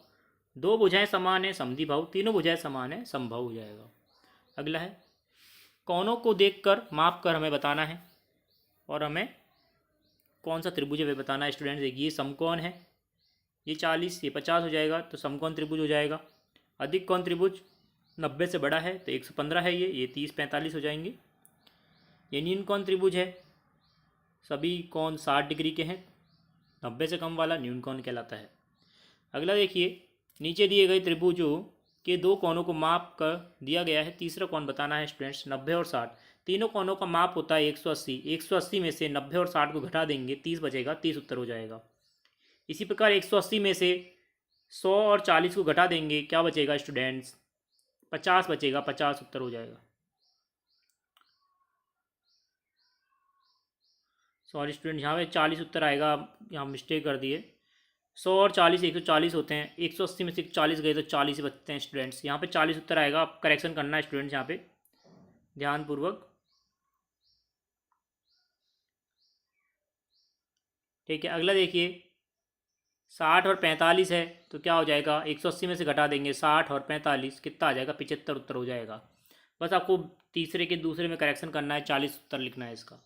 दो भुजाएं समान हैं समद्विबाहु, तीनों भुजाएं समान हैं समबाहु हो जाएगा। अगला है कोणों को देखकर माप कर हमें बताना है और हमें कौन सा त्रिभुज है वे बताना है। स्टूडेंट्स देखिए, ये समकोण है, ये 40, ये 50 हो जाएगा तो समकोण त्रिभुज हो जाएगा। अधिककोण त्रिभुज 90 से बड़ा है तो 115 है, ये 30 45 हो जाएंगे। ये न्यूनकोण त्रिभुज है, सभी कोण 60 डिग्री के हैं, 90 से कम वाला न्यूनकोण कहलाता है। अगला देखिए, नीचे दिए गए त्रिभुजों के दो कोणों को माप कर दिया गया है, तीसरा कोण बताना है स्टूडेंट्स। 90 और 60, तीनों कोणों का माप होता है 180। 180 में से 90 और 60 को घटा देंगे, 30 बचेगा, 30 उत्तर हो जाएगा। इसी प्रकार 180 में से 100 और 40 को घटा देंगे, क्या बचेगा स्टूडेंट्स? 50 बचेगा, 50 उत्तर हो जाएगा। सॉरी स्टूडेंट, यहाँ पे 40 उत्तर आएगा, यहाँ मिस्टेक कर दिए। 100 और 40 140 होते हैं, 180 में से 40 गए तो 40 ही बचते हैं स्टूडेंट्स। यहाँ पे 40 उत्तर आएगा, आप करेक्शन करना है स्टूडेंट्स यहाँ पे ध्यानपूर्वक। ठीक है, अगला देखिए, 60 और 45 है तो क्या हो जाएगा? 180 में से घटा देंगे 60 और 45, कितना आ जाएगा? 75 उत्तर हो जाएगा। बस आपको तीसरे के दूसरे में करेक्शन करना है, 40 उत्तर लिखना है इसका।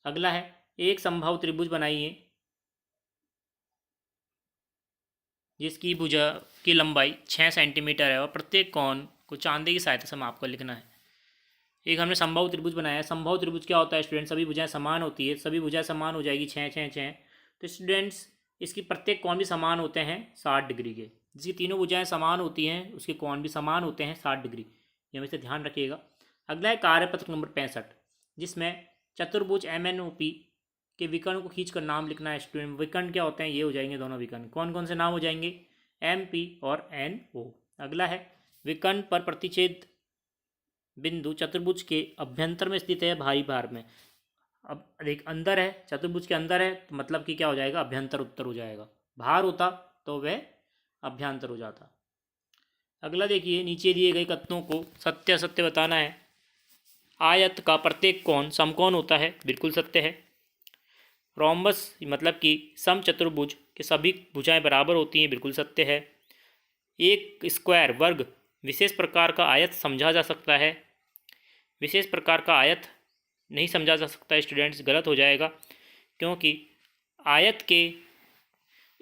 अगला है, एक समबाहु त्रिभुज बनाइए जिसकी भुजा की लंबाई 6 सेंटीमीटर है और प्रत्येक कोण को चांदे की सहायता से माप कर लिखना है। एक हमने समबाहु त्रिभुज बनाया है। समबाहु त्रिभुज क्या होता है स्टूडेंट? सभी भुजाएं समान होती है, सभी भुजाएं समान हो जाएगी 6 6 6। तो स्टूडेंट्स इसकी प्रत्येक कोण भी समान होते हैं 60 डिग्री के। जिसकी तीनों भुजाएं समान होती हैं उसके कोण भी समान होते हैं 60 डिग्री, ये हमेशा ध्यान रखिएगा। अगला है कार्यपत्रक नंबर 65, जिसमें चतुर्भुज MNOP के विकर्ण को खींचकर नाम लिखना है स्टूडेंट। विकर्ण क्या होते हैं? ये हो जाएंगे दोनों विकर्ण। कौन कौन से नाम हो जाएंगे? MP और NO। अगला है, विकर्ण पर प्रतिच्छेद बिंदु चतुर्भुज के अभ्यंतर में स्थित है बाहरी भाग में। अब एक अंदर है, चतुर्भुज के अंदर है तो मतलब कि क्या हो जाएगा? अभ्यंतर उत्तर हो जाएगा। बाहर होता तो वह अभ्यंतर हो जाता। अगला देखिए, नीचे दिए गए कथनों को सत्य असत्य बताना है। आयत का प्रत्येक कोण समकोण होता है, बिल्कुल सत्य है। रोम्बस मतलब कि समचतुर्भुज के सभी भुजाएं बराबर होती हैं, बिल्कुल सत्य है। एक स्क्वायर वर्ग विशेष प्रकार का आयत समझा जा सकता है, विशेष प्रकार का आयत नहीं समझा जा सकता स्टूडेंट्स, गलत हो जाएगा, क्योंकि आयत के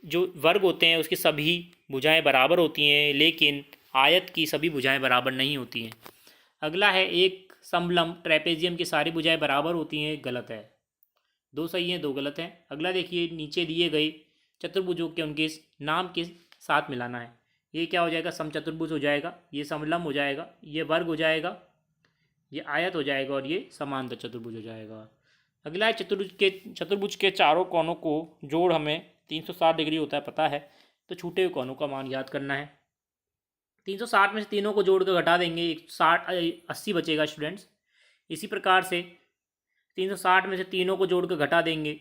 जो वर्ग होते हैं उसकी सभी भुजाएं बराबर होती हैं, लेकिन आयत की सभी भुजाएं बराबर नहीं होती हैं। अगला है, एक समलंब ट्रेपेजियम की सारी भुजाएं बराबर होती हैं, गलत है। दो सही हैं, दो गलत हैं। अगला देखिए, नीचे दिए गए चतुर्भुजों के उनके नाम के साथ मिलाना है। ये क्या हो जाएगा? समचतुर्भुज हो जाएगा, ये समलंब हो जाएगा, ये वर्ग हो जाएगा, ये आयत हो जाएगा और ये समांतर चतुर्भुज हो जाएगा। अगला है, चतुर्भुज के चारों कोणों को जोड़ हमें 360 डिग्री होता है, पता है, तो छूटे हुए कोणों का मान याद करना है। 360 में से तीनों को जोड़ कर घटा देंगे, 80 बचेगा स्टूडेंट्स। इसी प्रकार से 360 में से तीनों को जोड़ कर घटा देंगे,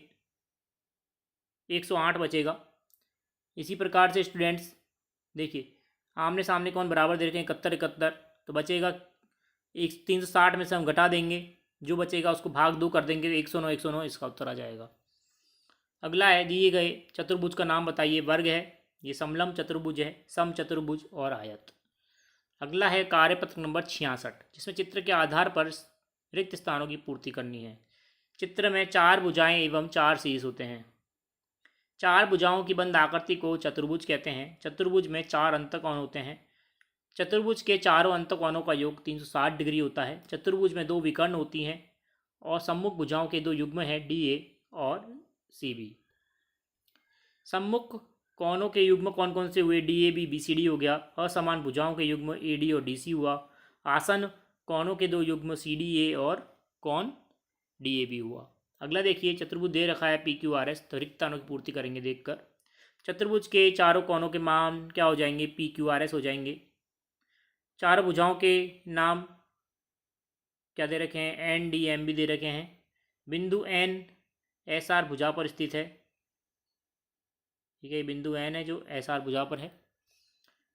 108 बचेगा। इसी प्रकार से स्टूडेंट्स देखिए, आमने सामने कौन बराबर दे रखे हैं 71 71, तो बचेगा 360 में से हम घटा देंगे, जो बचेगा उसको भाग 2 कर देंगे, 109 109 इसका उत्तर आ जाएगा। अगला है, दिए गए चतुर्भुज का नाम बताइए। वर्ग है, ये समलंब चतुर्भुज है, समचतुर्भुज और आयत। अगला है कार्यपत्रक नंबर 66, जिसमें चित्र के आधार पर रिक्त स्थानों की पूर्ति करनी है। चित्र में 4 भुजाएं एवं 4 शीर्ष होते हैं। 4 भुजाओं की बंद आकृति को चतुर्भुज कहते हैं। चतुर्भुज में 4 अंतःकोण होते हैं। चतुर्भुज के चारों अंतःकोणों का योग 360 डिग्री होता है। चतुर्भुज में 2 विकर्ण होती हैं और सम्मुख भुजाओं के 2 युग्म हैं, DA और CB। सम्मुख कोणों के युग्म कौन कौन से हुए? DAB BCD हो गया। असमान भुजाओं के युग्म AD और DC हुआ। आसन कोणों के दो युग्म CDA और कोण DAB हुआ। अगला देखिए, चतुर्भुज दे रखा है PQRS, तो रिक्त स्थानों की पूर्ति करेंगे देखकर। चतुर्भुज के चारों कोणों के मान क्या हो जाएंगे, PQRS हो जाएंगे। चारों भुजाओं के नाम क्या दे रखे हैं, NDM भी दे रखे हैं। बिंदु N SR भुजा पर स्थित है, ठीक है, बिंदु N है जो SR भुजा पर है।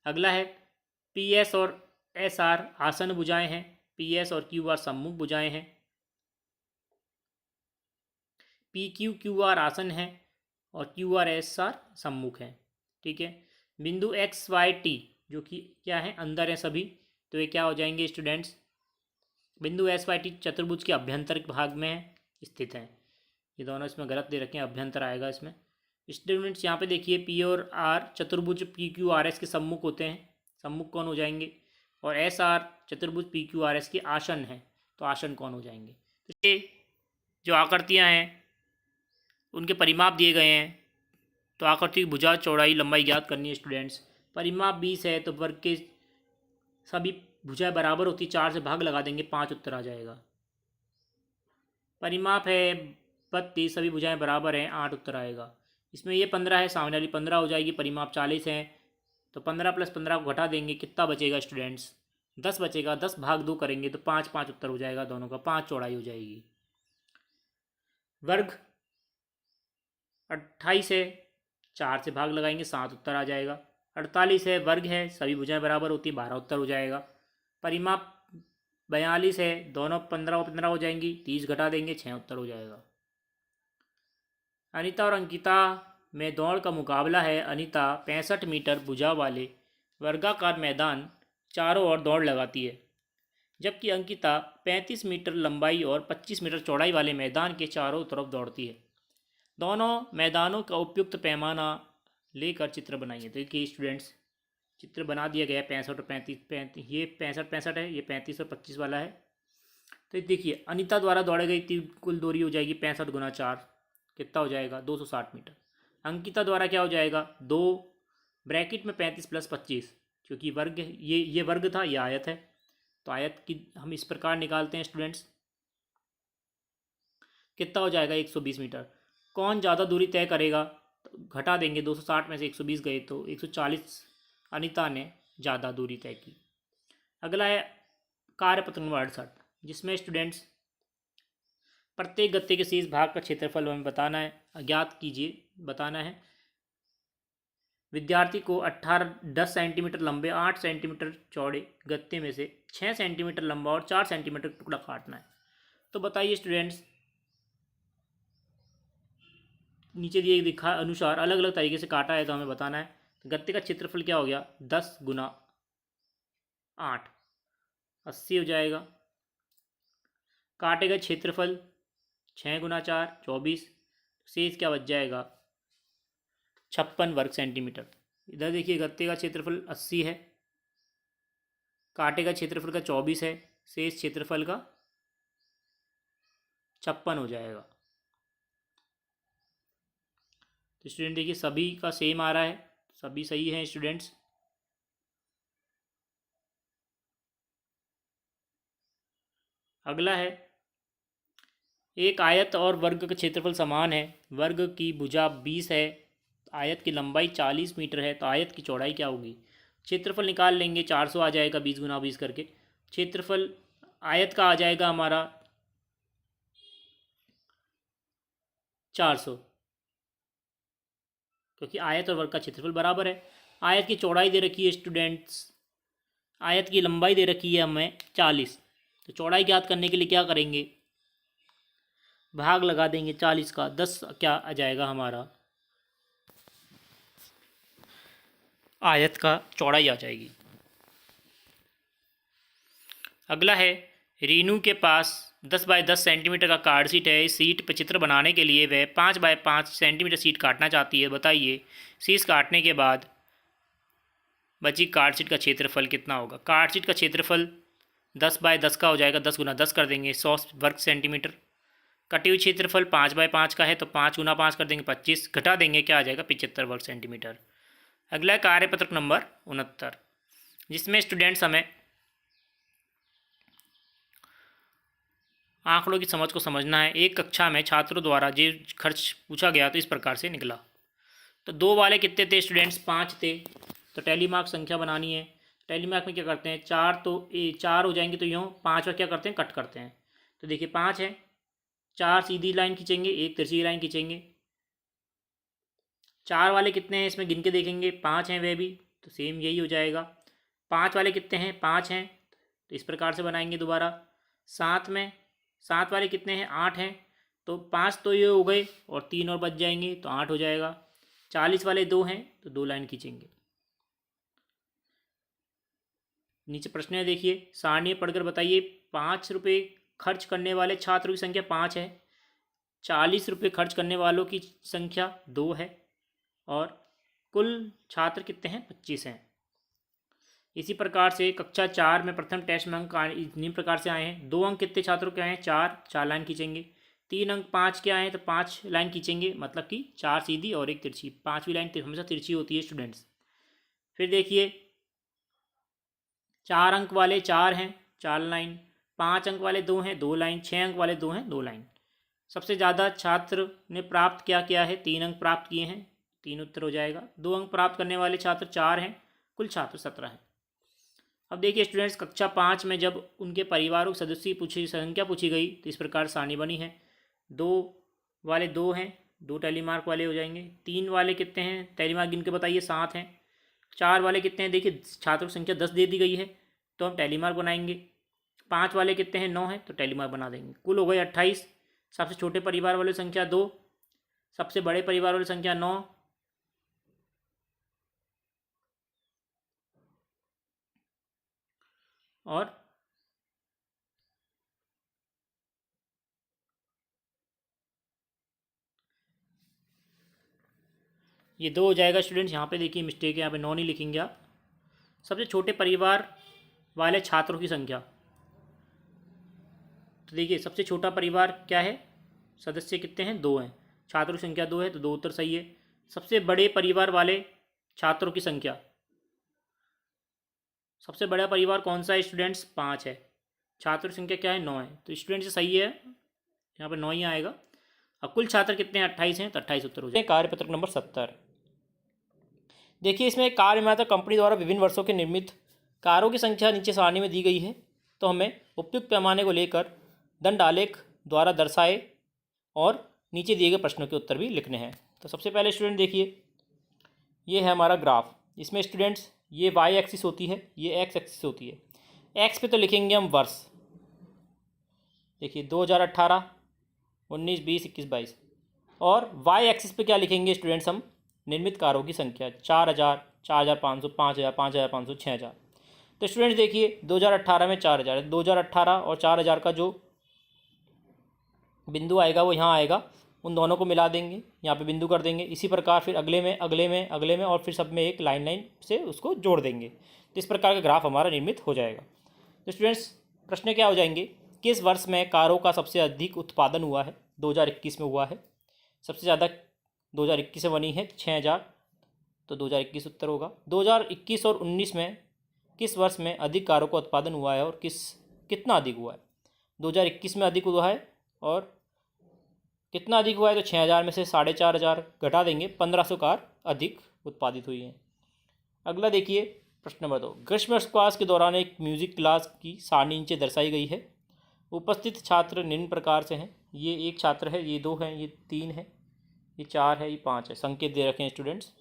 अगला है PS और SR आसन भुजाएं हैं, PS और QR सम्मुख भुजाएं हैं। PQ QR आसन है और QR SR सम्मुख है, ठीक है। बिंदु XYT जो कि क्या है, अंदर है सभी, तो ये क्या हो जाएंगे स्टूडेंट्स, बिंदु SYT चतुर्भुज के अभ्यंतर भाग में स्थित है। ये दोनों इसमें गलत दे रखे हैं, अभ्यंतर आएगा इसमें। स्टूडेंट्स यहाँ पे देखिए P और R चतुर्भुज PQRS के सम्मुख होते हैं, सम्मुख कौन हो जाएंगे, और SR चतुर्भुज PQRS के आसन है, तो आसन कौन हो जाएंगे। तो ये जो आकृतियाँ हैं उनके परिमाप दिए गए हैं, तो आकृति की भुजा चौड़ाई लंबाई ज्ञात करनी है स्टूडेंट्स। परिमाप 20 है, तो वर्ग के सभी भुजाएं बराबर होती, 4 से भाग लगा देंगे, 5 उत्तर आ जाएगा। परिमाप है 32, सभी भुजाएं बराबर हैं, 8 उत्तर आएगा। इसमें ये 15 है, सामने वाली 15 हो जाएगी। परिमाप 40 है, तो 15 + 15 को घटा देंगे, कितना बचेगा स्टूडेंट्स, 10 बचेगा। 10 भाग 2 करेंगे तो 5 उत्तर हो जाएगा दोनों का, 5 चौड़ाई हो जाएगी। वर्ग 28 है, 4 से भाग लगाएंगे, 7 उत्तर आ जाएगा। 48 है, वर्ग है, सभी भुजाएं बराबर होती, 12 उत्तर हो जाएगा। परिमाप 42 है, दोनों 15 15 हो जाएंगी, 30 घटा देंगे, 6 उत्तर हो जाएगा। अनीता और अंकिता में दौड़ का मुकाबला है। अनीता 65 मीटर भुजा वाले वर्गाकार मैदान चारों ओर दौड़ लगाती है, जबकि अंकिता 35 मीटर लंबाई और 25 मीटर चौड़ाई वाले मैदान के चारों तरफ दौड़ती है। दोनों मैदानों का उपयुक्त पैमाना लेकर चित्र बनाइए। तो देखिए स्टूडेंट्स, चित्र बना दिया गया है 65 और 35, ये 65 है, ये 35 और 25 वाला है। तो देखिए अनीता द्वारा दौड़े गई कुल दूरी हो जाएगी 65 × 4, कितना हो जाएगा, 260 मीटर। अंकिता द्वारा क्या हो जाएगा, 2 ब्रैकेट में 35 + 25, क्योंकि वर्ग ये वर्ग था, ये आयत है, तो आयत की हम इस प्रकार निकालते हैं स्टूडेंट्स, कितना हो जाएगा, 120 मीटर। कौन ज़्यादा दूरी तय करेगा, तो घटा देंगे, 260 में से 120 गए तो 140 अनीता ने ज़्यादा दूरी तय की। अगला है कार्यपत्र नंबर 68, जिसमें स्टूडेंट्स प्रत्येक गत्ते के शेष भाग का क्षेत्रफल हमें बताना है, अज्ञात कीजिए, बताना है। विद्यार्थी को 10 सेंटीमीटर लंबे 8 सेंटीमीटर चौड़े गत्ते में से 6 सेंटीमीटर लंबा और 4 सेंटीमीटर टुकड़ा काटना है। तो बताइए स्टूडेंट्स, नीचे दिए दिखा अनुसार अलग अलग तरीके से काटा है, तो हमें बताना है। तो गत्ते का क्षेत्रफल क्या हो गया, 10 × 8 80 हो जाएगा। काटे गए क्षेत्रफल 6 × 4 24, शेष क्या बच जाएगा, 56 वर्ग सेंटीमीटर। इधर देखिए गत्ते का क्षेत्रफल 80 है, काटे का क्षेत्रफल का 24 है, शेष क्षेत्रफल का 56 हो जाएगा। तो स्टूडेंट देखिए सभी का सेम आ रहा है, सभी सही हैं स्टूडेंट्स। अगला है, एक आयत और वर्ग का क्षेत्रफल समान है, वर्ग की भुजा 20 है, आयत की लंबाई 40 मीटर है, तो आयत की चौड़ाई क्या होगी। क्षेत्रफल निकाल लेंगे, 400 आ जाएगा 20 × 20 करके। क्षेत्रफल आयत का आ जाएगा हमारा 400, क्योंकि आयत और वर्ग का क्षेत्रफल बराबर है। आयत की चौड़ाई दे रखी है स्टूडेंट्स, आयत की लंबाई दे रखी है हमें 40, तो चौड़ाई ज्ञात करने के लिए क्या करेंगे, भाग लगा देंगे 40 का, 10 क्या आ जाएगा हमारा, आयत का चौड़ाई आ जाएगी। अगला है, रीनू के पास 10 × 10 सेंटीमीटर का कार्ड शीट है। इस सीट पर चित्र बनाने के लिए वह 5 × 5 सेंटीमीटर सीट काटना चाहती है। बताइए शीट काटने के बाद बची कार्ड शीट का क्षेत्रफल कितना होगा। कार्ड शीट का क्षेत्रफल 10 × 10 का हो जाएगा, 10 × 10 कर देंगे, 100 वर्ग सेंटीमीटर। कटी हुई क्षेत्रफल 5 × 5 का है, तो 5 × 5 कर देंगे, 25, घटा देंगे, क्या आ जाएगा, 75 वर्ग सेंटीमीटर। अगला है कार्यपत्रक नंबर 69, जिसमें स्टूडेंट्स हमें आंकड़ों की समझ को समझना है। एक कक्षा में छात्रों द्वारा जो खर्च पूछा गया तो इस प्रकार से निकला। तो 2 वाले कितने थे स्टूडेंट्स? 5 थे। तो टेलीमार्क संख्या बनानी है। टेलीमार्क में क्या करते हैं, 4 तो 4 हो जाएंगे, तो यूँ 5 और क्या करते हैं, कट करते हैं। तो देखिए 5 है, 4 सीधी लाइन खींचेंगे, 1 तिरछी लाइन खींचेंगे। 4 वाले कितने हैं इसमें गिन के देखेंगे, 5 हैं वे भी, तो सेम यही हो जाएगा। 5 वाले कितने हैं, 5 हैं, तो इस प्रकार से बनाएंगे दोबारा। 7 वाले कितने हैं, 8 हैं, तो 5 तो ये हो गए और 3 और बच जाएंगे, तो 8 हो जाएगा। 40 वाले 2 हैं, तो 2 लाइन खींचेंगे। नीचे प्रश्न है देखिए, सारणी पढ़कर बताइए 5 रुपये खर्च करने वाले छात्रों की संख्या 5 है, 40 रुपये खर्च करने वालों की संख्या 2 है, और कुल छात्र कितने हैं, 25 हैं। इसी प्रकार से कक्षा 4 में प्रथम टेस्ट में अंक इन्हीं प्रकार से आए हैं। 2 अंक कितने छात्रों के आए हैं, 4 लाइन खींचेंगे। 3 अंक 5 के आए हैं, तो 5 लाइन खींचेंगे, मतलब कि 4 सीधी और 1 तिरछी। 5वीं लाइन हमेशा तिरछी होती है स्टूडेंट्स। फिर देखिए 4 अंक वाले 4 हैं, 4 लाइन। 5 अंक वाले 2 हैं, 2 लाइन। 6 अंक वाले 2 हैं, 2 लाइन। सबसे ज़्यादा छात्र ने प्राप्त क्या किया है, 3 अंक प्राप्त किए हैं, 3 उत्तर हो जाएगा। 2 अंक प्राप्त करने वाले छात्र 4 हैं, कुल छात्र 17 हैं। अब देखिए स्टूडेंट्स, कक्षा 5 में जब उनके परिवारों के सदस्य पूछी संख्या पूछी गई तो इस प्रकार सारणी बनी है। 2 वाले 2 हैं, 2 टेलीमार्क वाले हो जाएंगे। 3 वाले कितने हैं, टेलीमार्क गिन के बताइए, 7 हैं। 4 वाले कितने हैं, देखिए छात्रों की संख्या 10 दे दी गई है, तो हम टेलीमार्क बनाएंगे। 5 वाले कितने हैं, 9 हैं, तो टेलीमार्क बना देंगे। कुल हो गए 28। सबसे छोटे परिवार वाले संख्या 2, सबसे बड़े परिवार वाली संख्या 9, और ये 2 हो जाएगा स्टूडेंट्स। यहाँ पे देखिए मिस्टेक है, यहाँ पे 9 नहीं लिखेंगे आप। सबसे छोटे परिवार वाले छात्रों की संख्या, तो देखिए सबसे छोटा परिवार क्या है, सदस्य कितने हैं, 2 हैं, छात्रों की संख्या 2 है, तो 2 उत्तर सही है। सबसे बड़े परिवार वाले छात्रों की संख्या, सबसे बड़ा परिवार कौन सा है स्टूडेंट्स, 5 है, छात्रों की संख्या क्या है, 9 है, तो स्टूडेंट्स से सही है, यहाँ पर 9 ही आएगा। अब कुल छात्र कितने हैं, 28 हैं, तो 28 उत्तर हो जाए। कार्यपत्रक नंबर 70। देखिए इसमें कार्य में आता कंपनी द्वारा विभिन्न वर्षों के निर्मित कारों की संख्या नीचे सारणी में दी गई है, तो हमें उपयुक्त पैमाने को लेकर दंड आलेख द्वारा दर्शाए और नीचे दिए गए प्रश्नों के उत्तर भी लिखने हैं। तो सबसे पहले स्टूडेंट देखिए, ये है हमारा ग्राफ। इसमें स्टूडेंट्स ये वाई एक्सिस होती है, ये एक्स एक्सिस होती है। एक्स पे तो लिखेंगे हम वर्ष, देखिए 2018, 19, 20, 21, 22, और वाई एक्सिस पे क्या लिखेंगे स्टूडेंट्स, हम निर्मित कारों की संख्या 4000, 4500, 5000, 5500, 6000। तो स्टूडेंट्स देखिए 2018 में 4000 है, 2018 और 4000 का जो बिंदु आएगा वो यहाँ आएगा, उन दोनों को मिला देंगे, यहाँ पे बिंदु कर देंगे। इसी प्रकार फिर अगले में, अगले में, अगले में, और फिर सब में एक लाइन लाइन से उसको जोड़ देंगे। तो इस प्रकार का ग्राफ हमारा निर्मित हो जाएगा। तो स्टूडेंट्स प्रश्न क्या हो जाएंगे, किस वर्ष में कारों का सबसे अधिक उत्पादन हुआ है, 2021 में हुआ है। सबसे ज़्यादा 2021 में बनी है 6000, तो 2021 उत्तर होगा। 2021 और 19 में किस वर्ष में अधिक कारों का उत्पादन हुआ है और कितना अधिक हुआ है। 2021 में अधिक हुआ है, और कितना अधिक हुआ है, तो 6000 में से 4500 घटा देंगे, 1500 कार अधिक उत्पादित हुई हैं। अगला देखिए प्रश्न नंबर 2, ग्रीष्मावकाश के दौरान एक म्यूजिक क्लास की सारणी नीचे दर्शाई गई है। उपस्थित छात्र निम्न प्रकार से हैं, ये 1 छात्र है, ये 2 हैं, ये 3 है, ये 4 है, ये 5 है, संकेत दे रखे हैं स्टूडेंट्स।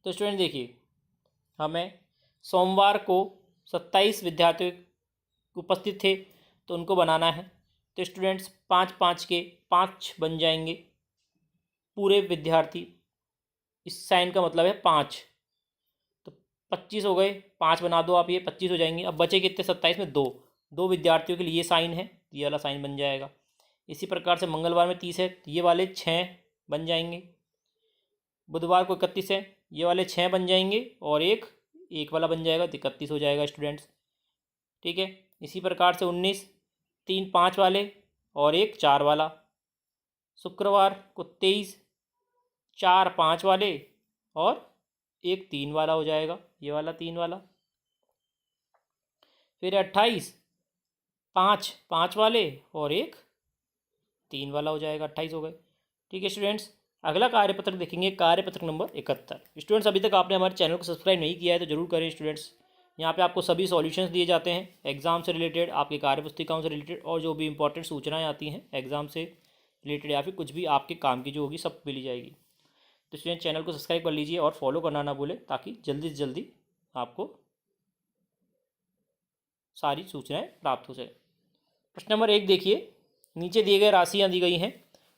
तो स्टूडेंट देखिए हमें सोमवार को 27 विद्यार्थी उपस्थित थे, तो उनको बनाना है। तो स्टूडेंट्स 5 के 5 बन जाएंगे पूरे विद्यार्थी, इस साइन का मतलब है 5, तो 25 हो गए, 5 बना दो आप, ये 25 हो जाएंगे। अब बचे कितने, 27 में 2 विद्यार्थियों के लिए ये साइन है, ये वाला साइन बन जाएगा। इसी प्रकार से मंगलवार में 30 है, तो ये वाले 6 बन जाएंगे। बुधवार को 31 है, ये वाले 6 बन जाएंगे, और एक वाला बन जाएगा, तो 31 हो जाएगा स्टूडेंट्स, ठीक है। इसी प्रकार से 19, 3 5 वाले और 1 4 वाला। शुक्रवार को 23, 4 5 वाले और 1 3 वाला हो जाएगा, ये वाला 3 वाला। फिर 28, 5 5 वाले और एक 3 वाला हो जाएगा, 28 हो गए। ठीक है स्टूडेंट्स, अगला कार्यपत्रक देखेंगे, कार्यपत्रक नंबर 71। स्टूडेंट्स अभी तक आपने हमारे चैनल को सब्सक्राइब नहीं किया है तो जरूर करें स्टूडेंट्स। यहाँ पे आपको सभी सॉल्यूशंस दिए जाते हैं एग्जाम से रिलेटेड, आपके कार्यपुस्तिकाओं से रिलेटेड, और जो भी इंपॉर्टेंट सूचनाएं आती हैं एग्जाम से रिलेटेड या फिर कुछ भी आपके काम की जो होगी सब मिली जाएगी। तो स्टूडेंट चैनल को सब्सक्राइब कर लीजिए और फॉलो करना ना भूलें, ताकि जल्दी से जल्दी आपको सारी सूचनाएं प्राप्त हो सके। प्रश्न नंबर 1 देखिए, नीचे दिए गए राशियां दी गई हैं,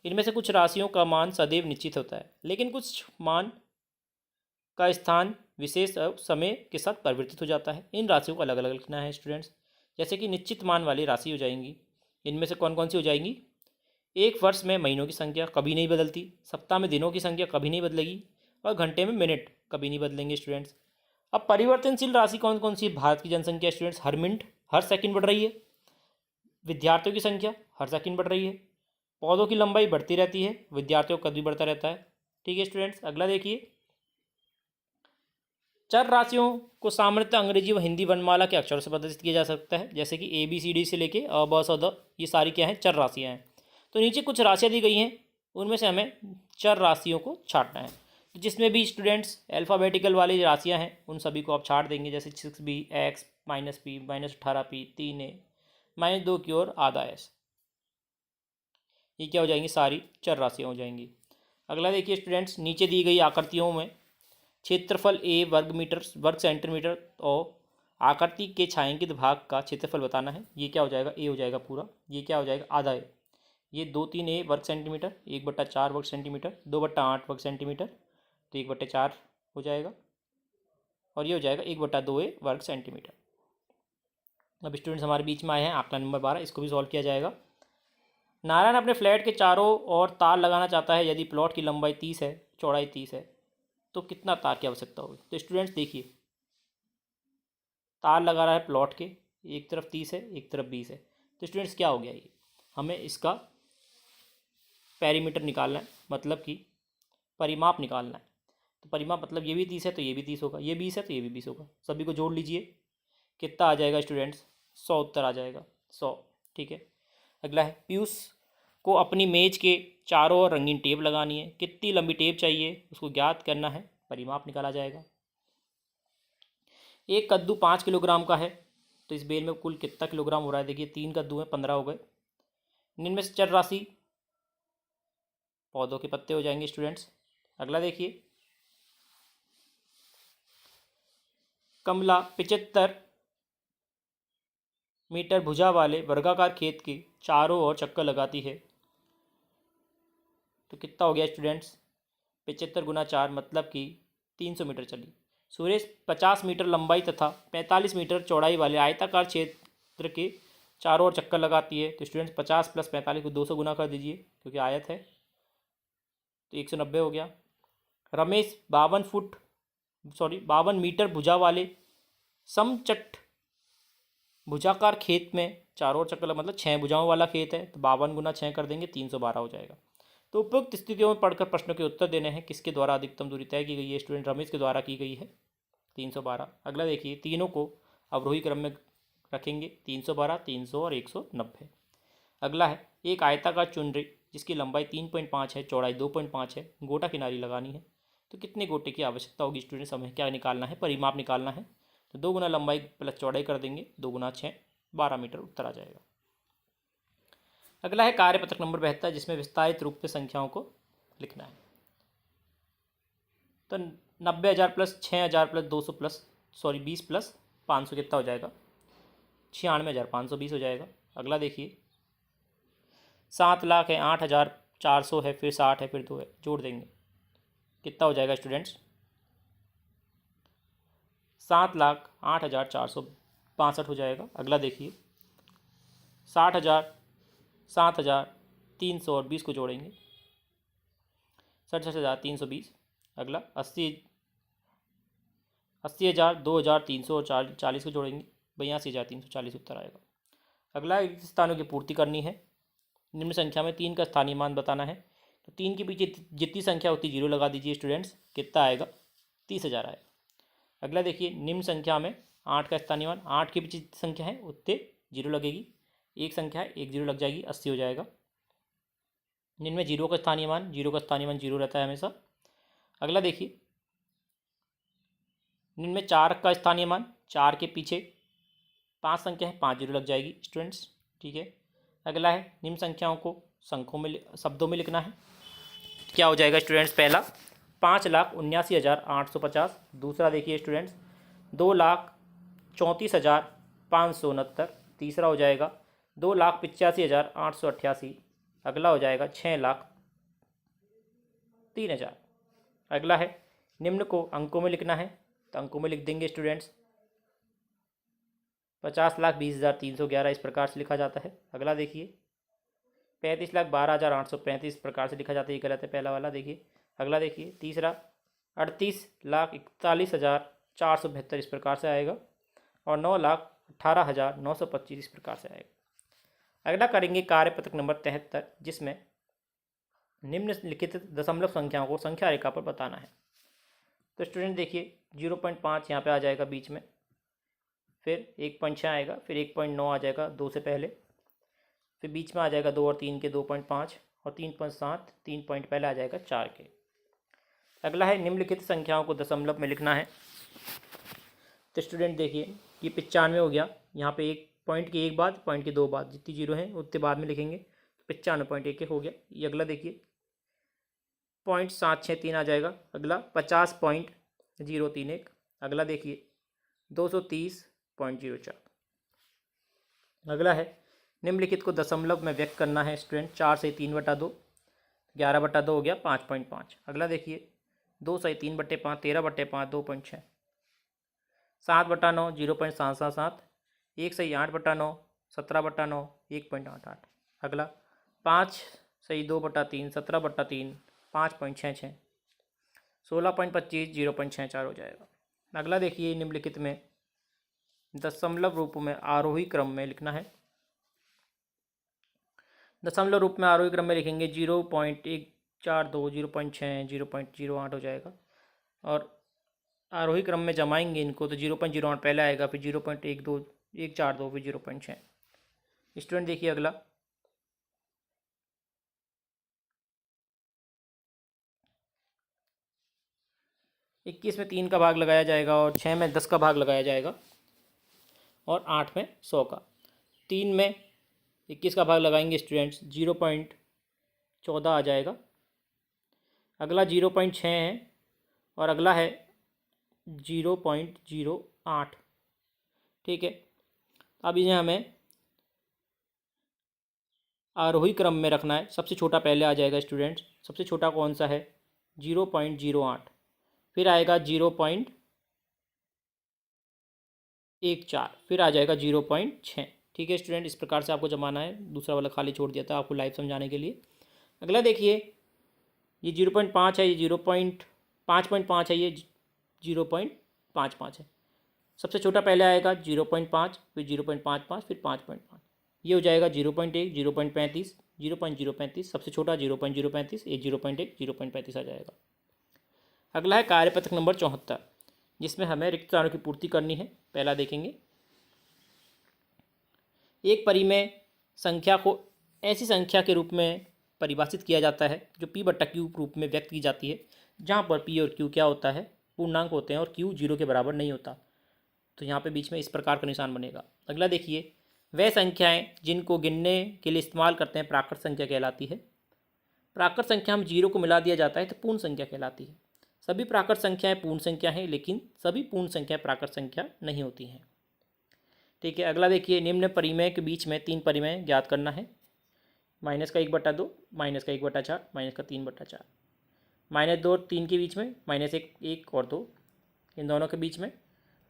इनमें से कुछ राशियों का मान सदैव निश्चित होता है, लेकिन कुछ मान का स्थान विशेष समय के साथ परिवर्तित हो जाता है। इन राशियों को अलग अलग लिखना है स्टूडेंट्स। जैसे कि निश्चित मान वाली राशि हो जाएंगी, इनमें से कौन कौन सी हो जाएंगी? एक वर्ष में महीनों की संख्या कभी नहीं बदलती, सप्ताह में दिनों की संख्या कभी नहीं बदलेगी, और घंटे में मिनट कभी नहीं बदलेंगे स्टूडेंट्स। अब परिवर्तनशील राशि कौन कौन सी? भारत की जनसंख्या स्टूडेंट्स हर मिनट हर सेकंड बढ़ रही है, विद्यार्थियों की संख्या हर सेकंड बढ़ रही है, पौधों की लंबाई बढ़ती रहती है, विद्यार्थियों का कद भी बढ़ता रहता है। ठीक है स्टूडेंट्स, अगला देखिए, चर राशियों को सामान्यतः अंग्रेजी व हिंदी वर्णमाला के अक्षरों से प्रदर्शित किया जा सकता है, जैसे कि ABCD से लेके अ ब स द, ये सारी क्या हैं? चर राशियाँ हैं। तो नीचे कुछ राशियाँ दी गई हैं, उनमें से हमें चर राशियों को छांटना है। तो जिसमें भी स्टूडेंट्स अल्फ़ाबेटिकल वाली राशियाँ हैं उन सभी को आप छांट देंगे, जैसे 6B x -p -18p 3a -2 की ओर आधा s, ये क्या हो जाएंगी? सारी चर राशियाँ हो जाएंगी। अगला देखिए स्टूडेंट्स, नीचे दी गई आकृतियों में क्षेत्रफल A वर्ग मीटर वर्ग सेंटीमीटर और आकृति के छायांकित भाग का क्षेत्रफल बताना है। ये क्या हो जाएगा? A हो जाएगा पूरा। ये क्या हो जाएगा? आधा है। ये 2/3 A वर्ग सेंटीमीटर, 1/4 वर्ग सेंटीमीटर, 2/8 वर्ग सेंटीमीटर, तो 1/4 हो जाएगा, और ये हो जाएगा 1/2 A वर्ग सेंटीमीटर। अब स्टूडेंट्स हमारे बीच में आए हैं आंकड़ा नंबर 12, इसको भी सॉल्व किया जाएगा। नारायण अपने फ्लैट के चारों ओर तार लगाना चाहता है। यदि प्लॉट की लंबाई 30 है, चौड़ाई 30 है, तो कितना तार की आवश्यकता होगी? तो स्टूडेंट्स देखिए, तार लगा रहा है प्लॉट के, एक तरफ 30 है एक तरफ 20 है, तो स्टूडेंट्स क्या हो गया? ये हमें इसका पेरीमीटर निकालना है, मतलब कि परिमाप निकालना है। तो परिमाप मतलब ये भी 30 है तो ये भी 30 होगा, ये 20 है तो ये भी 20 होगा, सभी को जोड़ लीजिए, कितना आ जाएगा स्टूडेंट्स? 100 उत्तर आ जाएगा, 100। ठीक है, अगला है, पीयूष को अपनी मेज के चारों ओर रंगीन टेप लगानी है। कितनी लंबी टेप चाहिए उसको ज्ञात करना है, परिमाप निकाला जाएगा। एक कद्दू 5 किलोग्राम का है, तो इस बेल में कुल कितना किलोग्राम हो रहा है? देखिए 3 कद्दू हैं, 15 हो गए। इनमें से चर राशि पौधों के पत्ते हो जाएंगे स्टूडेंट्स। अगला देखिए, कमला 75 मीटर भुजा वाले वर्गाकार खेत के चारों ओर चक्कर लगाती है, तो कितना हो गया स्टूडेंट्स? 75 गुना 4 मतलब कि 300 मीटर चली। सुरेश 50 मीटर लंबाई तथा 45 मीटर चौड़ाई वाले आयताकार क्षेत्र के चारों ओर चक्कर लगाती है, तो स्टूडेंट्स 50 + 45 को 200 गुना कर दीजिए, क्योंकि आयत है, तो 190 हो गया। रमेश 52 मीटर भुजा वाले समचट भुजाकार खेत में चारों ओर चक्कर, मतलब 6 भुजाओं वाला खेत है, तो 52 गुना 6 कर देंगे, 312 हो जाएगा। तो उपयुक्त स्थितियों में पढ़कर प्रश्नों के उत्तर देने हैं। किसके द्वारा अधिकतम दूरी तय की गई है? स्टूडेंट रमेश के द्वारा की गई है, 312। अगला देखिए, तीनों को अवरोही क्रम में रखेंगे, 312, 300 और 190। अगला है, एक आयताकार चुनरी जिसकी लंबाई 3.5 है, चौड़ाई 2.5 है, गोटा किनारी लगानी है, तो कितने गोटे की आवश्यकता होगी स्टूडेंट्स? हमें क्या निकालना है? परिमाप निकालना है। तो 2 गुना लंबाई प्लस चौड़ाई कर देंगे, 2 गुना 6, 12 मीटर उत्तर आ जाएगा। अगला है कार्यपत्रक नंबर 72, जिसमें विस्तारित रूप में संख्याओं को लिखना है। तो 90,000 + 6,000 + 200 20 + 500 कितना हो जाएगा? 96,520 हो जाएगा। अगला देखिए, 7 लाख है, 8,400 है, फिर 60 है, फिर 2 है, जोड़ देंगे, कितना हो जाएगा स्टूडेंट्स? 7,08,465 हो जाएगा। अगला देखिए, 60,000, 7,000, 300 और 20 को जोड़ेंगे, 67,320। अगला 80,000, 2,000, 300 और 40 को जोड़ेंगे, 82,340 उत्तर आएगा। अगला रिक्त स्थानों की पूर्ति करनी है। निम्न संख्या में 3 का स्थानीय मान बताना है। तो 3 के पीछे जितनी संख्या होती 0 लगा दीजिए स्टूडेंट्स, कितना आएगा? 30,000 आएगा। अगला देखिए, निम्न संख्या में 8 का स्थानीय मान, 8 के पीछे जितनी संख्या है उतने 0 लगेगी, एक संख्या है, एक जीरो लग जाएगी, 80 हो जाएगा। निम्न में जीरो का स्थानीय मान जीरो रहता है हमेशा। अगला देखिए, निम्न में 4 का स्थानीय मान, 4 के पीछे 5 संख्या है, 5 जीरो लग जाएगी स्टूडेंट्स। ठीक है। अगला है, निम्न संख्याओं को शब्दों में लिखना है। क्या हो जाएगा स्टूडेंट्स? पहला 5,79,850। दूसरा देखिए स्टूडेंट्स 2,34,569। तीसरा हो जाएगा 2,85,888। अगला हो जाएगा 6,03,000। अगला है, निम्न को अंकों में लिखना है, तो अंकों में लिख देंगे स्टूडेंट्स 50,20,311 इस प्रकार से लिखा जाता है। अगला देखिए 35,12,835 प्रकार से लिखा जाता है, ये गलत है पहला वाला। देखिए अगला देखिए तीसरा 38,41,472 इस प्रकार से आएगा, और 9,18,925 इस प्रकार से आएगा। अगला करेंगे कार्यपत्रक नंबर 73, जिसमें निम्नलिखित दशमलव संख्याओं को संख्या रेखा पर बताना है। तो स्टूडेंट देखिए 0.5 यहाँ पे आ जाएगा बीच में, फिर 1.6 आएगा, फिर 1.9 आ जाएगा 2 से पहले, फिर बीच में आ जाएगा 2 और 3 के 2.5, और 3.7, 3 पॉइंट पहले आ जाएगा 4 के। अगला है, निम्नलिखित संख्याओं को दशमलव में लिखना है। तो स्टूडेंट देखिए ये 95 हो गया, यहाँ पे एक पॉइंट की एक बाद, पॉइंट की दो बाद, जितनी जीरो हैं उतने बाद में लिखेंगे, तो 95.11 हो गया ये। अगला देखिए 0.763 आ जाएगा। अगला 50.031। अगला देखिए 230.04। अगला है, निम्नलिखित को दशमलव में व्यक्त करना है स्टूडेंट। 4 से 3/2, 11/2 हो गया 5.5। अगला देखिए 2 से 3/5, 13/5, 2.6। 7/9, 0.777। 1 से 8/9, 17/9, 1.88। अगला 5 से 2/3, 17/3, 5.66। 16.25, 0.64 हो जाएगा। अगला देखिए निम्नलिखित में दशमलव रूप में आरोही क्रम में लिखना है। दशमलव रूप में आरोही क्रम में लिखेंगे 0.142, 0.6, 0.08 हो जाएगा, और आरोही क्रम में जमाएंगे इनको तो 0.08 पहले आएगा, फिर 0.12, 142, फिर 0.6। स्टूडेंट देखिए अगला 21 में 3 का भाग लगाया जाएगा, और 6 में 10 का भाग लगाया जाएगा, और 8 में 100 का। 3 में 21 का भाग लगाएंगे स्टूडेंट्स, 0.14 आ जाएगा। अगला 0.6 है, और अगला है 0.08। ठीक है। अब इन्हें हमें आरोही क्रम में रखना है। सबसे छोटा पहले आ जाएगा स्टूडेंट्स। सबसे छोटा कौन सा है? 0.08। फिर आएगा 0.14, फिर आ जाएगा 0.6। ठीक है स्टूडेंट, इस प्रकार से आपको जमाना है। दूसरा वाला खाली छोड़ दिया था आपको लाइव समझाने के लिए। अगला देखिए ये 0.5 है, ये 5.5 है, ये 0.55 है। सबसे छोटा पहले आएगा 0.5, फिर 0.55, फिर 5.5। ये हो जाएगा 0.1, 0.35, 0.035। सबसे छोटा 0.035, ये 0.1, 0.35 आ जाएगा। अगला है कार्यपत्रक नंबर 74, जिसमें हमें रिक्त स्थानों की पूर्ति करनी है। पहला देखेंगे, एक परिमेय संख्या को ऐसी संख्या के रूप में परिभाषित किया जाता है जो p/q रूप में व्यक्त की जाती है, जहाँ पर p और q क्या होता है? पूर्णांक होते हैं, और q 0 के बराबर नहीं होता। तो यहाँ पे बीच में इस प्रकार का निशान बनेगा। अगला देखिए, वह संख्याएं जिनको गिनने के लिए इस्तेमाल करते हैं प्राकृत संख्या कहलाती है। प्राकृत संख्या में 0 को मिला दिया जाता है तो पूर्ण संख्या कहलाती है। सभी प्राकृत संख्याएं पूर्ण संख्या हैं, लेकिन सभी पूर्ण संख्याएं प्राकृत संख्या नहीं होती हैं। ठीक है। अगला देखिए, निम्न परिमेय के बीच में 3 परिमेय ज्ञात करना है। -1/2, -1/4, -3/4। -2 और 3 के बीच में, -1, 1 और 2, इन दोनों के बीच में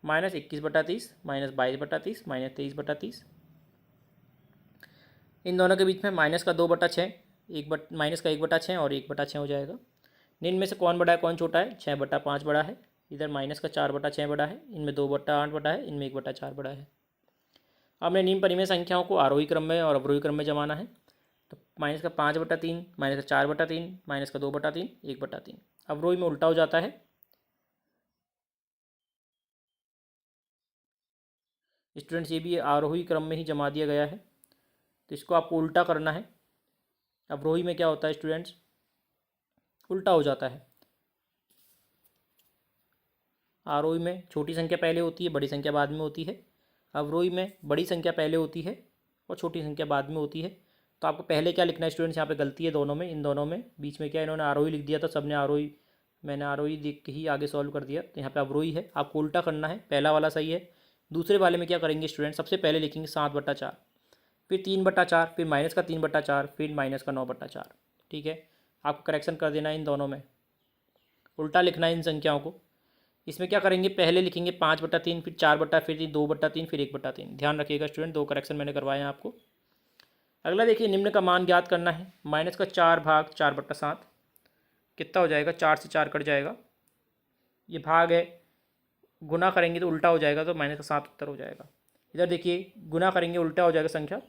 -21/30, -22/30, -23/30। इन दोनों के बीच में -2/6, -1/6 और 1/6 हो जाएगा। निम्न में से कौन बड़ा है, कौन छोटा है? 6/5 बड़ा है। इधर -4/6 बड़ा है। इनमें 2/8 बड़ा है। इनमें 1/4 बड़ा है। हमने निम्न परिमेय संख्याओं को आरोही क्रम में और अवरोही क्रम में जमाना है। तो -5/3, -4/3, -2/3, 1/3। अवरोही में उल्टा हो जाता है। स्टूडेंट्स ये भी आरोही क्रम में ही जमा दिया गया है। तो इसको आपको उल्टा करना है। अवरोही में क्या होता है स्टूडेंट्स, उल्टा हो जाता है। आरोही में छोटी संख्या पहले होती है, बड़ी संख्या बाद में होती है। अवरोही में बड़ी संख्या पहले होती है और छोटी संख्या बाद में होती है। तो आपको पहले क्या लिखना है स्टूडेंट्स, यहाँ पे गलती है दोनों में, इन दोनों में। बीच में क्या इन्होंने आरोही लिख दिया था, सबने आरोही, मैंने आरोही देख के ही आगे सॉल्व कर दिया। तो यहाँ पे अवरोही है, आपको उल्टा करना है। पहला वाला सही है। दूसरे वाले में क्या करेंगे स्टूडेंट, सबसे पहले लिखेंगे 7/4, फिर 3/4, फिर माइनस का 3/4, फिर माइनस का 9/4। ठीक है, आपको करेक्शन कर देना है इन दोनों में, उल्टा लिखना है इन संख्याओं को। इसमें क्या करेंगे, पहले लिखेंगे 5/3, फिर 4/, फिर 2/3, फिर 1/3। ध्यान रखिएगा स्टूडेंट, 2 करेक्शन मैंने करवाए हैं आपको। अगला देखिए, निम्न का मान ज्ञात करना है। माइनस का 4/4/7 कितना हो जाएगा, 4 से 4 कट जाएगा, ये भाग है। गुना करेंगे तो उल्टा हो जाएगा, तो माइनस का 7 उत्तर हो जाएगा। इधर देखिए, गुना करेंगे उल्टा हो जाएगा संख्या,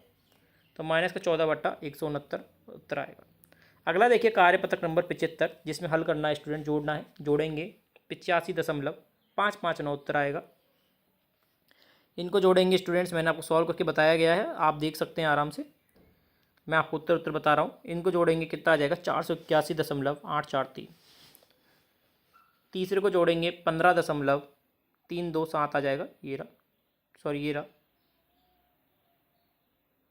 तो माइनस का 14/169 उत्तर आएगा। अगला देखिए, कार्यपत्रक नंबर 75, जिसमें हल करना है स्टूडेंट, जोड़ना है। जोड़ेंगे 85.559 उत्तर आएगा। इनको जोड़ेंगे स्टूडेंट्स, मैंने आपको सॉल्व करके बताया गया है, आप देख सकते हैं आराम से। मैं आपको उत्तर बता रहा हूँ। इनको जोड़ेंगे कितना आ जाएगा, 481.843। तीसरे को जोड़ेंगे 15.327 आ जाएगा, ये रहा, सॉरी ये रहा,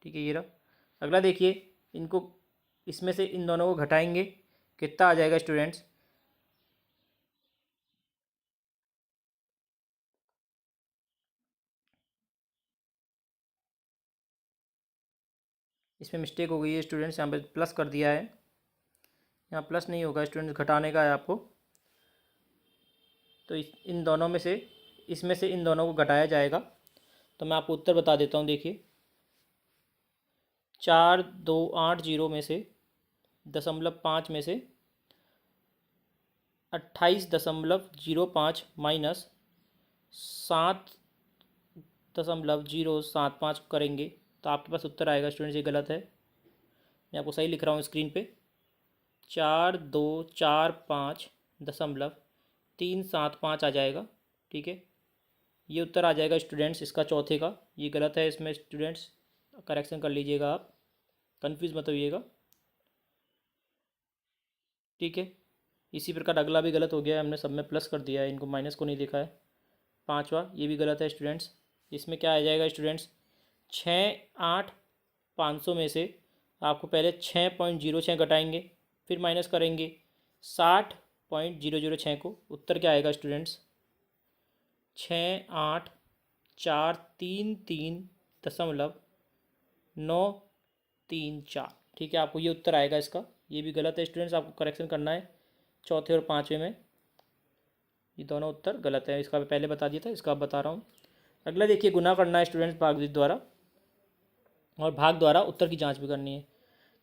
ठीक है ये रहा। अगला देखिए, इनको इसमें से इन दोनों को घटाएंगे, कितना आ जाएगा स्टूडेंट्स, इसमें मिस्टेक हो गई है स्टूडेंट्स, यहाँ पे प्लस कर दिया है, यहाँ प्लस नहीं होगा स्टूडेंट्स, घटाने का है आपको। तो इन दोनों में से, इसमें से इन दोनों को घटाया जाएगा। तो मैं आपको उत्तर बता देता हूँ, देखिए 4280 में से 0.5 में से 28.05 माइनस 7.075 करेंगे तो आपके पास उत्तर आएगा स्टूडेंट्स, ये गलत है, मैं आपको सही लिख रहा हूँ स्क्रीन पे। 4245.375 आ जाएगा। ठीक है, ये उत्तर आ जाएगा स्टूडेंट्स इसका चौथे का, ये गलत है, इसमें स्टूडेंट्स करेक्शन कर लीजिएगा आप, कंफ्यूज मत होइएगा। ठीक है, इसी प्रकार अगला भी गलत हो गया है, हमने सब में प्लस कर दिया है, इनको माइनस को नहीं देखा है। पांचवा, ये भी गलत है स्टूडेंट्स। इसमें क्या आ जाएगा स्टूडेंट्स, 6,8,500 में से आपको पहले 6.06 घटाएंगे, फिर माइनस करेंगे 60.006 को। उत्तर क्या आएगा स्टूडेंट्स, 6,8,4,3.934। ठीक है, आपको ये उत्तर आएगा इसका, ये भी गलत है स्टूडेंट्स, आपको करेक्शन करना है चौथे और पाँचवें में, ये दोनों उत्तर गलत है। इसका पहले बता दिया था, इसका अब बता रहा हूँ। अगला देखिए, गुना करना है स्टूडेंट्स भाग द्वारा, और भाग द्वारा उत्तर की जांच भी करनी है।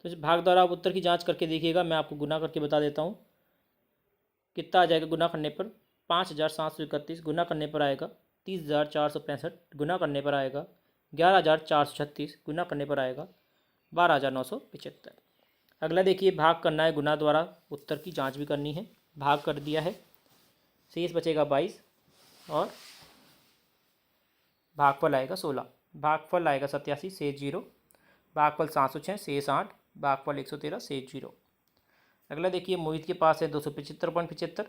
तो भाग द्वारा आप उत्तर की जांच करके देखिएगा, मैं आपको गुना करके बता देता हूँ कितना आ जाएगा। गुना करने पर 5,731, गुना करने पर आएगा 30,465, गुना करने पर आएगा 11,436, गुना करने पर आएगा 12,975। अगला देखिए, भाग करना है गुना द्वारा, उत्तर की जांच भी करनी है। भाग कर दिया है, शेष बचेगा 22 और भागफल आएगा 16। भागफल आएगा 87 से 0, भागफल 706 से 8, भागफल 113 से 0। अगला देखिए, मोहित के पास है 275.75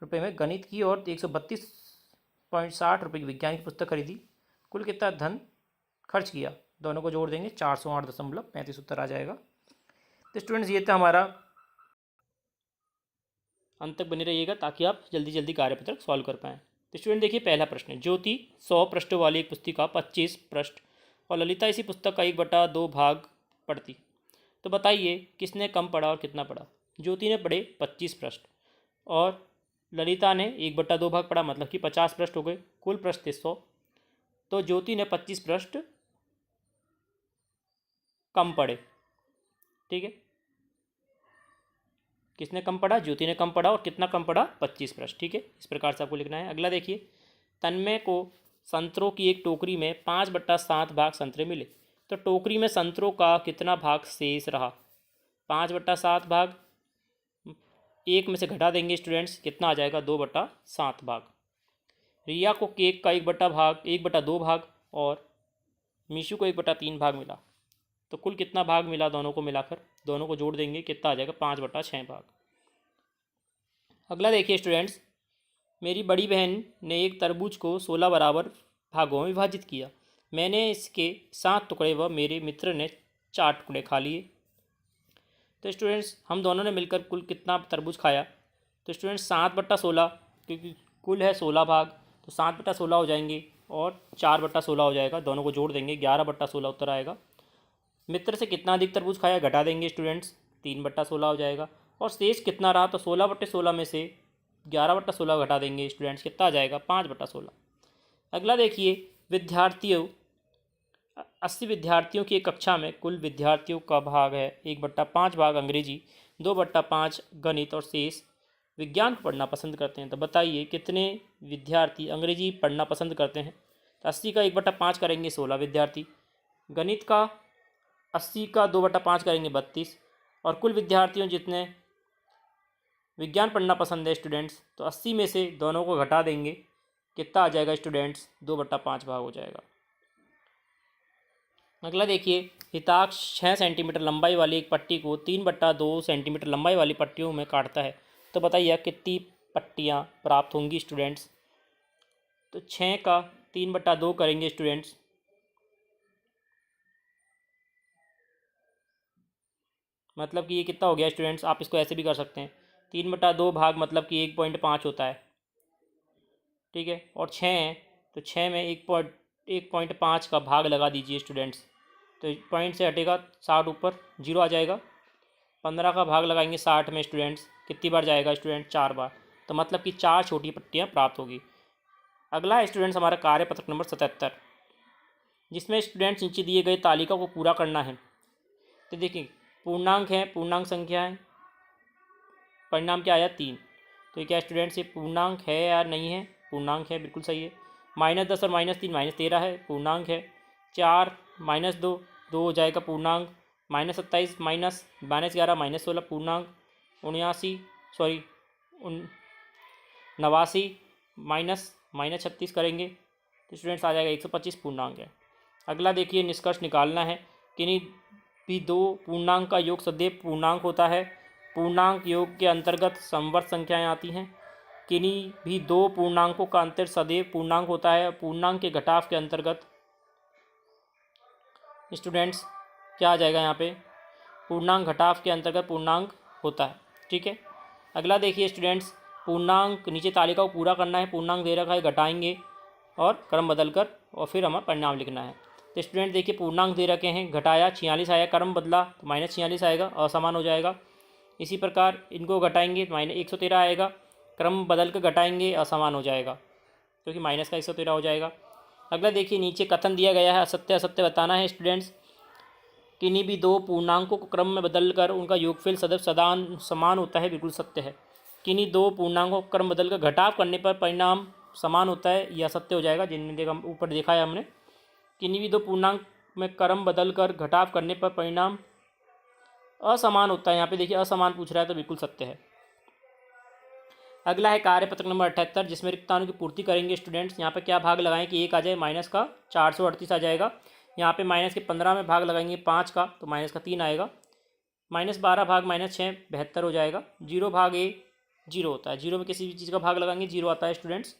रुपये में गणित की और 132.60 रुपये की विज्ञान की पुस्तक खरीदी, कुल कितना धन खर्च किया, दोनों को जोड़ देंगे 408.35 उत्तर आ जाएगा। तो स्टूडेंट्स, ये था हमारा, अंत तक बने रहिएगा ताकि आप जल्दी जल्दी कार्यपत्रक सॉल्व कर पाएँ। तो स्टूडेंट देखिए, पहला प्रश्न है, ज्योति 100 पृष्ठों वाली एक पुस्तिका 25 पृष्ठ और ललिता इसी पुस्तक का 1/2 भाग पढ़ती, तो बताइए किसने कम पढ़ा और कितना पढ़ा। ज्योति ने पढ़े 25 पृष्ठ और ललिता ने 1/2 भाग पढ़ा, मतलब कि 50 पृष्ठ हो गए, कुल पृष्ठ थे 100। तो ज्योति ने 25 पृष्ठ कम पढ़े। ठीक है, किसने कम पढ़ा, ज्योति ने कम पढ़ा, और कितना कम पढ़ा, 25 पृष्ठ। ठीक है, इस प्रकार से आपको लिखना है। अगला देखिए, तन्मय को संतरों की एक टोकरी में 5/7 भाग संतरे मिले, तो टोकरी में संतरों का कितना भाग शेष रहा। 5/7 भाग, एक में से घटा देंगे स्टूडेंट्स, कितना आ जाएगा, 2/7 भाग। रिया को केक का 1/2 भाग और मीशू को 1/3 भाग मिला, तो कुल कितना भाग मिला दोनों को मिलाकर, दोनों को जोड़ देंगे, कितना आ जाएगा 5/6 भाग। अगला देखिए स्टूडेंट्स, मेरी बड़ी बहन ने एक तरबूज को 16 बराबर भागों में विभाजित किया। मैंने इसके 7 टुकड़े व मेरे मित्र ने 4 टुकड़े खा लिए। तो स्टूडेंट्स हम दोनों ने मिलकर कुल कितना तरबूज खाया? तो स्टूडेंट्स 7/16, क्योंकि कुल है 16 भाग, तो 7/16 हो जाएंगे और 4/16 हो जाएगा, दोनों को जोड़ देंगे, 11/16 उत्तर आएगा। मित्र से कितना अधिक तरबूज खाया घटा देंगे स्टूडेंट्स, 3/16 हो जाएगा। और शेष कितना रहा? तो 16/16 में से 11/16 घटा देंगे स्टूडेंट्स, कितना आ जाएगा? 5/16। अगला देखिए, विद्यार्थियों 80 विद्यार्थियों की एक कक्षा में कुल विद्यार्थियों का भाग है 1/5 भाग अंग्रेजी, 2/5 गणित और शेष विज्ञान को पढ़ना पसंद करते हैं। तो बताइए कितने विद्यार्थी अंग्रेजी पढ़ना पसंद करते हैं? तो 80 का 1/5 करेंगे 16 विद्यार्थी, गणित का 80 का 2/5 करेंगे 32, और कुल विद्यार्थियों जितने विज्ञान पढ़ना पसंद है स्टूडेंट्स, तो 80 में से दोनों को घटा देंगे, कितना आ जाएगा स्टूडेंट्स? 2/5 भाग हो जाएगा। अगला देखिए, हिताक्ष 6 सेंटीमीटर लंबाई वाली एक पट्टी को 3/2 सेंटीमीटर लंबाई वाली पट्टियों में काटता है। तो बताइए कितनी पट्टियाँ प्राप्त होंगी स्टूडेंट्स? तो 6 का 3/2 करेंगे स्टूडेंट्स, मतलब कि ये कितना हो गया स्टूडेंट्स? आप इसको ऐसे भी कर सकते हैं, 3/2 भाग मतलब कि 1.5 होता है, ठीक है। और 6 है तो 6 में 1.5 का भाग लगा दीजिए स्टूडेंट्स, तो पॉइंट से हटेगा 60 ऊपर, 0 आ जाएगा। 15 का भाग लगाएंगे 60 में स्टूडेंट्स, कितनी बार जाएगा स्टूडेंट? 4 बार, तो मतलब कि 4 छोटी पट्टियाँ प्राप्त होगी। अगला है स्टूडेंट्स हमारा कार्यपत्रक नंबर 77, जिसमें स्टूडेंट्स नीचे दिए गए तालिका को पूरा करना है। तो देखिए पूर्णांक है, पूर्णांक संख्या है, परिणाम क्या आया? 3। तो ये क्या स्टूडेंट्स, ये पूर्णांक है या नहीं है? पूर्णांक है, बिल्कुल सही है। -10 और -3 -13 है, पूर्णांक है। 4 -2 2 हो जाएगा पूर्णांक। -27 -11 -16 पूर्णांक। 89 -36 करेंगे तो स्टूडेंट्स आ जाएगा 125 पूर्णांक है। अगला देखिए, निष्कर्ष निकालना है। किन्हीं भी दो पूर्णांक का योग सदैव पूर्णांक होता है। पूर्णांक योग के अंतर्गत समवर्त संख्याएं आती हैं। किन्हीं भी दो पूर्णांकों का अंतर सदैव पूर्णांक होता है। पूर्णांक के घटाव के अंतर्गत स्टूडेंट्स क्या आ जाएगा यहाँ पे? पूर्णांक घटाव के अंतर्गत पूर्णांक होता है, ठीक है। अगला देखिए स्टूडेंट्स, पूर्णांक नीचे तालिका को पूरा करना है। पूर्णांक दे रखा है, घटाएंगे और क्रम बदल कर और फिर हमें परिणाम लिखना है। तो स्टूडेंट देखिए पूर्णांक दे रखे हैं, घटाया 46 आया, क्रम बदला तो -46 आएगा, असमान हो जाएगा। इसी प्रकार इनको घटाएंगे तो -113 आएगा, क्रम बदल कर घटाएंगे, असमान हो जाएगा क्योंकि माइनस का 113 हो जाएगा। अगला देखिए, नीचे कथन दिया गया है, असत्य असत्य बताना है स्टूडेंट्स। किन्हीं भी दो पूर्णांकों को क्रम में बदलकर उनका योगफल सदैव समान होता है, बिल्कुल सत्य है। किन्हीं दो पूर्णांकों को क्रम बदलकर घटाव करने पर परिणाम समान होता है, यह सत्य हो जाएगा। जिनने ऊपर देखा है हमने, किन्हीं भी दो पूर्णांक में क्रम बदलकर घटाव करने पर परिणाम असमान होता है। यहाँ पे देखिए असमान पूछ रहा है तो बिल्कुल सत्य है। अगला है कार्यपत्रक नंबर 78, जिसमें रिक्ताणु की पूर्ति करेंगे स्टूडेंट्स। यहाँ पे क्या भाग लगाएं कि 1 आ जाए, माइनस का 438 आ जाएगा। यहाँ पे माइनस के 15 में भाग लगाएंगे 5 का तो माइनस का 3 आएगा। -12 भाग -6 72 हो जाएगा। 0 भाग ए 0 होता है, 0 में किसी भी चीज़ का भाग लगाएंगे 0 आता है स्टूडेंट्स।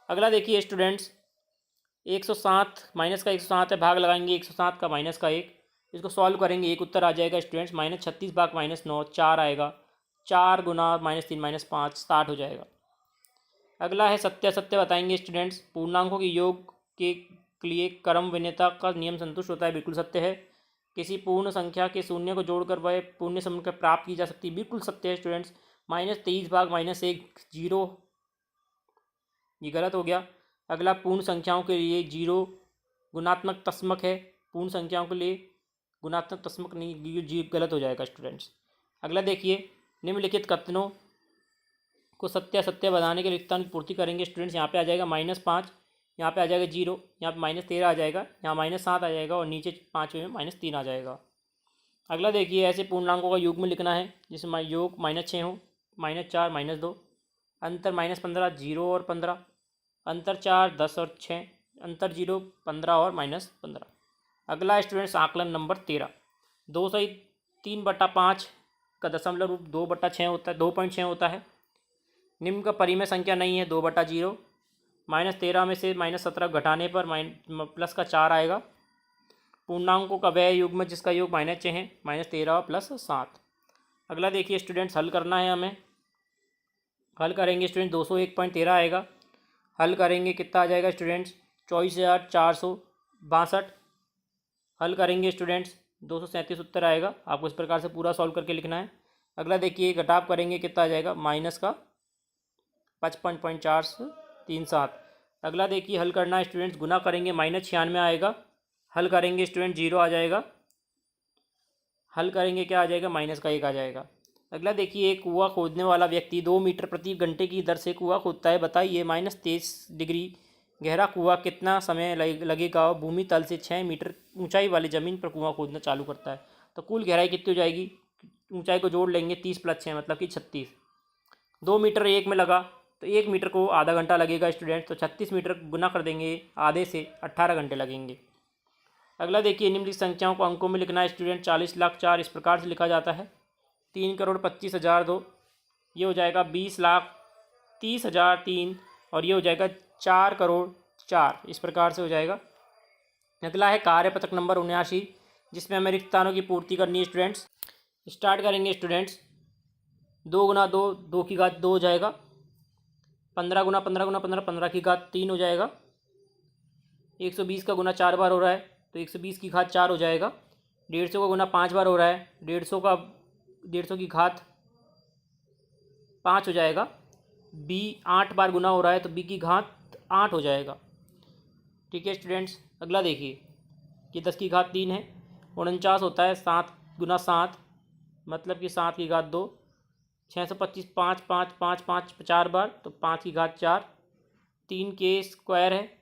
अगला देखिए स्टूडेंट्स, 107 माइनस का 107 है, भाग लगाएंगे 107 का -1, इसको सॉल्व करेंगे, एक उत्तर आ जाएगा स्टूडेंट्स। -36 भाग -9 4 आएगा, 4 गुना -3 -5 60 हो जाएगा। अगला है सत्य असत्य बताएंगे स्टूडेंट्स। पूर्णांकों के योग के लिए क्रम भिन्नता का नियम संतुष्ट होता है, बिल्कुल सत्य है। किसी पूर्ण संख्या के शून्य को जोड़कर वह पूर्ण संख्या प्राप्त की जा सकती है, बिल्कुल सत्य है स्टूडेंट्स। -23 भाग -1 0, ये गलत हो गया। अगला पूर्ण संख्याओं के लिए 0 गुणात्मक तस्मक है, पूर्ण संख्याओं के लिए गुणात्मक तस्मक नहीं, ये गलत हो जाएगा स्टूडेंट्स। अगला देखिए, निम्नलिखित कथनों को सत्य असत्य बनाने के रिक्तांक की पूर्ति करेंगे स्टूडेंट्स। यहाँ पे आ जाएगा -5, यहाँ पे आ जाएगा 0, यहाँ पे -13 आ जाएगा, यहाँ -7 आ जाएगा और नीचे 5वें में -3 आ जाएगा। अगला देखिए, ऐसे पूर्णांकों का योग में लिखना है जिसमें योग -6 हो, -4 -2, अंतर -15 0 और 15, अंतर 4 10 और 6, अंतर 0 15 और -15। अगला स्टूडेंट्स आकलन नंबर 13, 203/5 का दशमलव रूप 2/6 होता है, 2.6 होता है। निम्न का परिमेय संख्या नहीं है, 2/0। -13 में से -17 घटाने पर प्लस का 4 आएगा। पूर्णांकों का व्यय युग्म जिसका योग -6 है, -13 + 7। अगला देखिए स्टूडेंट्स, हल करना है हमें। हल करेंगे स्टूडेंट 201.13 आएगा। हल करेंगे कितना आ जाएगा स्टूडेंट्स, 24,462। हल करेंगे स्टूडेंट्स 237 उत्तर आएगा। आपको इस प्रकार से पूरा सॉल्व करके लिखना है। अगला देखिए घटाव करेंगे कितना आ जाएगा, माइनस का 55.437। अगला देखिए हल करना है स्टूडेंट्स, गुना करेंगे -96 आएगा। हल करेंगे स्टूडेंट 0 आ जाएगा। हल करेंगे क्या आ जाएगा, -1 आ जाएगा। अगला देखिए, एक कुआं खोदने वाला व्यक्ति 2 मीटर प्रति घंटे की दर से कुआं खोदता है। बताइए -23 डिग्री गहरा कुआं कितना समय लगेगा और भूमि तल से 6 मीटर ऊंचाई वाली ज़मीन पर कुआं खोदना चालू करता है। तो कुल गहराई कितनी हो जाएगी, ऊंचाई को जोड़ लेंगे, 30 + 6 मतलब कि 36। 2 मीटर 1 में लगा तो 1 मीटर को आधा घंटा लगेगा स्टूडेंट। तो 36 मीटर गुना कर देंगे आधे से, 18 घंटे लगेंगे। अगला देखिए, निम्नलिखित संख्याओं को अंकों में लिखना है स्टूडेंट। 40,04,000 इस प्रकार से लिखा जाता है। 3,25,002 ये हो जाएगा 20,30,003 और ये हो जाएगा 4,04,00,000 इस प्रकार से हो जाएगा। अगला है कार्यपत्रक नंबर 79, जिसमें हमें रिक्त स्थानों की पूर्ति करनी है स्टूडेंट्स। स्टार्ट करेंगे स्टूडेंट्स। 2 × 2 2 की घात 2 हो जाएगा। 15 × 15 × 15 15 की घात 3 हो जाएगा। 120 का गुना 4 बार हो रहा है तो 120 की घात 4 हो जाएगा। 150 का गुना 5 बार हो रहा है, 150 की घात 5 हो जाएगा। b 8 बार गुना हो रहा है तो b की घात 8 हो जाएगा। ठीक है स्टूडेंट्स। अगला देखिए, ये 10 की घात 3 है। 49 होता है 7 × 7 मतलब कि 7 की घात 2। 625 5 5 5 5 4 बार तो 5 की घात 4। 3 के स्क्वायर है,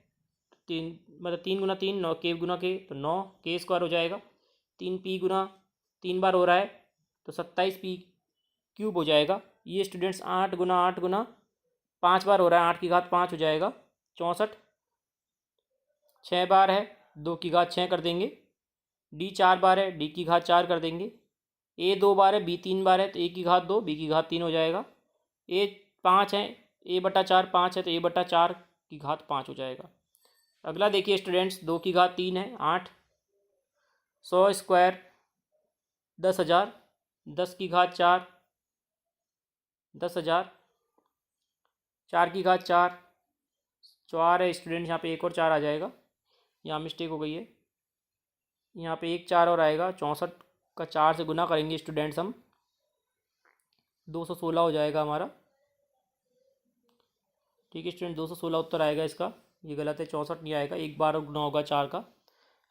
3 मतलब 3 × 3 9 के गुना के तो 9 के स्क्वायर हो जाएगा। 3 p गुना 3 बार हो रहा है तो 27 p क्यूब हो जाएगा। ये स्टूडेंट्स 8 × 8 × 5 बार हो रहा है, 8 की घात 5 हो जाएगा। 64 6 बार है, 2 की घात 6 कर देंगे। d 4 बार है, d की घात 4 कर देंगे। a 2 बार है, b 3 बार है तो a की घात 2, b की घात 3 हो जाएगा। a 5 है, a/4 5 है तो a/4 की घात 5 हो जाएगा। अगला देखिए स्टूडेंट्स, 2 की घात 3 है 8। 100 स्क्वायर 10,000। 10 की घात 4 10,000। 4 की घात 4 4 है स्टूडेंट, यहाँ पे एक और 4 आ जाएगा, यहाँ मिस्टेक हो गई है, यहाँ पे एक 4 और आएगा। 64 का 4 से गुना करेंगे स्टूडेंट्स हम, 216 हो जाएगा हमारा। ठीक है स्टूडेंट, 216 उत्तर आएगा इसका। ये गलत है, 64 नहीं आएगा, एक बार और गुना होगा 4 का।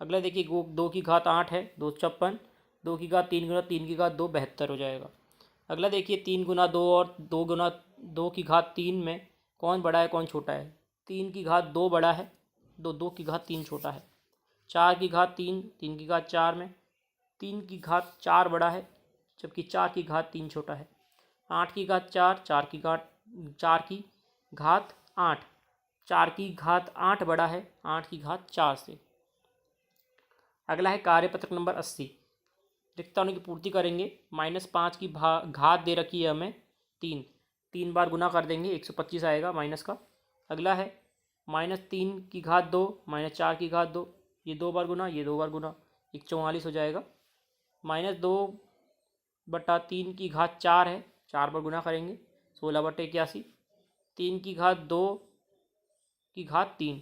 अगला देखिए, 2 की घात 8 है, 256। 2 की घात 3 × 3 की घात 2 72 हो जाएगा। अगला देखिए, 3 × 2 और 2 × 2 की घात 3 में कौन बड़ा है कौन छोटा है। 3 की घात 2 बड़ा है, 2 की घात 3 छोटा है। 4 की घात 3 3 की घात 4 में 3 की घात 4 बड़ा है जबकि 4 की घात 3 छोटा है। 8 की घात 4 4 की घात 8 4 की घात 8 बड़ा है 8 की घात 4 से। अगला है कार्यपत्रक नंबर 80। रिक्त स्थानों की पूर्ति करेंगे। -5 की घात दे रखी है हमें 3 बार गुना कर देंगे, 125 आएगा माइनस का। अगला है -3 की घात 2 -4 की घात 2, ये 2 बार गुना, ये 2 बार गुना, 144 हो जाएगा। -2/3 की घात 4 है, 4 बार गुना करेंगे, 16/81। 3 की घात 2 की घात 3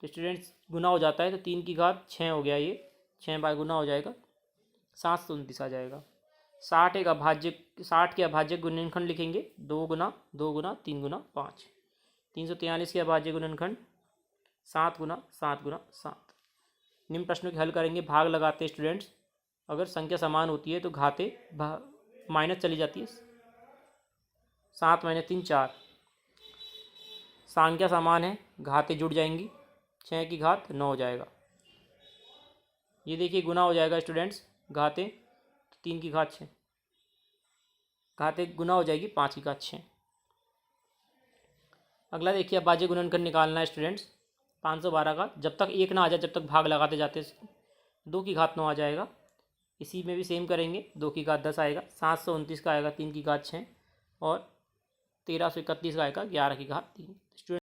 तो स्टूडेंट्स गुना हो जाता है तो 3 की घात 6 हो गया, ये 6 बार गुना हो जाएगा, 729 आ जाएगा। 60 के अभाज्य गुणनखंड लिखेंगे, 2 × 2 × 3 × 5। 343 के अभाज्य गुणनखंड 7 × 7 × 7। निम्न प्रश्नों के हल करेंगे। भाग लगाते स्टूडेंट्स, अगर संख्या समान होती है तो घाते माइनस चली जाती है। 7 - 3 4, संख्या समान है, घाते जुड़ जाएंगी, 6 की घात 9 हो जाएगा। ये देखिए गुना हो जाएगा स्टूडेंट्स, घाते 3 की घात 6, घाते गुना हो जाएगी 5 की घात 6। अगला देखिए, अभाज्य गुणनखंड निकालना है स्टूडेंट्स 512 का। जब तक 1 ना आ जाए जब तक भाग लगाते जाते 2 की घात 9 आ जाएगा। इसी में भी सेम करेंगे, 2 की घात 10 आएगा, 729 का आएगा 3 की घात 6 और 1331 का आएगा 11 की घात 3। स्टूडेंट